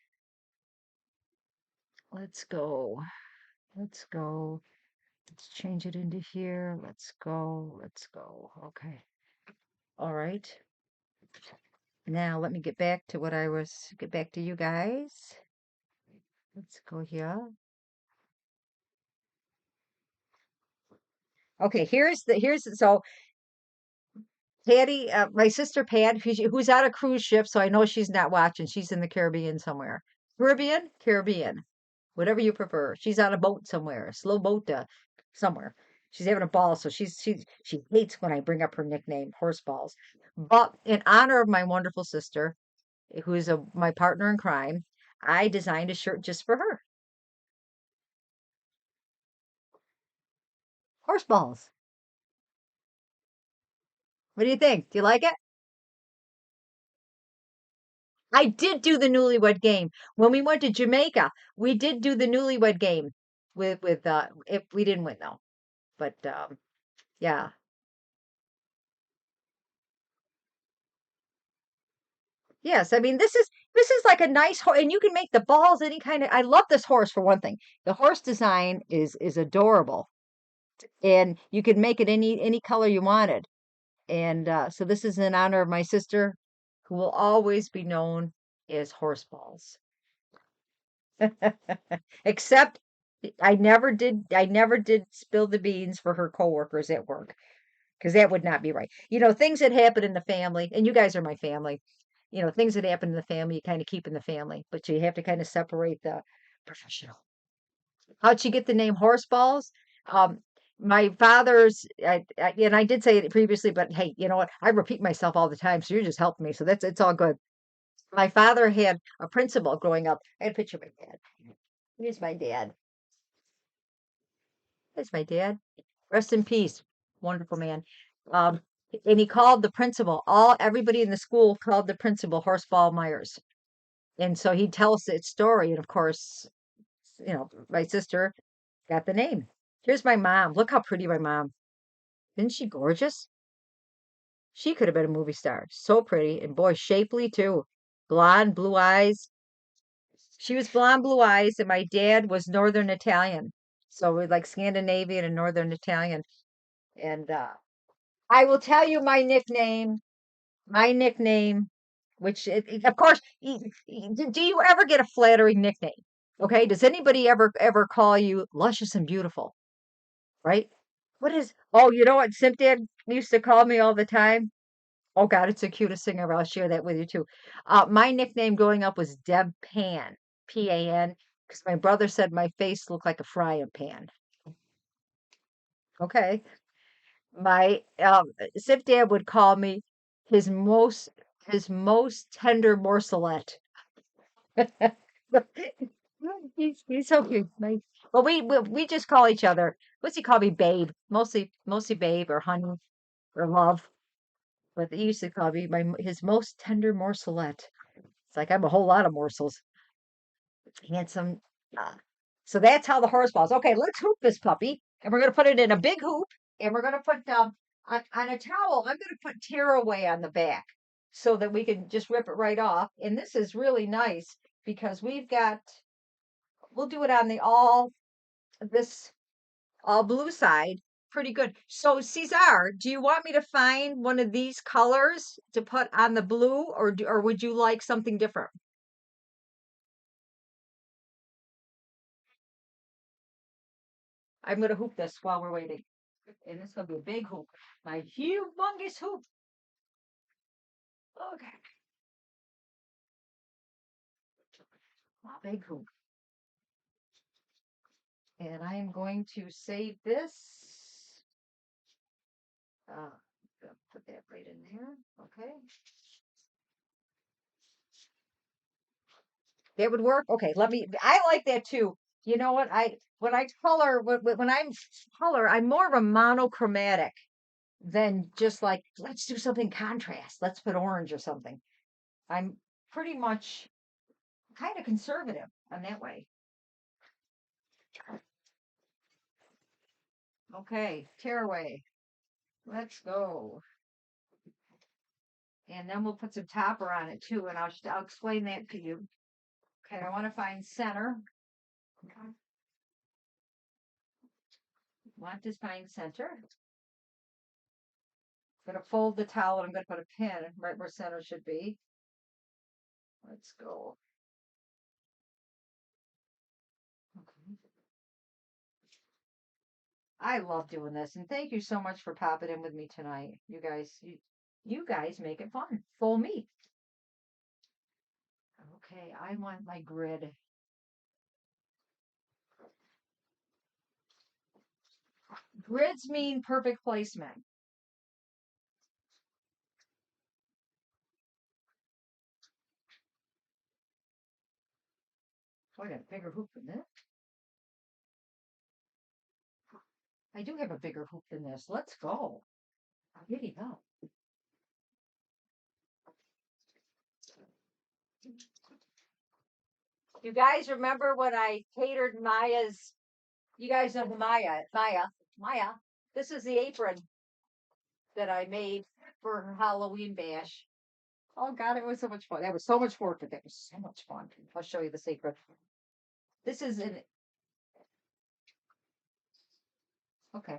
Let's go. Let's go. Let's change it into here. Let's go. Let's go. Okay. All right. Now let me get back to get back to you guys. Let's go here. Okay, so Patty, my sister Pat, who's on a cruise ship, so I know she's not watching. She's in the Caribbean somewhere. Caribbean, whatever you prefer. She's on a boat somewhere, a slow boat somewhere. She's having a ball, so she hates when I bring up her nickname, Horseballs. But in honor of my wonderful sister, who is my partner in crime, I designed a shirt just for her. Horseballs. What do you think? Do you like it? I did do the newlywed game. When we went to Jamaica, we did do the newlywed game with if we didn't win though. But yeah. Yes, I mean this is like a nice horse and you can make the balls any kind of I love this horse for one thing. The horse design is adorable and you can make it any color you wanted. And so this is in honor of my sister who will always be known as Horseballs. Except I never did spill the beans for her coworkers at work because that would not be right. Things that happen in the family, and you guys are my family. Things that happen in the family, you kind of keep in the family, but you have to kind of separate the professional. How'd she get the name Horseballs? Um, my father's, and I did say it previously, but hey, you know what? I repeat myself all the time, so you're just helping me. So it's all good. My father had a principal growing up. I had a picture of my dad. Here's my dad. There's my dad. Rest in peace. Wonderful man. Um, and he called the principal, everybody in the school called the principal Horseball Myers. And so he'd tell us that story. And of course, my sister got the name. Here's my mom. Look how pretty my mom. Isn't she gorgeous? She could have been a movie star. So pretty. And boy, shapely too. Blonde, blue eyes. She was blonde, blue eyes, and my dad was Northern Italian. So we like Scandinavian and Northern Italian. And I will tell you my nickname. My nickname, which of course, do you ever get a flattering nickname? Okay, does anybody ever call you luscious and beautiful? Right? What is? Oh, you know what Simp Dad used to call me all the time? Oh God, it's the cutest thing ever. I'll share that with you too. My nickname growing up was Deb Pan, Pan, because my brother said my face looked like a frying pan. Okay. My stepdad would call me his most his most tender morcelette. He's so cute. Well, we just call each other. What's he call me, babe? Mostly babe or honey or love. But he used to call me his most tender morcelette. It's like I'm a whole lot of morsels. and some. Uh, so that's how the horse balls. Okay, let's hoop this puppy, and we're gonna put it in a big hoop, and we're gonna put on a towel. I'm gonna put tearaway on the back so that we can just rip it right off. And this is really nice because we've got. We'll do it on the this all blue side. Pretty good. So Cesar, do you want me to find one of these colors to put on the blue, or would you like something different? I'm gonna hoop this while we're waiting. And it's gonna be a big hoop. My humongous hoop. Okay. A big hoop. And I'm going to save this. Uh, put that right in there. Okay. That would work. Okay, I like that too. You know what? When I color, when I'm color, I'm more of a monochromatic than just like, let's do something contrast. Let's put orange or something. I'm pretty much kind of conservative on that way. Okay, tearaway. Let's go. And then we'll put some topper on it too, and I'll explain that to you. Okay, I want to find center. Okay. Want to find center. I'm gonna fold the towel and I'm gonna put a pin right where center should be. Let's go. Okay. I love doing this, and thank you so much for popping in with me tonight. You guys make it fun. Full me. Okay, I want my grid. Grids mean perfect placement. Oh, I got a bigger hoop than this. I do have a bigger hoop than this. Let's go. Giddy up. You guys remember when I catered Maya's? You guys know who Maya. This is the apron that I made for her Halloween bash. Oh God, it was so much fun. That was so much work, but that was so much fun. I'll show you the secret. This is an okay.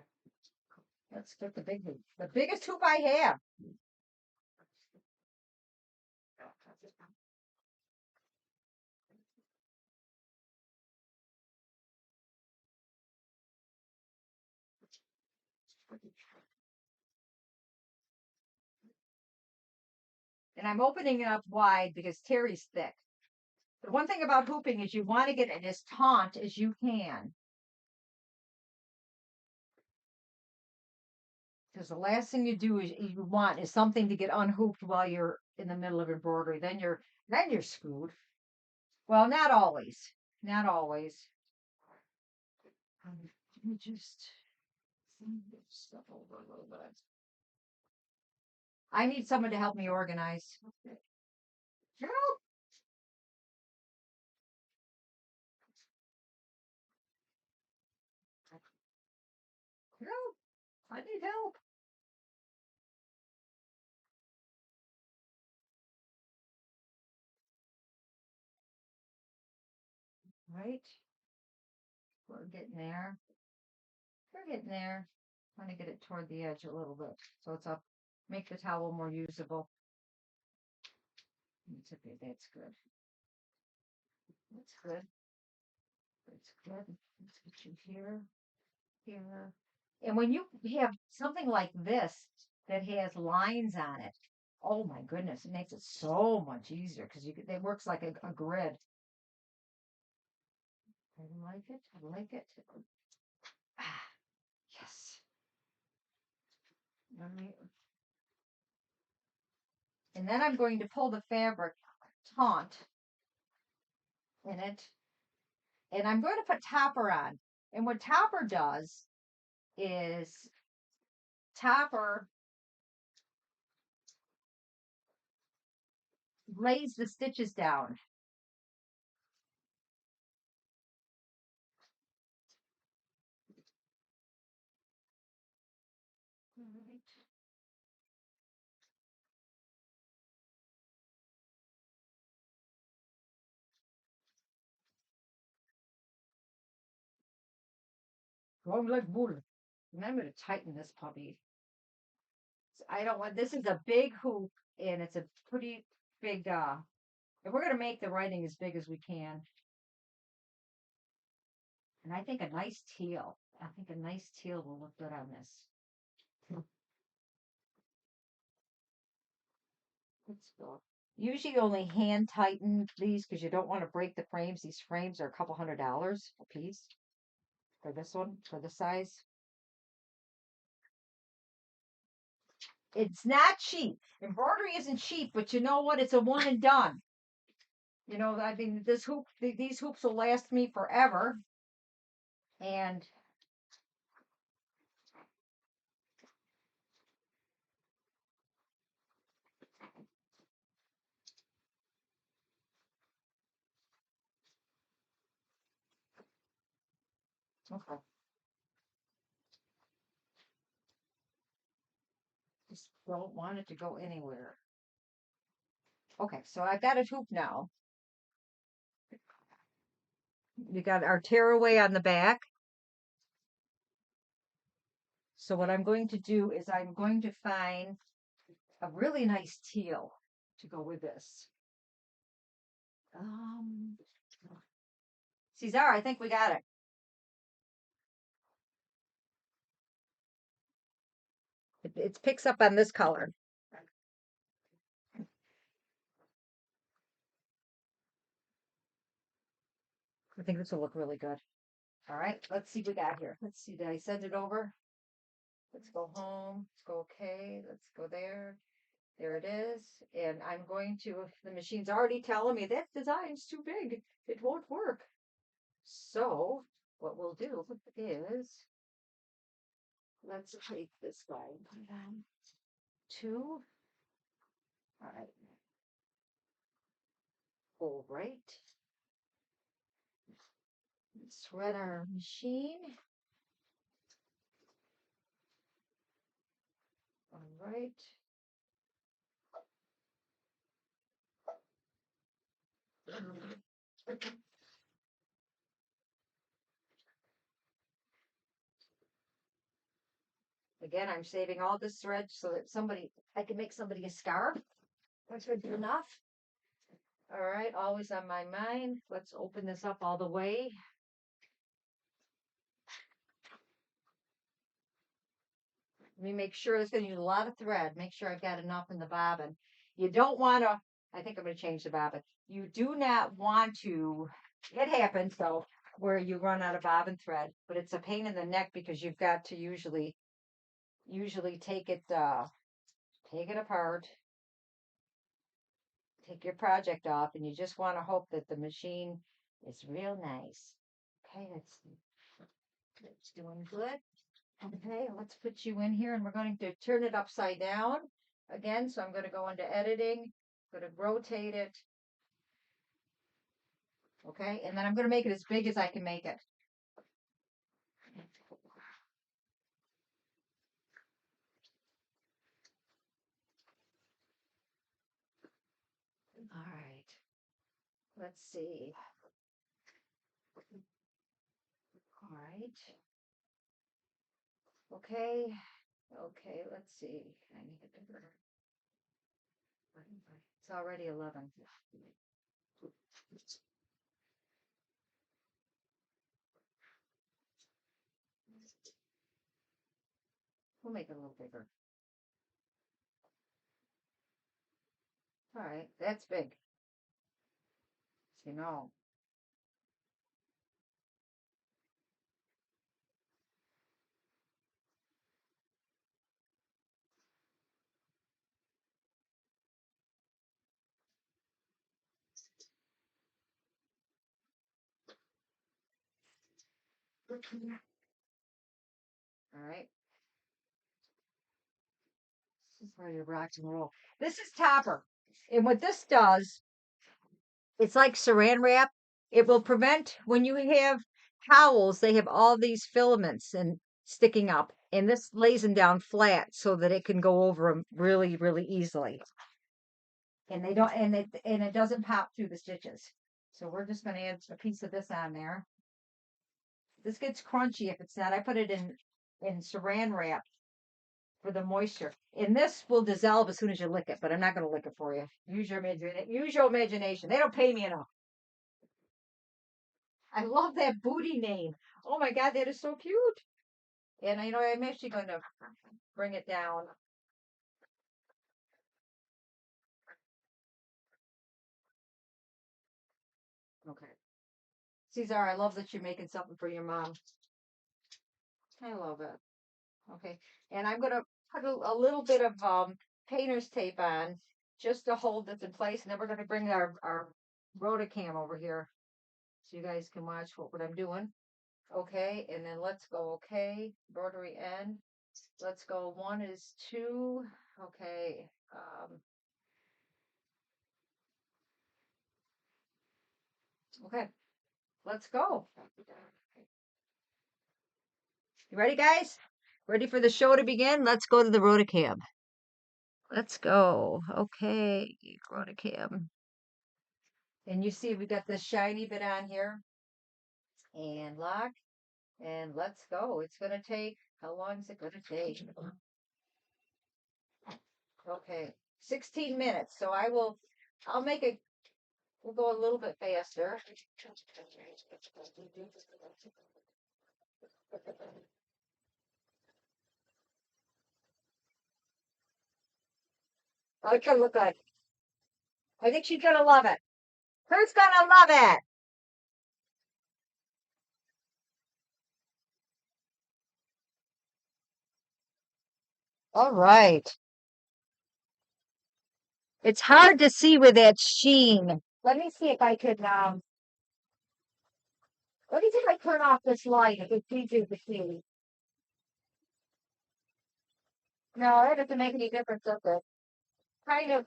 Let's get the big hoop. The biggest hoop I have. And I'm opening it up wide because Terry's thick. The one thing about hooping is you want to get it as taut as you can. Because the last thing you want is something to get unhooped while you're in the middle of embroidery. Then you're screwed. Well, not always. Not always. Let me just move this stuff over a little bit. I need someone to help me organize. Help! Help! I need help. Right? We're getting there. We're getting there. I'm going to get it toward the edge a little bit so it's up. Make the towel more usable. It's okay. That's good. That's good. That's good. Let's get you here, here. And when you have something like this that has lines on it, oh my goodness, it makes it so much easier because it works like a grid. I like it. I like it. Ah, yes. Let me, and then I'm going to pull the fabric taut in it, and I'm going to put topper on. And what topper does is topper lays the stitches down. Going like wool. Remember to tighten this puppy. I don't want, this is a big hoop and it's a pretty big, and we're going to make the writing as big as we can. And I think a nice teal. I think a nice teal will look good on this. Let's go. Usually you only hand tighten these because you don't want to break the frames. These frames are a couple $100 a piece for this one, for this size. It's not cheap. Embroidery isn't cheap, but you know what? It's a one and done. You know, I mean, this hoop, these hoops will last me forever. And okay, just don't want it to go anywhere. Okay, so I've got a hoop now. We got our tearaway on the back. So what I'm going to do is I'm going to find a really nice teal to go with this. Cesar, I think we got it. It picks up on this color. I think this will look really good. All right, let's see what we got here. Let's see, did I send it over? Let's go home. Let's go okay. Let's go there. There it is. And I'm going to, the machine's already telling me that design's too big. It won't work. So what we'll do is, let's take this guy and put it on 2. All right. All right. Let's thread our machine. All right. Again, I'm saving all this thread so that I can make somebody a scarf. That's good enough. All right, always on my mind. Let's open this up all the way. Let me make sure it's going to use a lot of thread. Make sure I've got enough in the bobbin. You don't want to, I think I'm going to change the bobbin. You do not want to, it happens though, where you run out of bobbin thread, but it's a pain in the neck because you've got to usually take it apart, take your project off, and you just want to hope that the machine is real nice. Okay, it's doing good. Okay, let's put you in here and we're going to turn it upside down again. So I'm going to go into editing, going to rotate it. Okay, and then I'm going to make it as big as I can make it. All right, let's see. All right. Okay, okay, let's see. I need it bigger. It's already 11. We'll make it a little bigger. All right, that's big. You know. All right. This is ready to rock and roll. This is topper. And what this does, it's like saran wrap. It will prevent when you have towels, they have all these filaments and sticking up. And this lays them down flat so that it can go over them really, really easily. And they don't, and it doesn't pop through the stitches. So we're just going to add a piece of this on there. This gets crunchy if it's not. I put it in saran wrap for the moisture. And this will dissolve as soon as you lick it, but I'm not going to lick it for you. Use your imagination. They don't pay me enough. I love that booty name. Oh my God, that is so cute. And I know I'm actually going to bring it down. Okay. Cesar, I love that you're making something for your mom. I love it. Okay. And I'm going to put a little bit of painter's tape on just to hold this in place. And then we're going to bring our rotocam over here so you guys can watch what I'm doing. Okay. And then let's go. Okay. Rotary end. Let's go. 1 is 2. Okay. Okay. Let's go. You ready, guys? Ready for the show to begin? Let's go to the rotocam. Let's go. Okay, rotocam. And you see we got this shiny bit on here. And lock. And let's go. It's going to take, how long is it going to take? Okay, 16 minutes. So I'll make it, we'll go a little bit faster. Oh, it's gonna look good. I think she's gonna love it. Who's gonna love it? All right. It's hard to see with that sheen. Let me see if I could let me see if I turn off this light if it's easier to see. No, it doesn't make any difference, does it? Kind of.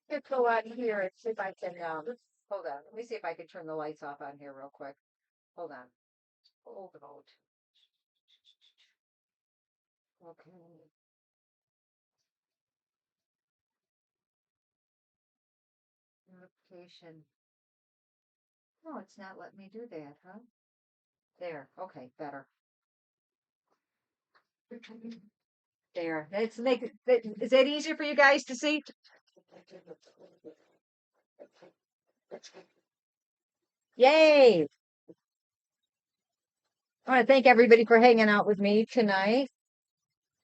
Let's go out here and see if I can hold on. Let me see if I can turn the lights off on here real quick. Hold on. Hold on. Okay. Notification. No, it's not letting me do that, huh? There. Okay, better. There. Let's make it. Is that easier for you guys to see? Yay! I want to thank everybody for hanging out with me tonight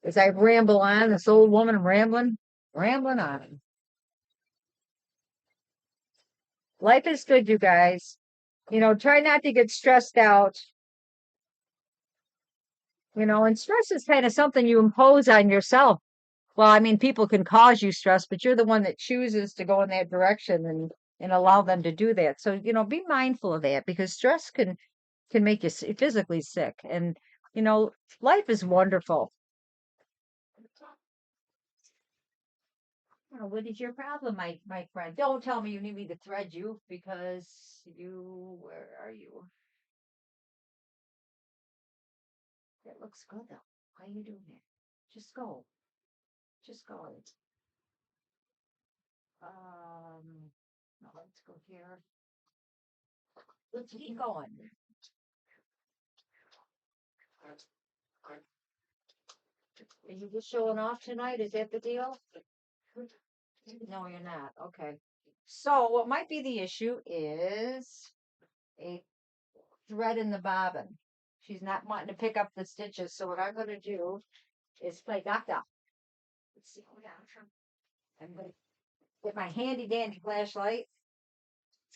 as I ramble on. This old woman rambling on. Life is good, you guys. You know, try not to get stressed out. You know, and stress is kind of something you impose on yourself. Well, I mean, people can cause you stress, but you're the one that chooses to go in that direction and allow them to do that. So, you know, be mindful of that because stress can make you physically sick. And, you know, life is wonderful. Oh, what is your problem, my friend? Don't tell me you need me to thread you because where are you? That looks good though. Why are you doing that? Just go. Just go. No, let's go here. Let's keep going. Are you just showing off tonight? Is that the deal? No, you're not. Okay. So what might be the issue is a thread in the bobbin. She's not wanting to pick up the stitches. So what I'm going to do is play doctor. Let's see. Hold on. I'm going to get my handy dandy flashlight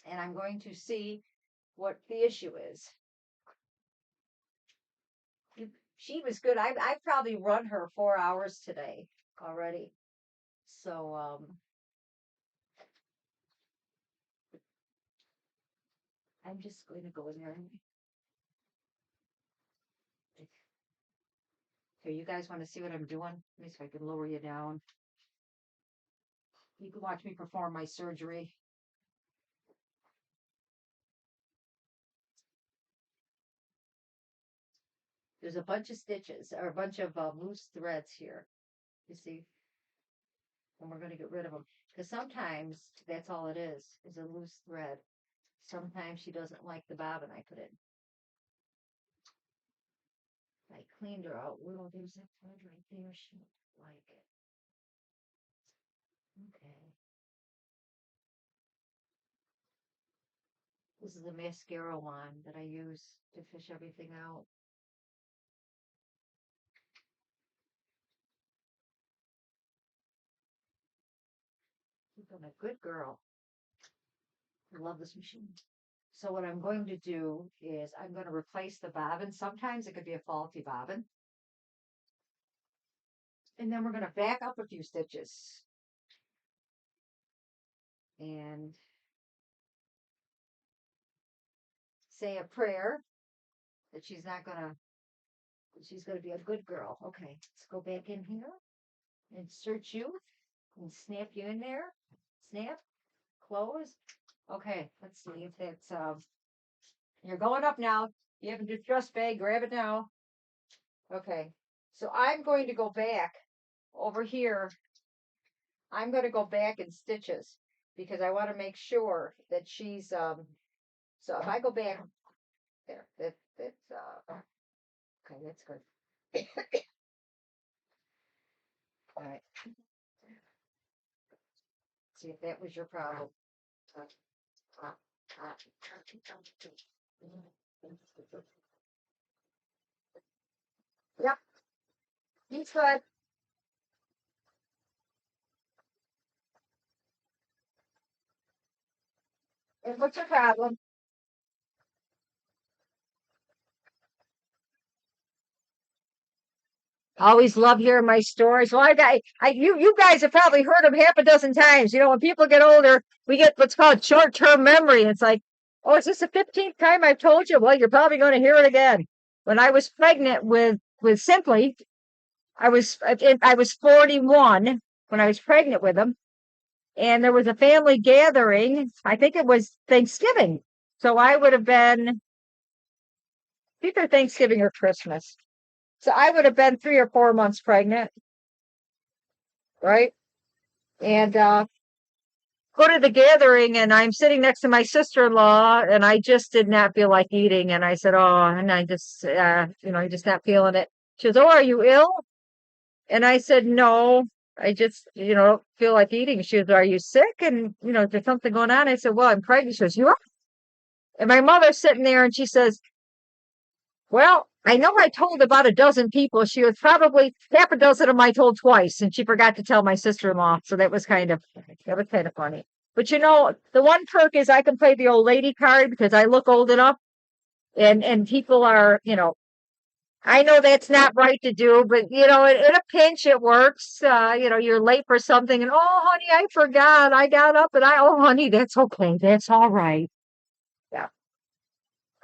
and I'm going to see what the issue is. She was good. I've probably run her 4 hours today already. So I'm just going to go in there. Here, you guys want to see what I'm doing? Let me see if I can lower you down. You can watch me perform my surgery. There's a bunch of stitches or a bunch of loose threads here. You see? And we're going to get rid of them because sometimes that's all it is a loose thread. Sometimes she doesn't like the bobbin I put in. I cleaned her out. Well, there's that thread right there. She won't like it. Okay. This is a mascara wand that I use to fish everything out. I'm a good girl. I love this machine. So what I'm going to do is I'm going to replace the bobbin. Sometimes it could be a faulty bobbin. And then we're going to back up a few stitches. And say a prayer that she's going to be a good girl. Okay, let's go back in here. Insert you and snap you in there. Snap, close. Okay, let's see if that's, you're going up now. You have a distress bag, grab it now. Okay, so I'm going to go back over here. I'm going to go back in stitches because I want to make sure that she's, so if I go back there, that's, okay, that's good. All right. See if that was your problem. Yep, he's good. And what's your problem? Always love hearing my stories. Well, you guys have probably heard them half a dozen times. You know, when people get older, we get what's called short-term memory. It's like, oh, is this the 15th time I've told you? Well, you're probably going to hear it again. When I was pregnant with Simply, I was 41 when I was pregnant with him, and there was a family gathering. I think it was Thanksgiving, so I would have been either Thanksgiving or Christmas. So I would have been 3 or 4 months pregnant, right? And go to the gathering, and I'm sitting next to my sister-in-law, and I just did not feel like eating. And I said, "Oh," and I just, I'm just not feeling it. She goes, "Oh, are you ill?" And I said, "No, I just, don't feel like eating." She goes, "Are you sick? And is there something going on?" I said, "Well, I'm pregnant." She goes, "You are?" And my mother's sitting there, and she says, "Well, I know I told about a dozen people." She was probably half a dozen of them I told twice, and she forgot to tell my sister-in-law. So that was kind of funny. But the one perk is I can play the old lady card because I look old enough, and people are, I know that's not right to do, but in a pinch it works. You're late for something, and oh, honey, I forgot. I got up, and oh, honey, that's okay. That's all right. Yeah.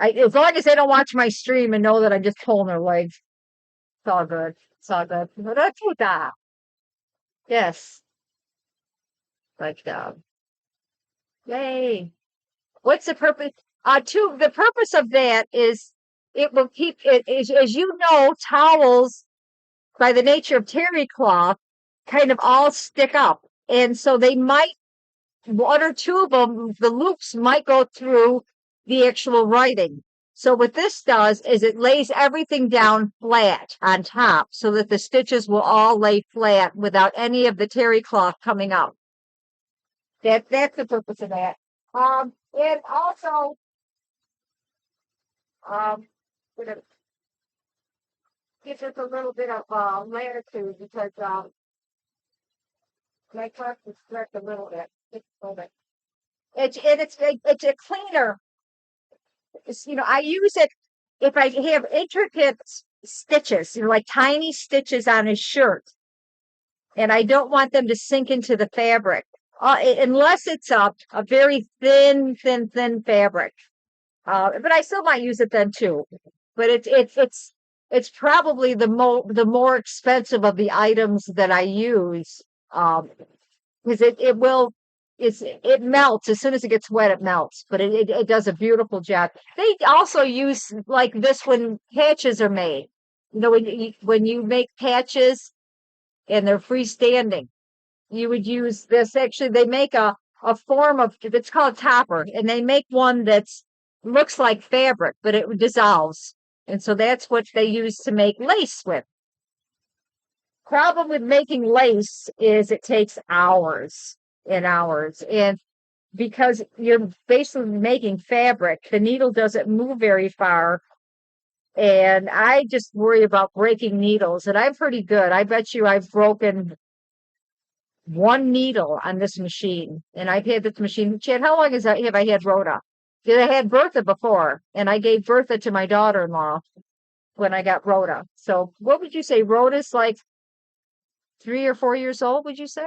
As long as they don't watch my stream and know that I'm just pulling their legs, it's all good. It's all good. But that's what that. Yes. Like yay. What's the purpose? The purpose of that is it will keep it as you know, towels by the nature of terry cloth kind of all stick up. And so they might one or two of them, the loops might go through the actual writing. So what this does is it lays everything down flat on top so that the stitches will all lay flat without any of the terry cloth coming out. That's the purpose of that. And also, it gives us a little bit of latitude because my cloth is stretched a little bit. Just a little bit. It's a cleaner. I use it if I have intricate stitches, like tiny stitches on a shirt, and I don't want them to sink into the fabric, unless it's a very thin fabric. But I still might use it then too. But it's probably the more expensive of the items that I use. Um, because it melts as soon as it gets wet, it melts, but it does a beautiful job. They also use like this when patches are made. You know, when you make patches and they're freestanding, you would use this. Actually, they make a form of it's called topper, and they make one that's looks like fabric, but it dissolves. And so that's what they use to make lace with. Problem with making lace is it takes hours and hours. And because you're basically making fabric, the needle doesn't move very far. And I just worry about breaking needles. And I'm pretty good. I bet you I've broken one needle on this machine. And I've had this machine. Chad, how long have I had Rhoda? Because I had Bertha before, and I gave Bertha to my daughter-in-law when I got Rhoda. So what would you say? Rhoda's like 3 or 4 years old, would you say?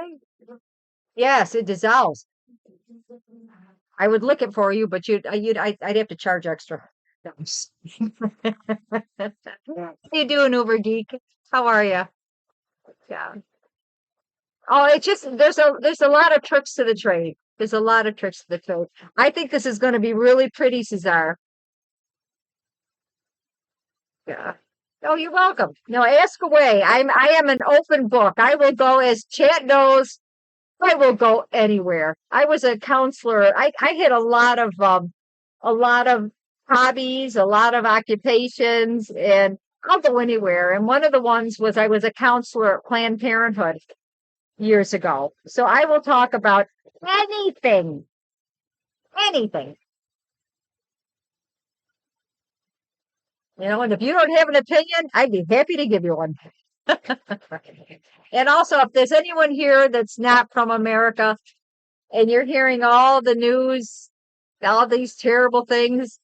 Yes, it dissolves. I would lick it for you, but I'd have to charge extra. How you doing, Uber Geek? How are you? Yeah. Oh, it's just there's a lot of tricks to the trade. There's a lot of tricks to the trade. I think this is going to be really pretty, Cesar. Yeah. Oh, you're welcome. No, ask away. I am an open book. I will go as Chat knows. I will go anywhere. I was a counselor. I had a lot of hobbies, a lot of occupations, and I'll go anywhere. And one of the ones was I was a counselor at Planned Parenthood years ago. So I will talk about anything, anything. You know, and if you don't have an opinion, I'd be happy to give you one. And also, if there's anyone here that's not from America and you're hearing all the news, all these terrible things,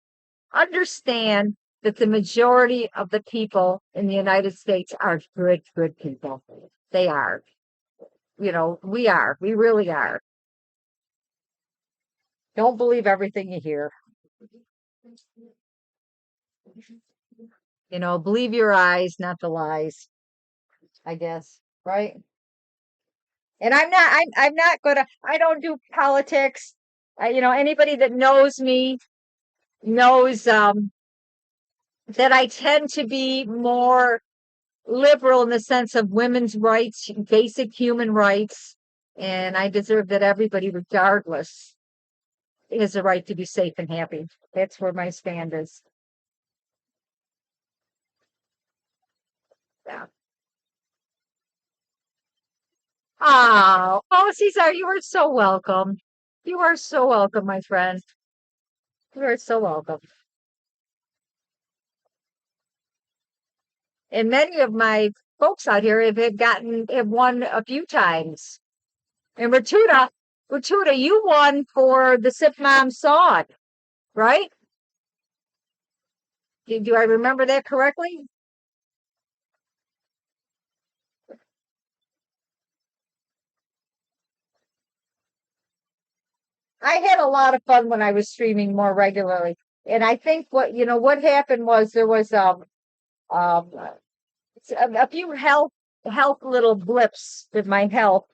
understand that the majority of the people in the United States are good, good people. They are. You know, we are. We really are. Don't believe everything you hear. You know, believe your eyes, not the lies, I guess. Right? And I'm not gonna, I don't do politics. You know, anybody that knows me knows that I tend to be more liberal in the sense of women's rights, basic human rights, and I deserve that everybody, regardless, has a right to be safe and happy. That's where my stand is. Yeah. Oh, Cesar, you are so welcome. You are so welcome, my friend. You are so welcome. And many of my folks out here have won a few times. And Ratuda, you won for the Sip Mom song, right? Do I remember that correctly? I had a lot of fun when I was streaming more regularly. And I think what happened was there was um a few health little blips with my health,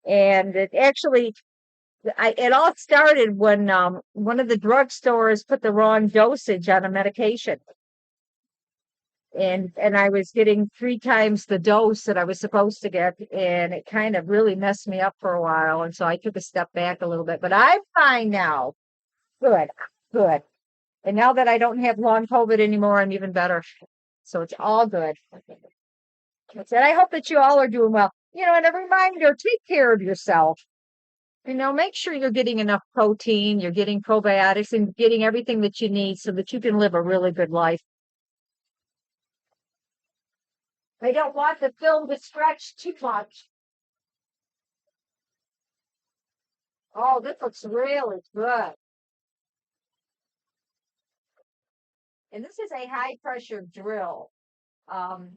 and it all started when one of the drugstores put the wrong dosage on a medication, and I was getting 3 times the dose that I was supposed to get, and it kind of really messed me up for a while, and so I took a step back a little bit, but I'm fine now. Good, good. And now that I don't have long COVID anymore, I'm even better. So it's all good. And I hope that you all are doing well. You know, and a reminder, take care of yourself. You know, make sure you're getting enough protein, you're getting probiotics, and getting everything that you need so that you can live a really good life. I don't want the film to stretch too much. Oh, this looks really good. And this is a high pressure drill. Um,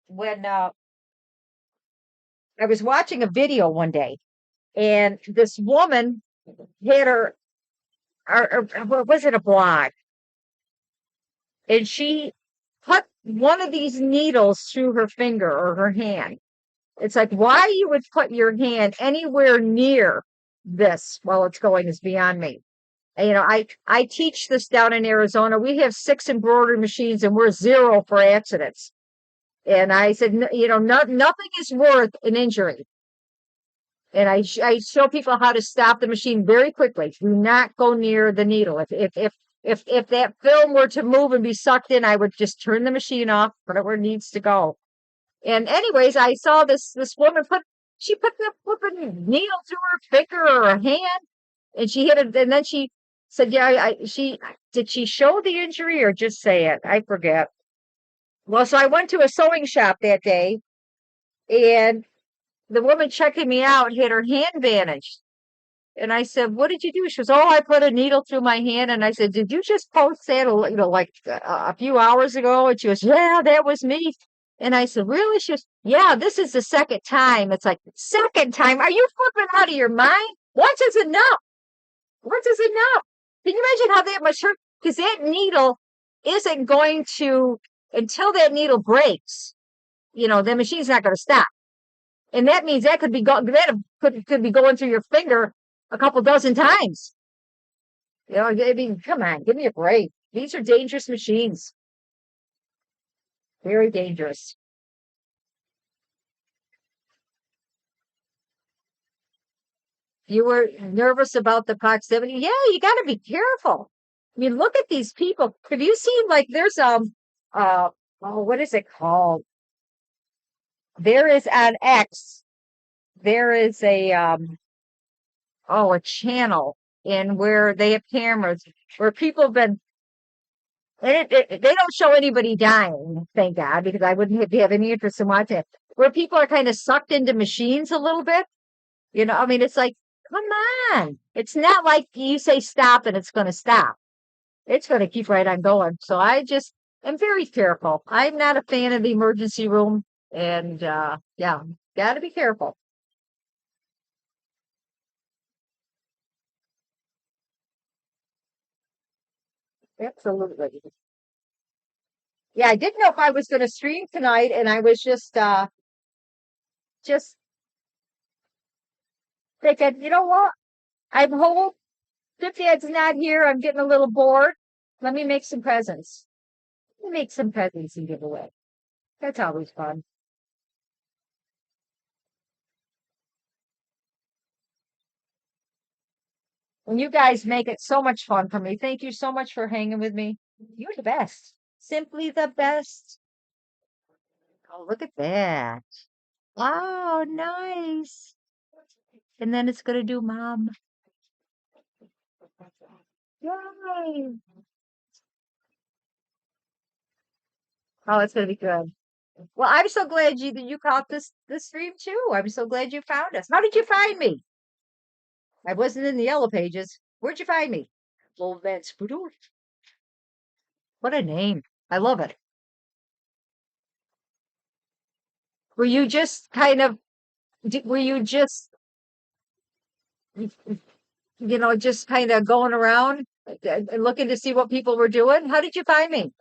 when I was watching a video one day, and this woman had or was it a blog? And she put one of these needles through her finger or her hand. It's like why you would put your hand anywhere near this while it's going is beyond me. And, I teach this down in Arizona. We have 6 embroidery machines and we're 0 for accidents. And I said, nothing is worth an injury. And I show people how to stop the machine very quickly. Do not go near the needle. If that film were to move and be sucked in, I would just turn the machine off, whatever needs to go. And anyways, I saw this woman put the flipping needle through her finger or her hand, and she hit it. And then she said, "Yeah, did she show the injury or just say it? I forget." Well, so I went to a sewing shop that day, and the woman checking me out had her hand bandaged. And I said, "What did you do?" She goes, "Oh, I put a needle through my hand." And I said, "Did you just post that, like a few hours ago?" And she goes, "Yeah, that was me." And I said, "Really?" She goes, "Yeah, this is the second time." It's like, second time? Are you flipping out of your mind? Once is enough. Once is enough. Can you imagine how that must hurt? Because that needle isn't going to, until that needle breaks, the machine's not going to stop. And that means that could be could be going through your finger a couple dozen times. I mean, come on, give me a break. These are dangerous machines. Very dangerous. You were nervous about the proximity. Yeah, you got to be careful. I mean, look at these people. Have you seen like there's uh oh, what is it called? There is on X. There is a channel in where they have cameras where people have been. They don't show anybody dying, thank God, because I wouldn't have any interest in watching it. Where people are kind of sucked into machines a little bit. I mean, it's like, come on. It's not like you say stop and it's going to stop. It's going to keep right on going. So I just am very careful. I'm not a fan of the emergency room. And yeah, got to be careful. Absolutely. Yeah, I didn't know if I was going to stream tonight, and I was just thinking, you know what? I'm home. Stepdad's not here. I'm getting a little bored. Let me make some presents. Let me make some presents and give away. That's always fun. And you guys make it so much fun for me. Thank you so much for hanging with me. You're the best. Simply the best. Oh, look at that. Wow, nice. And then it's gonna do mom. Yay. Oh, it's gonna be good. Well, I'm so glad you caught this stream too. I'm so glad you found us. How did you find me? I wasn't in the yellow pages. Where'd you find me? Old man Spoodle. What a name. I love it. Were you just kind of were you just kind of going around and looking to see what people were doing? How did you find me?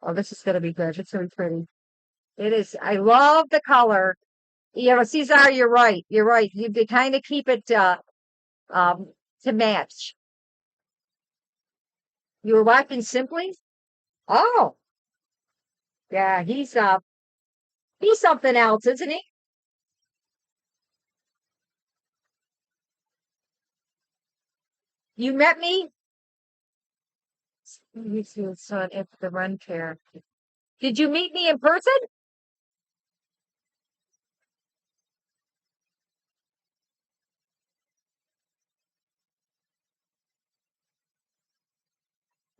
Oh, this is gonna be good. It's gonna be pretty. It is. I love the color. Cesar, you're right. You're right. You kind of keep it um to match. You were watching Simply? Oh, yeah, he's something else, isn't he? You met me? You see his son at the run fair. Did you meet me in person?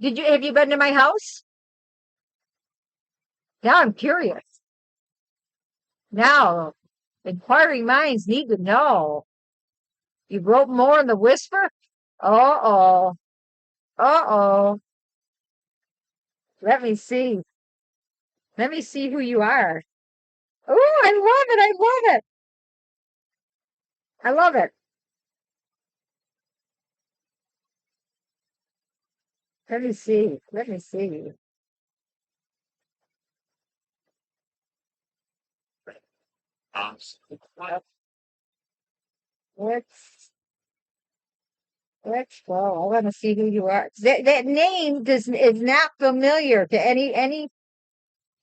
Have you been to my house? Now I'm curious. Now, inquiring minds need to know. You wrote more in the whisper? Uh-oh. Uh-oh. Let me see. Let me see who you are. Oh, I love it. I love it. I love it. Let me see. Let me see. Let's let's go. I want to see who you are. That name is not familiar to any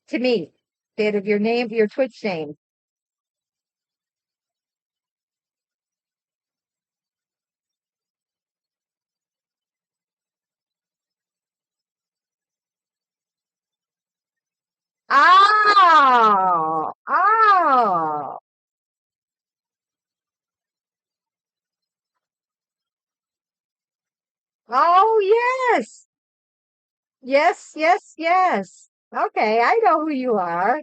to me. That of your name, your Twitch name. Oh, oh, oh, yes, yes, yes, yes. Okay, I know who you are.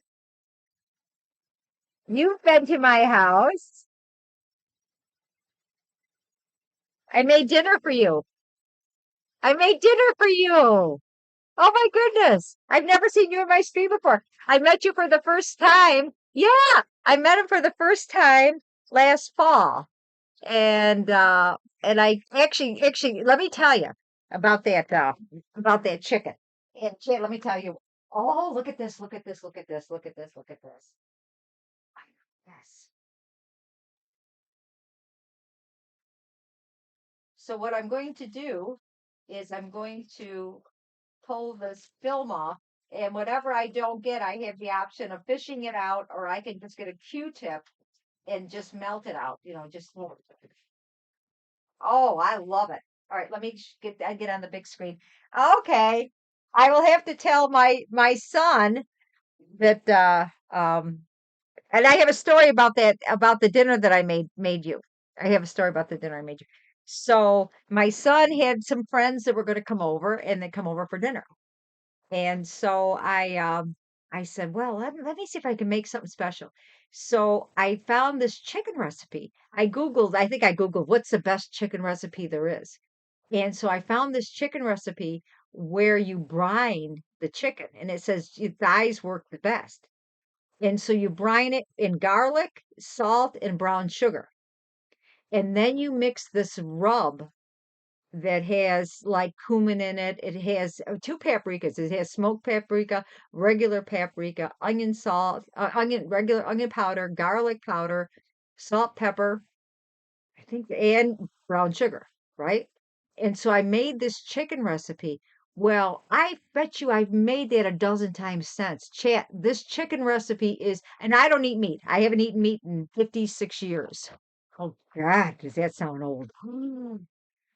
You've been to my house. I made dinner for you. I made dinner for you. Oh my goodness. I've never seen you in my stream before. I met you for the first time. Yeah, I met him for the first time last fall. And I actually let me tell you about that chicken. And let me tell you. Oh, look at this, look at this, look at this, look at this, look at this. Yes. So what I'm going to do is I'm going to pull this film off. And whatever I don't get, I have the option of fishing it out, or I can just get a Q-tip and just melt it out. Just oh, I love it. All right, let me get on the big screen. Okay, I will have to tell my son that and I have a story about the dinner that I made you. I have a story about the dinner I made you. So my son had some friends that were going to come over and they come over for dinner. And so I said, well, let me see if I can make something special. So I found this chicken recipe. I think I Googled what's the best chicken recipe there is. And so I found this chicken recipe where you brine the chicken and it says thighs work the best. And so you brine it in garlic, salt, and brown sugar. And then you mix this rub that has like cumin in it. It has two paprikas. It has smoked paprika, regular paprika, onion salt, regular onion powder, garlic powder, salt, pepper, I think, and brown sugar, right? And so I made this chicken recipe. Well, I bet you I've made that a dozen times since. Chat, this chicken recipe is, and I don't eat meat. I haven't eaten meat in 56 years. Oh God, does that sound old?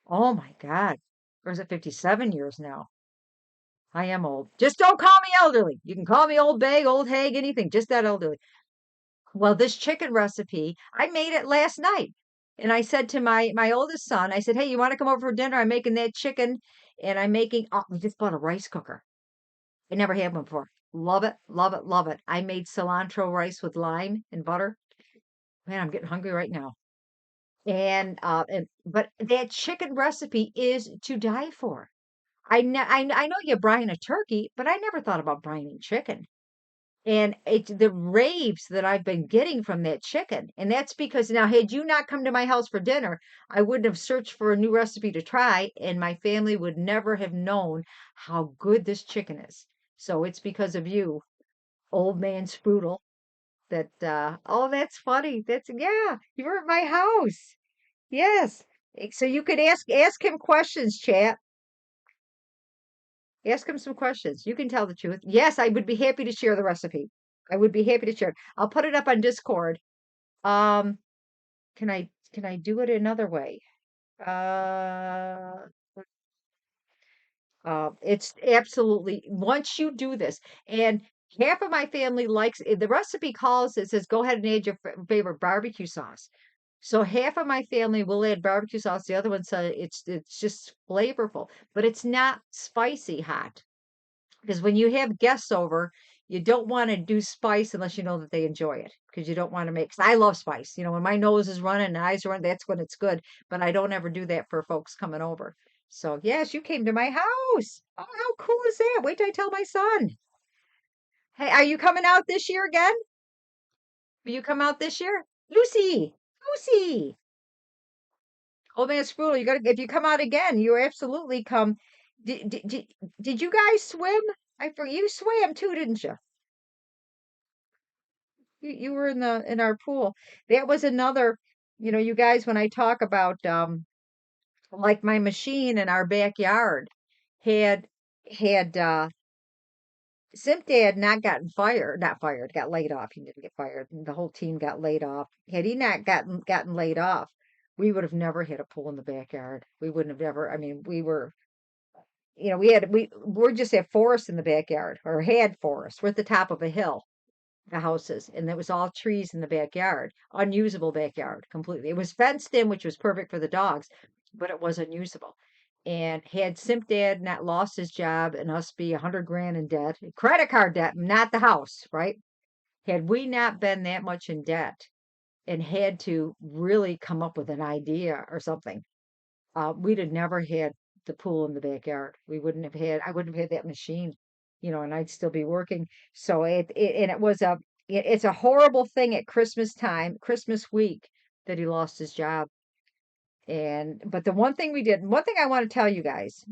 Oh my God. Or is it 57 years now? I am old. Just don't call me elderly. You can call me old bag, old hag, anything, just that elderly. Well, this chicken recipe, I made it last night. And I said to my oldest son, I said, "Hey, you want to come over for dinner? I'm making that chicken and I'm making we just bought a rice cooker. I never had one before. Love it, love it, love it. I made cilantro rice with lime and butter. Man, I'm getting hungry right now. And but that chicken recipe is to die for. I know you brine a turkey, but I never thought about brining chicken. And it's the raves that I've been getting from that chicken. And that's because now, had you not come to my house for dinner, I wouldn't have searched for a new recipe to try, and my family would never have known how good this chicken is. So it's because of you, old man Sprudel, that oh, that's funny. That's yeah, you were at my house. Yes. So you could ask him questions, chat. Ask him some questions. You can tell the truth. Yes, I would be happy to share the recipe. I would be happy to share it. I'll put it up on Discord. Um, can I do it another way? Uh, it's absolutely once you do this, and half of my family likes the recipe calls it says go ahead and add your favorite barbecue sauce. So half of my family will add barbecue sauce. The other one says it's just flavorful, but it's not spicy hot. Because when you have guests over, you don't want to do spice unless you know that they enjoy it. Because you don't want to make. 'Cause I love spice. When my nose is running and eyes are running, that's when it's good. But I don't ever do that for folks coming over. So yes, you came to my house. Oh, how cool is that? Wait till I tell my son. Hey, are you coming out this year again? Will you come out this year? Lucy, Lucy. Old man Spruill, you gotta if you come out again, you absolutely come. Did you guys swim? I for you swam too, didn't you? You were in our pool. That was another, you guys, when I talk about like my machine in our backyard had had Simp had not gotten fired, not fired, got laid off. He didn't get fired. The whole team got laid off. Had he not gotten laid off, we would have never had a pool in the backyard. We wouldn't have ever. I mean, we were, we're just at forest in the backyard, or had forest. We're at the top of a hill, the houses, and there was all trees in the backyard, unusable backyard completely. It was fenced in, which was perfect for the dogs, but it was unusable. And had Simp Dad not lost his job and us be 100 grand in debt, credit card debt, not the house, right? Had we not been that much in debt and had to really come up with an idea or something, we'd have never had the pool in the backyard. I wouldn't have had that machine, and I'd still be working. So and it's a horrible thing at Christmas time, Christmas week, that he lost his job. But the one thing we did, and one thing I want to tell you guys,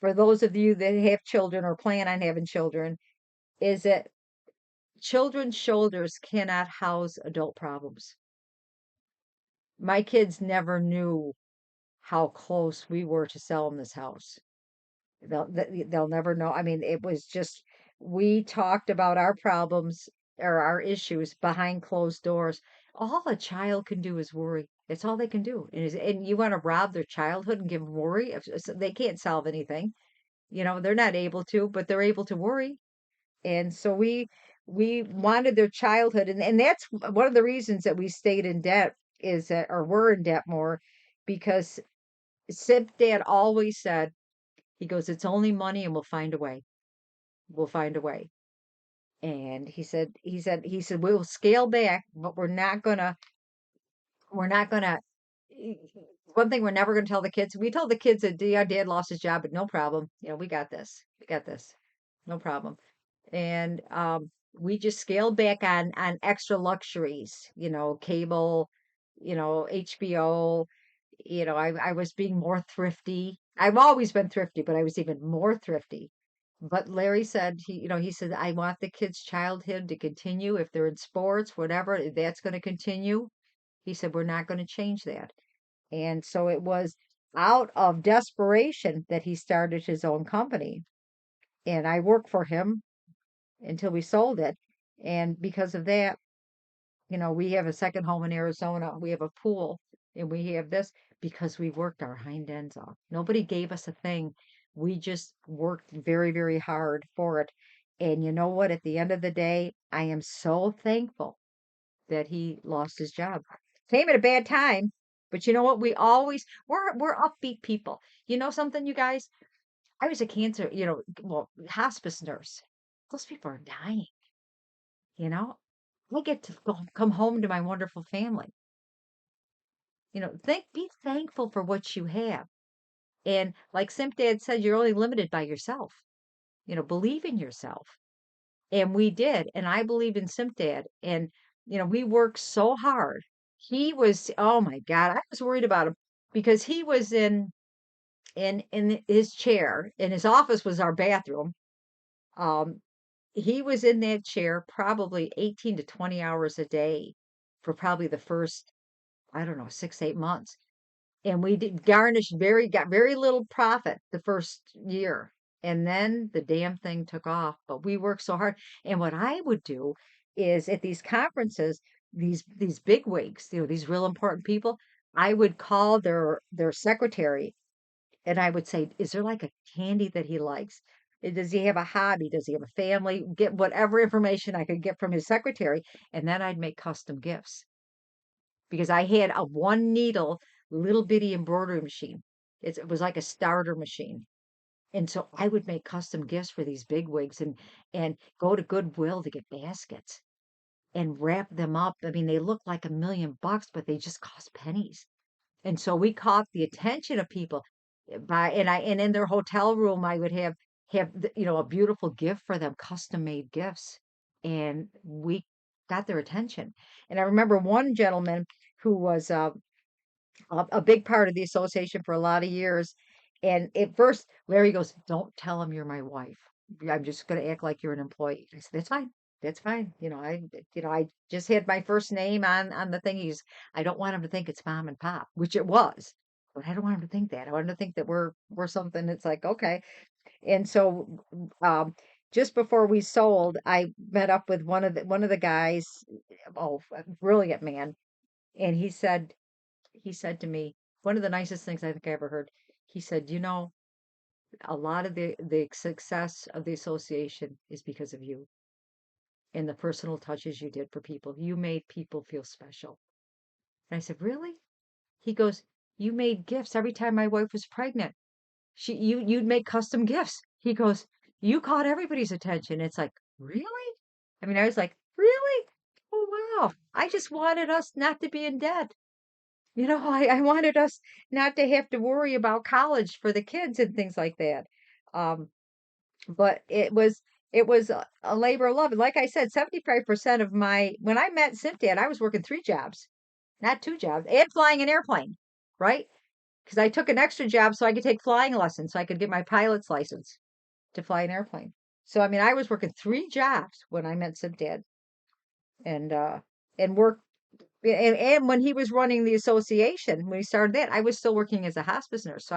for those of you that have children or plan on having children, is that children's shoulders cannot house adult problems. My kids never knew how close we were to selling this house. They'll never know. I mean, it was just we talked about our problems or our issues behind closed doors. All a child can do is worry. That's all they can do. And you want to rob their childhood and give them worry? They can't solve anything. They're not able to, but they're able to worry. And so we wanted their childhood, and that's one of the reasons that we stayed in debt is that, or were in debt more, because Sip's dad always said, he goes, it's only money and we'll find a way. We'll find a way. And he said, we'll scale back, but we're not gonna, one thing we're never gonna tell the kids. We told the kids that yeah, dad lost his job, but no problem. We got this. We got this. No problem. And we just scaled back on extra luxuries, cable, HBO. I was being more thrifty. I've always been thrifty, but I was even more thrifty. But Larry said he said, I want the kids' childhood to continue. If they're in sports, whatever, that's going to continue. He said, we're not going to change that. And so it was out of desperation that he started his own company. And I worked for him until we sold it. And because of that, we have a second home in Arizona. We have a pool and we have this because we worked our hind ends off. Nobody gave us a thing. We just worked very, very hard for it. And you know what? At the end of the day, I am so thankful that he lost his job. Came at a bad time, but you know what? We're upbeat people. You know something, you guys? I was a cancer, well, hospice nurse. Those people are dying, you know? I get to come home to my wonderful family. Be thankful for what you have. And like Simp Dad said, you're only limited by yourself. Believe in yourself. And we did. And I believe in Simp Dad. And, we worked so hard. He was, oh my God, I was worried about him because he was in his chair, and his office was our bathroom. Um, he was in that chair probably 18 to 20 hours a day for probably the first, I don't know, 6, 8 months. And we got very little profit the first year. And then the damn thing took off. But we worked so hard. And what I would do is at these conferences, these big wigs, these real important people, I would call their secretary and I would say, is there like a candy that he likes? Does he have a hobby? Does he have a family? Get whatever information I could get from his secretary, and then I'd make custom gifts because I had a one needle little bitty embroidery machine. It was like a starter machine. And so I would make custom gifts for these big wigs and go to Goodwill to get baskets and wrap them up. I mean, they look like $1 million, but they just cost pennies. And so we caught the attention of people by and in their hotel room I would have have, a beautiful gift for them, custom made gifts. And we got their attention. And I remember one gentleman who was a big part of the association for a lot of years. And at first, Larry goes, "Don't tell him you're my wife. I'm just going to act like you're an employee." I said, "That's fine. That's fine. I just had my first name on the thing. I don't want him to think it's mom and pop, which it was, but I don't want him to think that. I want him to think that we're something. It's like, okay." And so, just before we sold, I met up with one of the guys, oh, a brilliant man, and he said to me, one of the nicest things I think I ever heard. He said, a lot of the success of the association is because of you and the personal touches you did for people. You made people feel special. And I said, "Really?" He goes, "You made gifts every time my wife was pregnant. You'd make custom gifts." He goes, "You caught everybody's attention." It's like, really? I mean, I was like, really? Oh, wow. I just wanted us not to be in debt. I wanted us not to have to worry about college for the kids and things like that. Um, but it was a labor of love. And like I said, 75% of when I met Cynthia, I was working three jobs, not two jobs, and flying an airplane, right? Because I took an extra job so I could take flying lessons, so I could get my pilot's license to fly an airplane. So I mean, I was working three jobs when I met Cynthia, and worked. And when he was running the association, when he started that, I was still working as a hospice nurse. So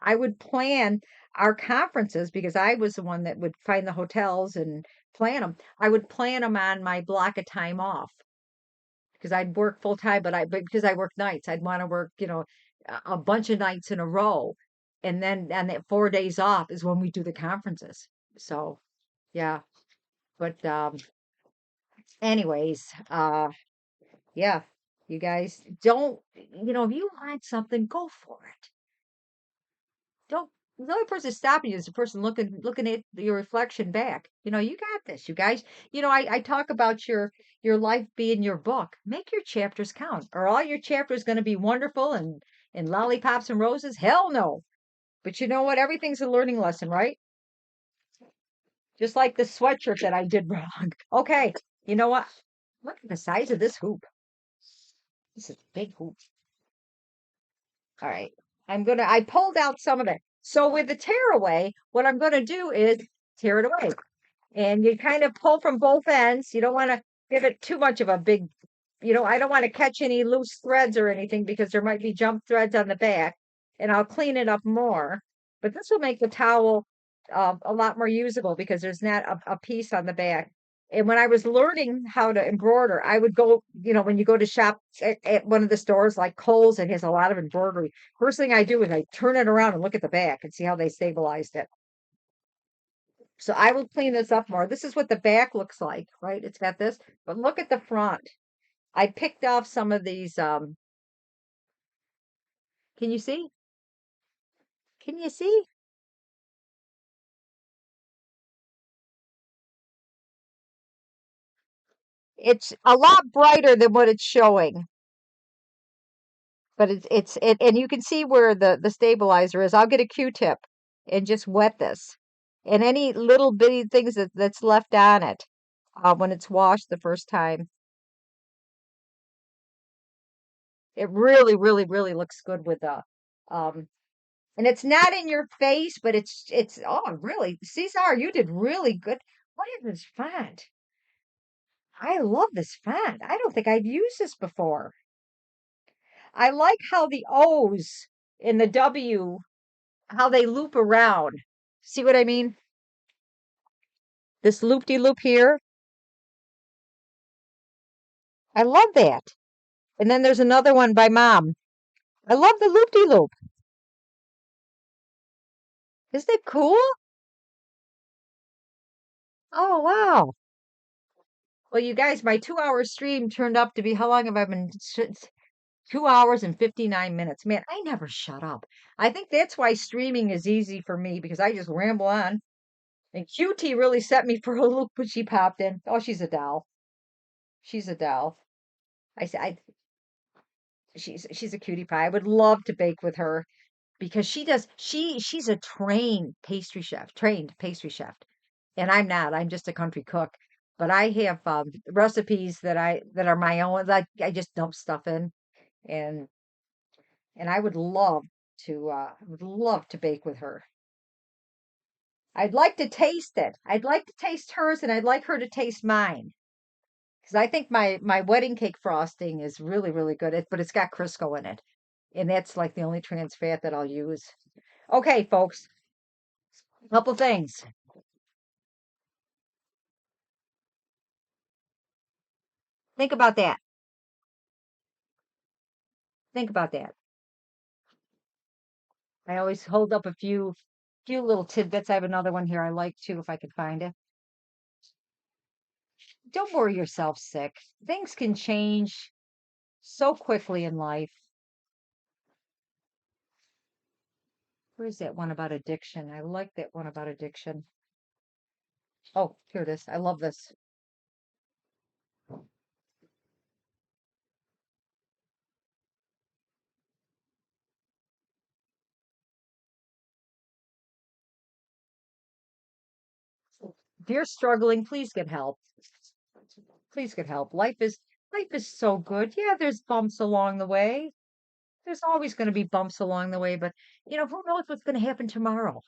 I would plan our conferences because I was the one that would find the hotels and plan them. I would plan them on my block of time off because I'd work full time, but because I work nights, I'd want to work, a bunch of nights in a row. And then and that 4 days off is when we do the conferences. So yeah. But anyways, yeah, you guys don't, if you want something, go for it. Don't, the only person stopping you is the person looking at your reflection back. You got this, you guys. I talk about your life being your book. Make your chapters count. Are all your chapters going to be wonderful and lollipops and roses? Hell no. But you know what? Everything's a learning lesson, right? Just like the sweatshirt that I did wrong. Okay, you know what? Look at the size of this hoop. This is a big hoop. All right. I pulled out some of it. So with the tear away, what I'm gonna do is tear it away. And you kind of pull from both ends. You don't want to give it too much of a big, I don't want to catch any loose threads or anything because there might be jump threads on the back. And I'll clean it up more. But this will make the towel a lot more usable because there's not a piece on the back. And when I was learning how to embroider, I would go, when you go to shop at one of the stores like Kohl's, it has a lot of embroidery. First thing I do is I turn it around and look at the back and see how they stabilized it. So I will clean this up more. This is what the back looks like, right? It's got this, but look at the front. I picked off some of these. Can you see? Can you see? It's a lot brighter than what it's showing, but and you can see where the stabilizer is. I'll get a Q-tip and just wet this, and any little bitty things that's left on it when it's washed the first time. It really, really, really looks good with the um and it's not in your face, but it's oh really, Cesar, you did really good. What is this font? I love this font. I don't think I've used this before. I like how the O's in the W, how they loop around. See what I mean? This loop-de-loop here. I love that. And then there's another one by Mom. I love the loop-de-loop. Isn't it cool? Oh, wow. Well, you guys, my 2 hour stream turned up to be how long have I been? 2 hours and 59 minutes. Man, I never shut up. I think that's why streaming is easy for me because I just ramble on. And QT really set me for a loop when she popped in. Oh, she's a doll. She's a doll. I said, she's a cutie pie. I would love to bake with her. because she's a trained pastry chef, and I'm not. I'm just a country cook. But I have recipes that are my own that I just dump stuff in, and I would love to bake with her. I'd like to taste it. I'd like to taste hers, and I'd like her to taste mine. Because I think my wedding cake frosting is really, really good. But it's got Crisco in it. And that's like the only trans fat that I'll use. Okay, folks, couple things. Think about that. Think about that. I always hold up a few little tidbits. I have another one here I like too, if I can find it. Don't worry yourself sick. Things can change so quickly in life. Where's that one about addiction? I like that one about addiction. Oh, here it is. I love this. If you're struggling, please get help. Please get help. Life is so good. Yeah, there's bumps along the way. There's always going to be bumps along the way, but who knows what's going to happen tomorrow?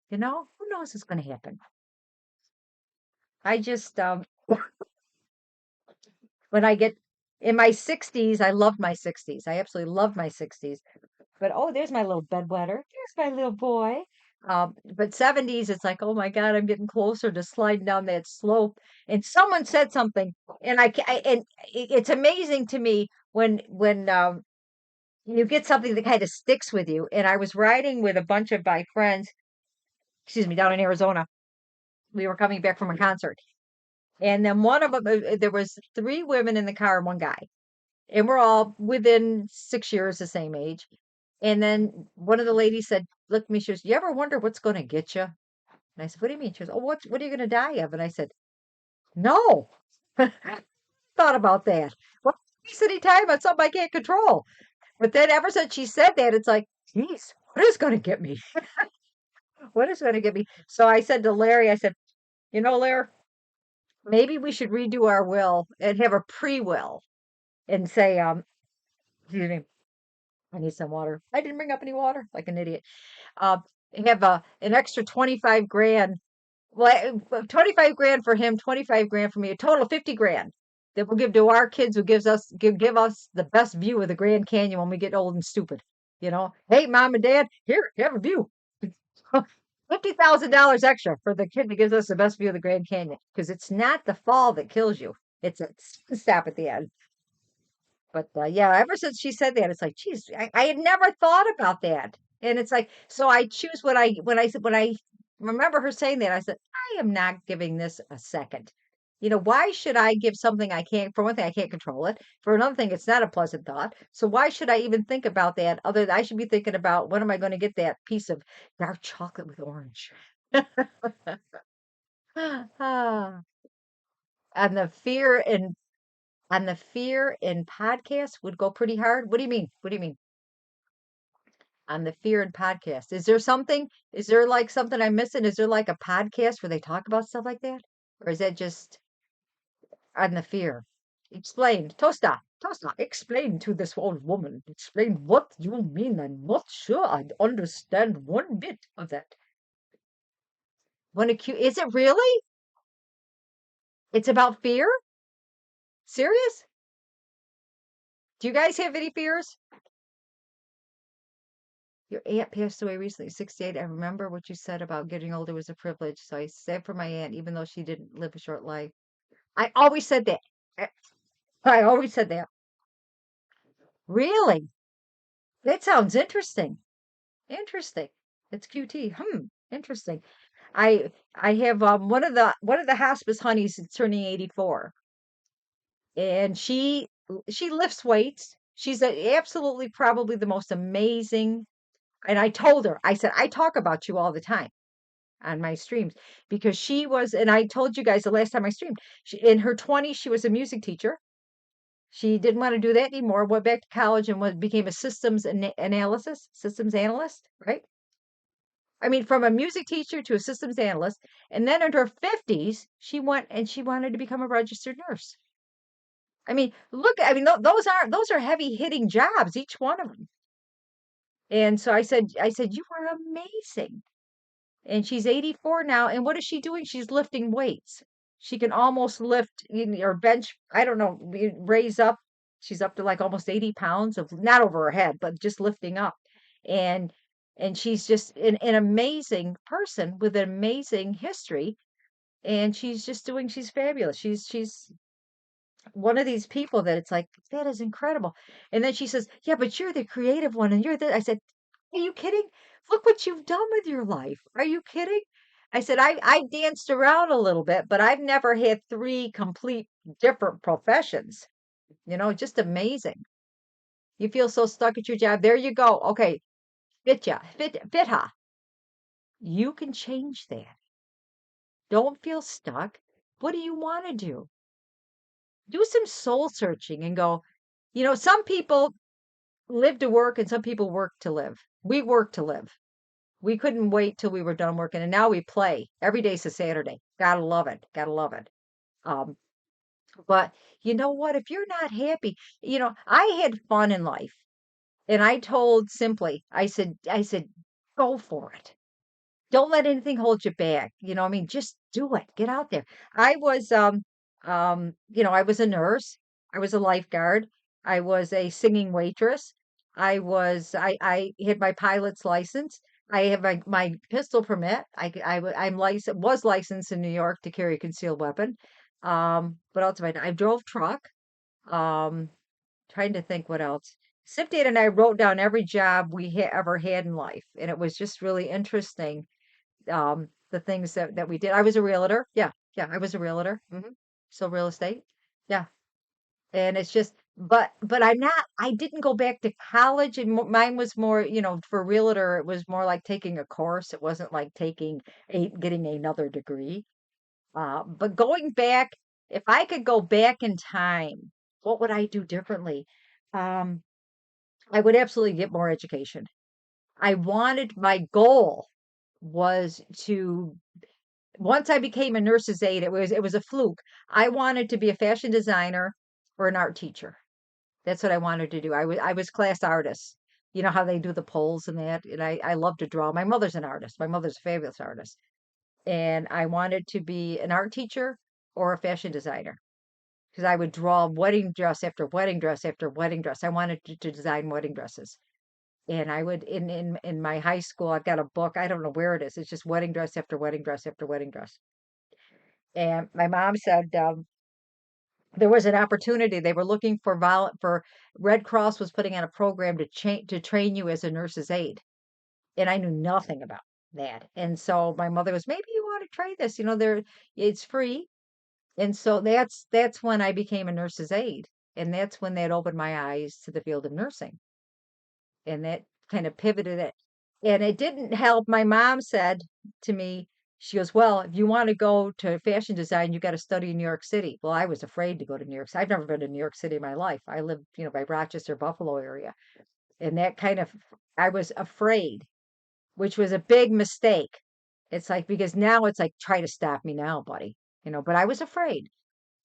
Who knows what's going to happen? I just when I get in my 60s, I loved my 60s. I absolutely loved my 60s. But oh, there's my little bedwetter. There's my little boy. But 70s, it's like, oh my God, I'm getting closer to sliding down that slope. And someone said something, and it's amazing to me when you get something that kind of sticks with you. And I was riding with a bunch of my friends, excuse me, down in Arizona. We were coming back from a concert, and then one of them, there was three women in the car and one guy, and we're all within 6 years the same age. And then one of the ladies said, look at me, she goes, you ever wonder what's going to get you? And I said, what do you mean? She goes, oh, what are you going to die of? And I said, no. Thought about that. Well, waste any time on something I can't control. But then ever since she said that, it's like, geez, what is going to get me? What is going to get me? So I said to Larry, I said, Larry, maybe we should redo our will and have a pre-will and say, excuse me, I need some water. I didn't bring up any water, like an idiot. Uh, have an extra 25 grand. Well, 25 grand for him, 25 grand for me, a total of 50 grand that we'll give to our kids who give us the best view of the Grand Canyon when we get old and stupid. Hey, mom and dad, here, have a view. $50,000 extra for the kid that gives us the best view of the Grand Canyon, because it's not the fall that kills you. It's a stop at the end. But yeah, ever since she said that, it's like, geez, I had never thought about that. And it's like, so I choose when I remember her saying that, I said, I am not giving this a second. Why should I give something I can't, for one thing, I can't control it. For another thing, it's not a pleasant thought. So why should I even think about that? I should be thinking about when am I going to get that piece of dark chocolate with orange? Ah, and the fear in podcasts would go pretty hard. What do you mean? What do you mean? On the fear in podcast. Is there like something I'm missing? Is there like a podcast where they talk about stuff like that? Or is that just on the fear? Explain. Tosta, explain to this old woman. Explain what you mean. I'm not sure I understand one bit of that. Is it really? It's about fear? Serious? Do you guys have any fears? Your aunt passed away recently, 68. I remember what you said about getting older was a privilege. So I said for my aunt, even though she didn't live a short life. I always said that. I always said that. Really? That sounds interesting. Interesting. It's QT. Interesting. I have one of the hospice honeys is turning 84, and she lifts weights. She's absolutely probably the most amazing. And I told her, I said, I talk about you all the time on my streams, because and I told you guys the last time I streamed, in her 20s, she was a music teacher. She didn't want to do that anymore, went back to college and became a systems analyst, right? I mean, from a music teacher to a systems analyst. And then in her 50s, she went and she wanted to become a registered nurse. I mean, look, I mean, those are heavy hitting jobs, each one of them. And so I said, you are amazing. And she's 84 now. And what is she doing? She's lifting weights. She can almost lift or bench, I don't know, raise up. She's up to like almost 80 pounds of not over her head, but just lifting up. And and she's just an amazing person with an amazing history. And she's fabulous. She's one of these people that it's like, that is incredible. And then she says, yeah, but you're the creative one. And you're the, I said, are you kidding? Look what you've done with your life. Are you kidding? I said, I danced around a little bit, but I've never had three complete different professions. Just amazing. You feel so stuck at your job. There you go. Okay. Fitha. You can change that. Don't feel stuck. What do you want to do? Do some soul searching and go, some people live to work and some people work to live. We work to live. We couldn't wait till we were done working, and now we play. Every day's a Saturday. Gotta love it. Gotta love it. Um, but you know what? If you're not happy, I had fun in life, and I told simply, I said, go for it. Don't let anything hold you back. I mean, just do it. Get out there. I was, I was a nurse. I was a lifeguard. I was a singing waitress. I had my pilot's license. I have my pistol permit. I'm licensed, was licensed in New York to carry a concealed weapon. What else have I done? I drove truck. Um, Trying to think what else. Sip Data and I wrote down every job we ever had in life, and it was just really interesting, the things that we did. I was a realtor. Yeah, yeah, I was a realtor. So real estate. Yeah. And it's just, but I didn't go back to college, and mine was more, for realtor, it was more like taking a course. It wasn't like getting another degree. But going back, if I could go back in time, what would I do differently? Um, I would absolutely get more education. My goal was to once I became a nurse's aide, it was a fluke. I wanted to be a fashion designer or an art teacher. That's what I wanted to do. I was class artist. You know how they do the polls and that, and I love to draw. My mother's an artist. My mother's a fabulous artist, and I wanted to be an art teacher or a fashion designer because I would draw wedding dress after wedding dress after wedding dress. I wanted to design wedding dresses. And I would in my high school, I've got a book. I don't know where it is. It's just wedding dress after wedding dress after wedding dress. And my mom said, there was an opportunity. They were looking for Red Cross was putting on a program to train you as a nurse's aide, and I knew nothing about that. And so my mother was, maybe you want to try this. It's free. And so that's when I became a nurse's aide, and that's when that opened my eyes to the field of nursing, and that kind of pivoted it. And it didn't help. My mom said to me, she goes, well, if you want to go to fashion design, you got to study in New York City. Well, I was afraid to go to New York City. I've never been to New York City in my life. I lived, by Rochester, Buffalo area. And I was afraid, which was a big mistake. It's like, because now it's like, try to stop me now, buddy. But I was afraid.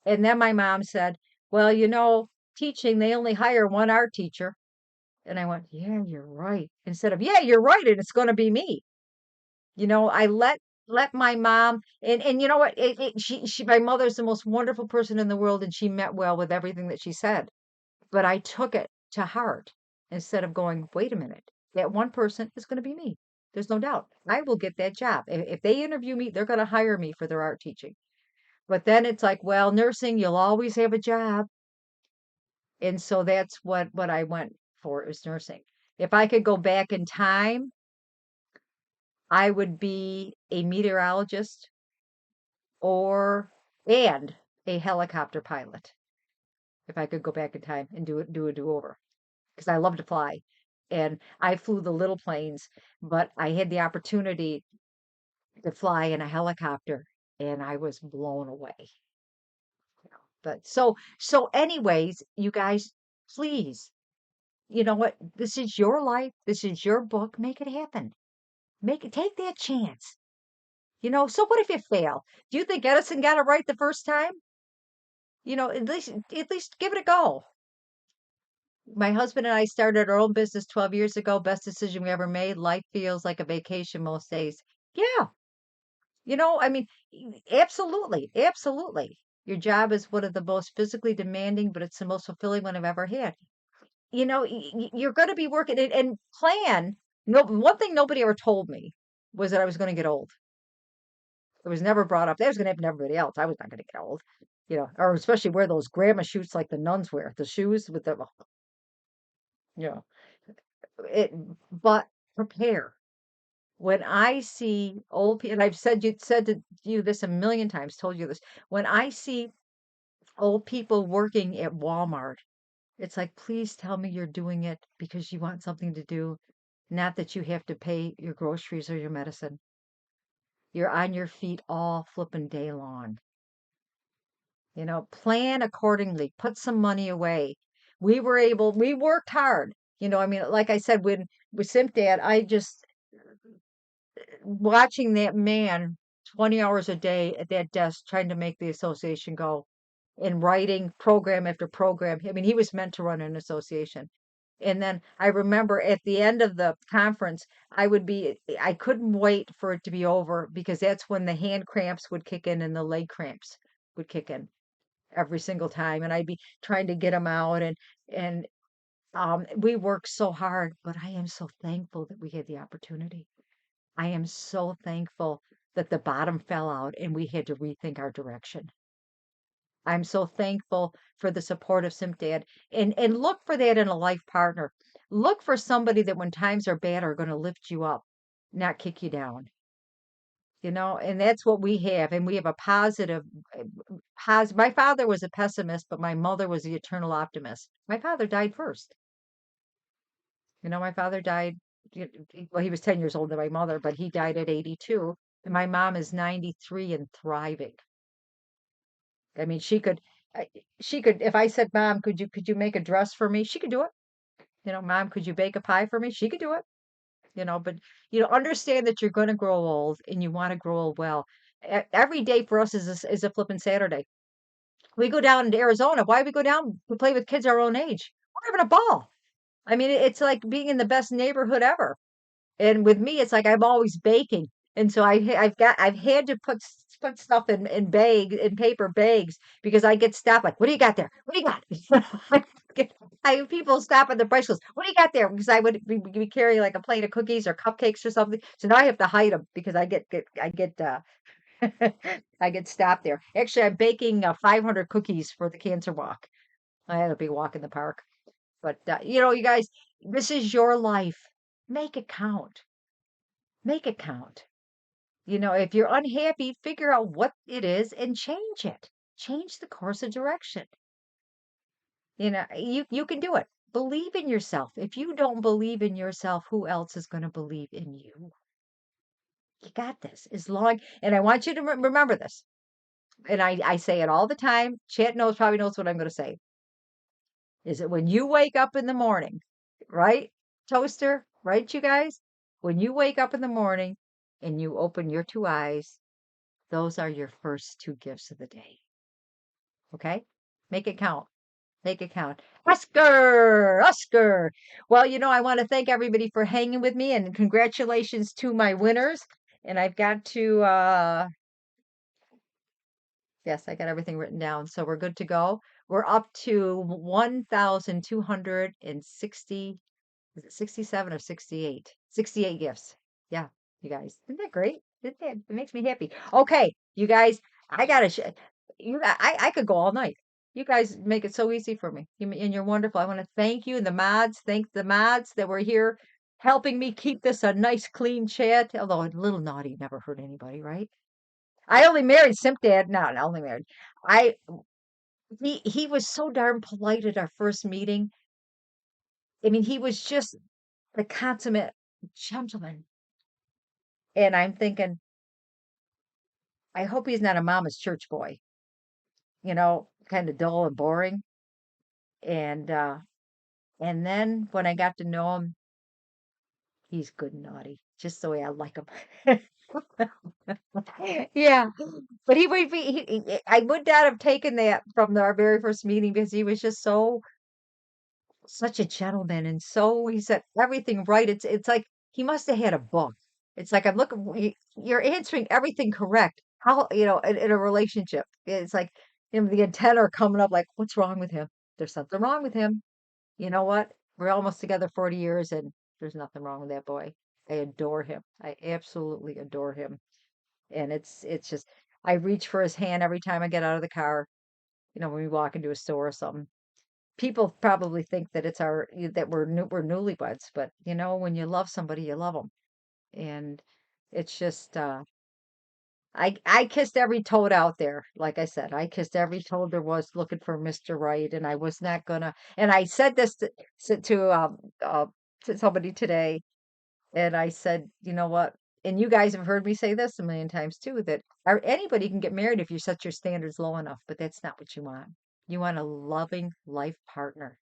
And then my mom said, well, teaching, they only hire one art teacher. And I went, yeah, you're right. Instead of, yeah, you're right, and it's going to be me. I let my mom, and you know what? My mother's the most wonderful person in the world, and she meant well with everything that she said. But I took it to heart instead of going, wait a minute, that one person is going to be me. There's no doubt. I will get that job. If they interview me, they're going to hire me for their art teaching. But then it's like, well, nursing, you'll always have a job. And so that's what I went for, is nursing. If I could go back in time, I would be a meteorologist or and a helicopter pilot if I could go back in time and do a do-over, because I love to fly. And I flew the little planes, but I had the opportunity to fly in a helicopter, and I was blown away. But so anyways, you guys, please, you know what? This is your life. This is your book. Make it happen. Take that chance. So what if you fail? Do you think Edison got it right the first time? At least give it a go. My husband and I started our own business 12 years ago. Best decision we ever made. Life feels like a vacation most days. Yeah. I mean, absolutely, absolutely. Your job is one of the most physically demanding, but it's the most fulfilling one I've ever had. You're going to be working and plan. No, one thing nobody ever told me was that I was going to get old. It was never brought up. That was going to happen to everybody else. I was not going to get old, or especially wear those grandma shoes like the nuns wear, the shoes with the, you know, it, but prepare. When I see old people, and I've said to you this a million times, told you this, when I see old people working at Walmart, it's like, please tell me you're doing it because you want something to do, not that you have to pay your groceries or your medicine. You're on your feet all flippin' day long. Plan accordingly, put some money away. We worked hard. I mean, like I said, when with Simpdad, I just watching that man 20 hours a day at that desk trying to make the association go and writing program after program. I mean, he was meant to run an association. And then I remember at the end of the conference, I couldn't wait for it to be over because that's when the hand cramps would kick in and the leg cramps would kick in every single time. And I'd be trying to get them out. And we worked so hard, but I am so thankful that we had the opportunity. I am so thankful that the bottom fell out and we had to rethink our direction. I'm so thankful for the support of Simpdad and look for that in a life partner. Look for somebody that when times are bad are going to lift you up, not kick you down. And that's what we have. And we have a my father was a pessimist, but my mother was the eternal optimist. My father died first. My father died, well, he was 10 years older than my mother, but he died at 82. And my mom is 93 and thriving. I mean, if I said, Mom, could you make a dress for me? She could do it. Mom, could you bake a pie for me? She could do it. But understand that you're going to grow old and you want to grow old well. Every day for us is a flipping Saturday. We go down to Arizona. Why do we go down? We play with kids our own age. We're having a ball. I mean, it's like being in the best neighborhood ever. And with me, it's like I'm always baking. And so I've had to put stuff in paper bags because I get stopped like, what do you got there? What do you got? I have people stop at the price list. What do you got there? Because I would be carrying like a plate of cookies or cupcakes or something. So now I have to hide them because I get stopped there. Actually, I'm baking 500 cookies for the cancer walk. I had a big walk in the park. But you guys, this is your life. Make it count. Make it count. If you're unhappy, figure out what it is and change it. Change the course of direction. You can do it. Believe in yourself. If you don't believe in yourself, who else is going to believe in you? You got this. And I want you to remember this. And I say it all the time. Chat probably knows what I'm going to say. Is it when you wake up in the morning, right? Toaster, right, you guys? When you wake up in the morning and you open your two eyes, those are your first two gifts of the day. Okay? Make it count. Make it count. Oscar. Well, I want to thank everybody for hanging with me and congratulations to my winners. And I've got to, yes, I got everything written down. So we're good to go. We're up to 1,260. Is it 67 or 68? 68 gifts. Yeah, you guys. Isn't that great? It makes me happy. Okay, you guys, I gotta I could go all night. You guys make it so easy for me. And you're wonderful. I want to thank you and the mods. Thank the mods that were here helping me keep this a nice clean chat. Although a little naughty never hurt anybody, right? I only married Simp Dad. No, I only married. I he was so darn polite at our first meeting. I mean, he was just the consummate gentleman. And I'm thinking, I hope he's not a mama's church boy. kind of dull and boring. And and then when I got to know him, he's good and naughty, just the way I like him. Yeah, but he would be. I would not have taken that from our very first meeting because he was just such a gentleman and so he said everything right. It's like he must have had a book. It's like I'm looking. You're answering everything correct. How in a relationship? It's like the antenna are coming up. Like, what's wrong with him? There's something wrong with him. You know what? We're almost together 40 years and there's nothing wrong with that boy. I adore him. I absolutely adore him. And it's just I reach for his hand every time I get out of the car, when we walk into a store or something. People probably think that it's that we're newlyweds, but when you love somebody, you love them. And it's just I kissed every toad out there. Like I said, I kissed every toad there was looking for Mr. Right, and I was not gonna. And I said this to somebody today, and I said, you know what? And you guys have heard me say this a million times too, that anybody can get married if you set your standards low enough, but that's not what you want. You want a loving life partner.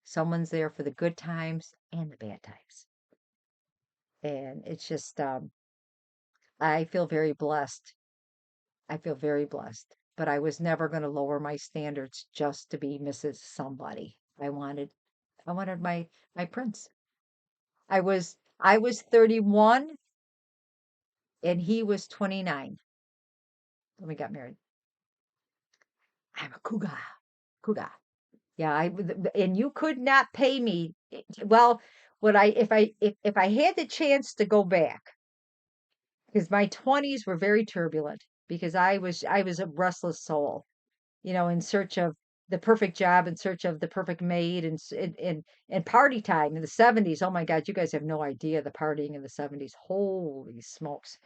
Someone's there for the good times and the bad times. And it's just, I feel very blessed. I feel very blessed. But I was never going to lower my standards just to be Mrs. Somebody. I wanted my prince. I was 31 and he was 29 when we got married. I'm a cougar. Cougar. Yeah, and you could not pay me. Well, what I if I had the chance to go back, because my 20s were very turbulent because I was a restless soul, in search of the perfect job, in search of the perfect maid, and party time in the 70s. Oh my God, you guys have no idea the partying in the 70s. Holy smokes.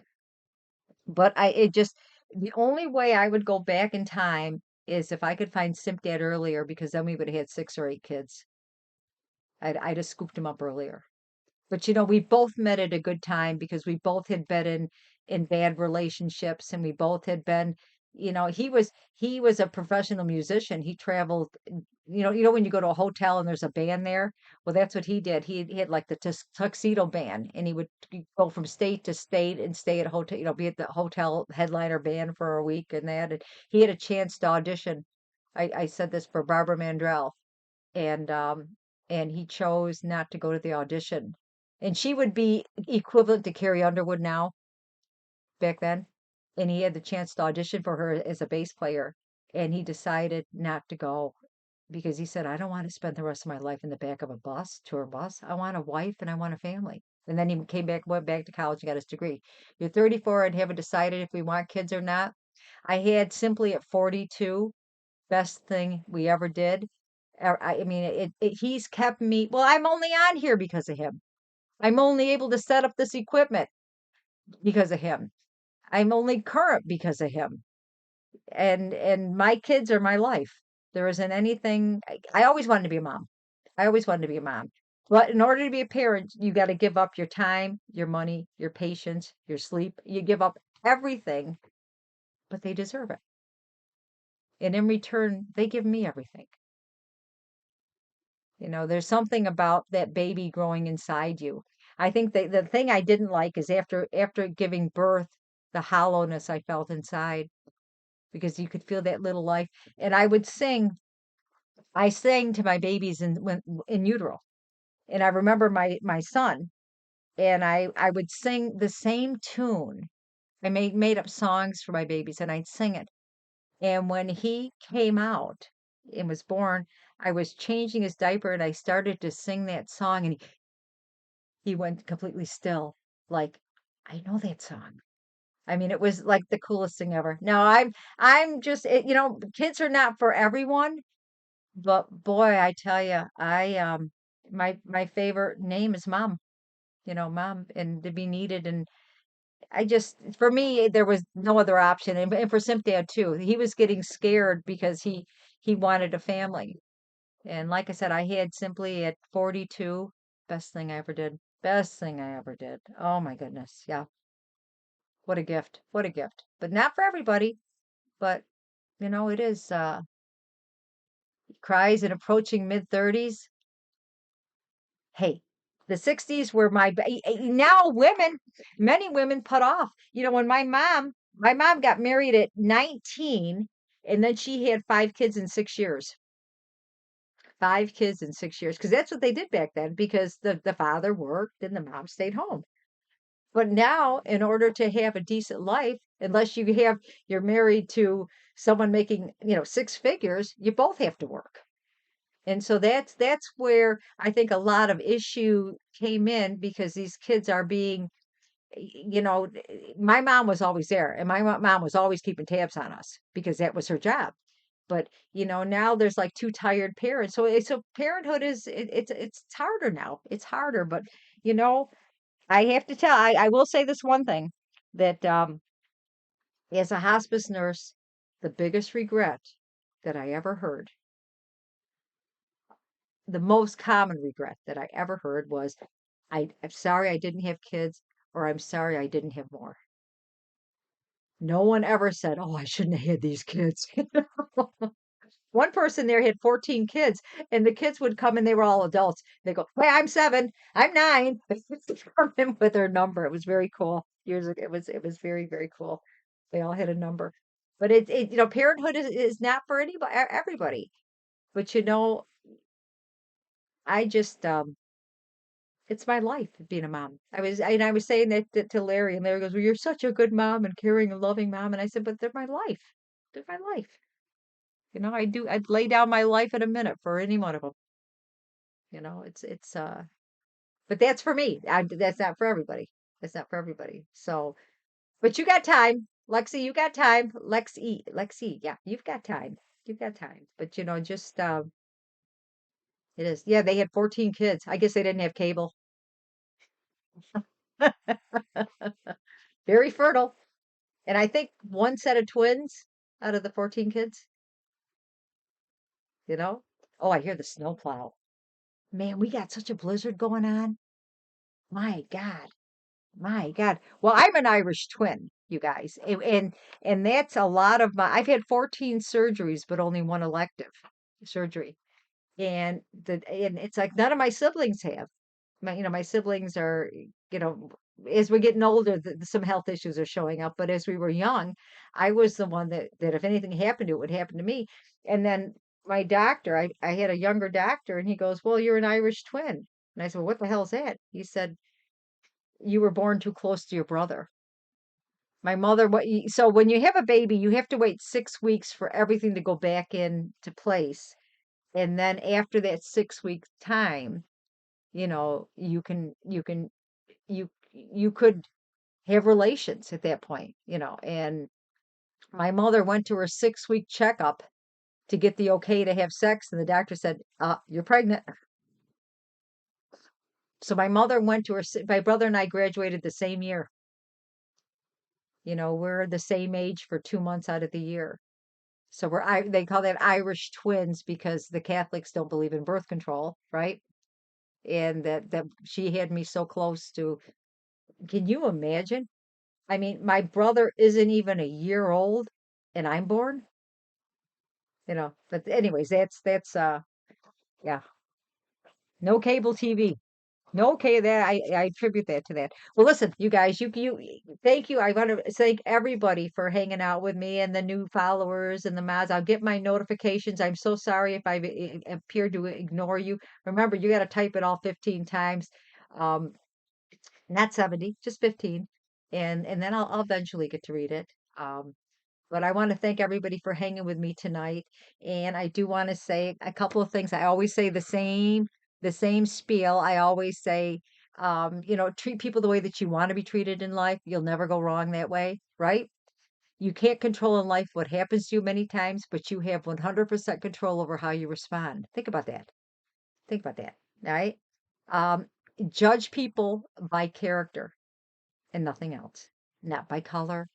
But the only way I would go back in time is if I could find Simp Dad earlier, because then we would have had 6 or 8 kids. I'd have scooped him up earlier. But we both met at a good time because we both had been in bad relationships, and we both had been, he was a professional musician. He traveled, when you go to a hotel and there's a band there. Well, that's what he did. He had like the tuxedo band, and he would go from state to state and stay at a hotel, be at the hotel headliner band for a week and that. And he had a chance to audition. I said this for Barbara Mandrell, and he chose not to go to the audition. And she would be equivalent to Carrie Underwood now, back then. And he had the chance to audition for her as a bass player, and he decided not to go because he said, I don't want to spend the rest of my life in the back of a tour bus. I want a wife and I want a family. And then he went back to college and got his degree. You're 34 and haven't decided if we want kids or not. I had simply at 42, best thing we ever did. I mean, he's kept me. Well, I'm only on here because of him. I'm only able to set up this equipment because of him. I'm only current because of him. And my kids are my life. There isn't anything. I always wanted to be a mom. I always wanted to be a mom. But in order to be a parent, you got to give up your time, your money, your patience, your sleep. You give up everything, but they deserve it. And in return, they give me everything. There's something about that baby growing inside you. I think that the thing I didn't like is after giving birth, the hollowness I felt inside, because you could feel that little life. And I sang to my babies in utero. And I remember my son, and I would sing the same tune. I made up songs for my babies and I'd sing it. And when he came out and was born, I was changing his diaper and I started to sing that song, and he went completely still, like, I know that song. I mean, it was like the coolest thing ever. Now I'm just kids are not for everyone, but boy, I tell you, my favorite name is mom. Mom, and to be needed. And for me, there was no other option. And for Simp Dad too, he was getting scared because he wanted a family. And like I said, I had simply at 42, best thing I ever did. Best thing I ever did. Oh my goodness. Yeah. What a gift. What a gift. But not for everybody. But it is. cries and approaching mid 30s. Hey, the 60s were now women, many women put off. When my mom got married at 19 and then she had 5 kids in 6 years. 5 kids in 6 years because that's what they did back then because the father worked and the mom stayed home. But now, in order to have a decent life, unless you're married to someone making, 6 figures, you both have to work. And so that's where I think a lot of issue came in because these kids are being, my mom was always there and my mom was always keeping tabs on us because that was her job. But now there's like two tired parents. So parenthood it's harder now. It's harder, but you know, I have to tell, I will say this one thing that as a hospice nurse, the biggest regret that I ever heard, the most common regret that I ever heard was, I'm sorry I didn't have kids, or I'm sorry I didn't have more. No one ever said, oh, I shouldn't have had these kids. One person there had 14 kids, and the kids would come and they were all adults. They go, "Hey, I'm 7, I'm 9." Come in with their number. It was very cool. Years ago, it was very, very cool. They all had a number. But parenthood is not for anybody, everybody. But I just it's my life being a mom. I was saying that to Larry, and Larry goes, "Well, you're such a good mom and caring and loving mom." And I said, "But they're my life. They're my life. I'd lay down my life in a minute for any one of them. It's but that's for me. That's not for everybody. That's not for everybody. So, but you got time, Lexi. You got time, Lexi. Yeah, you've got time. You've got time. But just it is. Yeah, they had 14 kids. I guess they didn't have cable. Very fertile. And I think one set of twins out of the 14 kids. You know. Oh, I hear the snowplow. Man, we got such a blizzard going on. My God. My God. Well, I'm an Irish twin, you guys. And that's a lot of I've had 14 surgeries, but only one elective surgery. And it's like none of my siblings have. My siblings are, you know, as we're getting older, some health issues are showing up. But as we were young, I was the one that if anything happened to it would happen to me. And then my doctor, I had a younger doctor, and he goes, "Well, you're an Irish twin." And I said, "Well, what the hell's that?" He said, "You were born too close to your brother." My mother, so when you have a baby, you have to wait 6 weeks for everything to go back into place. And then after that 6 week time, you could have relations at that point. And my mother went to her 6 week checkup to get the okay to have sex, and the doctor said, "You're pregnant." So my mother went to my brother and I graduated the same year. We're the same age for 2 months out of the year. So they call that Irish twins because the Catholics don't believe in birth control, right? And that she had me so close to. Can you imagine? I mean, my brother isn't even a year old and I'm born, but anyways, that's yeah, no cable TV. No, okay, that I attribute that to that. Well, listen, you guys, thank you. I want to thank everybody for hanging out with me and the new followers and the mods. I'll get my notifications. I'm so sorry if I've appeared to ignore you. Remember, you got to type it all 15 times. Um, Not 70, just 15. And then I'll eventually get to read it. Um, but I want to thank everybody for hanging with me tonight. And I do want to say a couple of things. I always say the same spiel. I always say, treat people the way that you want to be treated in life. You'll never go wrong that way, right? You can't control in life what happens to you many times, but you have 100% control over how you respond. Think about that. Think about that. All right. Um, Judge people by character and nothing else, not by color,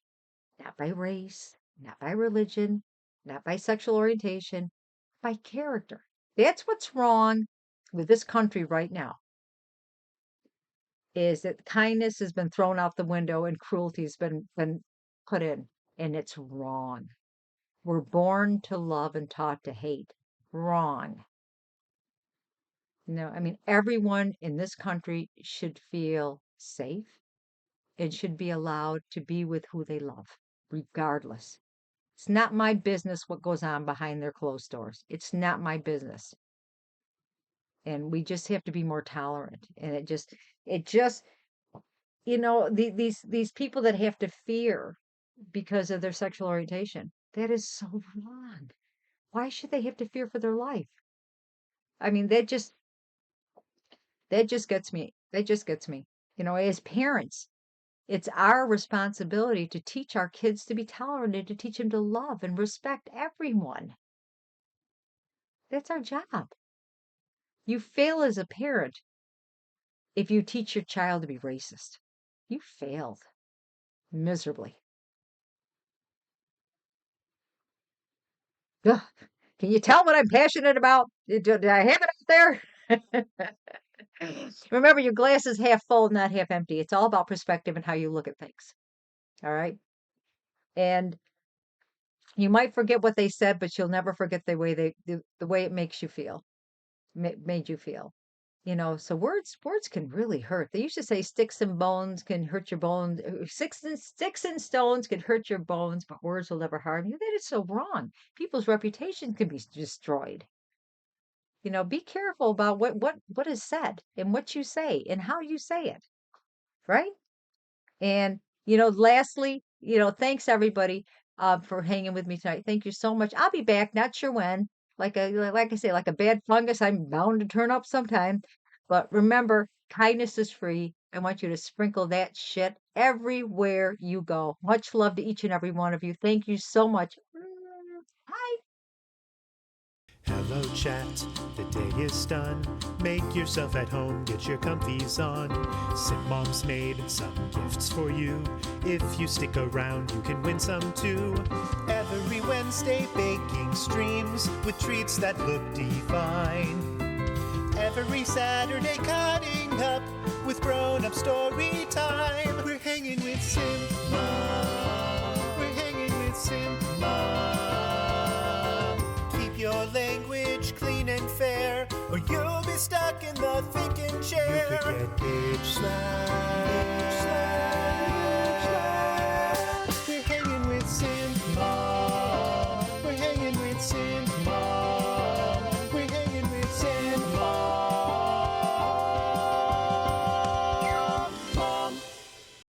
not by race, not by religion, not by sexual orientation, by character. That's what's wrong with this country right now, is that kindness has been thrown out the window and cruelty has been put in, and it's wrong. We're born to love and taught to hate. wrong. No, I mean, everyone in this country should feel safe and should be allowed to be with who they love, regardless. It's not my business what goes on behind their closed doors. It's not my business. And we just have to be more tolerant. And it just, these people that have to fear because of their sexual orientation, that is so wrong. Why should they have to fear for their life? I mean, that just gets me. That just gets me. As parents, it's our responsibility to teach our kids to be tolerant and to teach them to love and respect everyone. That's our job. You fail as a parent if you teach your child to be racist. You failed miserably. Ugh. Can you tell what I'm passionate about? Did I have it out there? Remember, your glass is half full, not half empty. It's all about perspective and how you look at things. All right. And you might forget what they said, but you'll never forget the way it makes you feel, made you feel. So words can really hurt. They used to say sticks and bones can hurt your bones. Sticks and stones can hurt your bones, but words will never harm you. That is so wrong. People's reputation can be destroyed. Be careful about what is said and what you say and how you say it, right? And lastly, thanks everybody for hanging with me tonight. Thank you so much. I'll be back, not sure when. Like I say, like a bad fungus, I'm bound to turn up sometime. But remember, kindness is free. I want you to sprinkle that shit everywhere you go. Much love to each and every one of you. Thank you so much. Bye.
Hello, chat. The day is done. Make yourself at home. Get your comfies on. Sit Mom's made some gifts for you. If you stick around, you can win some too. Every Wednesday, baking streams with treats that look divine. Every Saturday, cutting up with grown-up story time. We're hanging with Simp Mom. We're hanging with Simp Mom. Keep your language clean and fair, or you'll be stuck in the thinking chair. You could get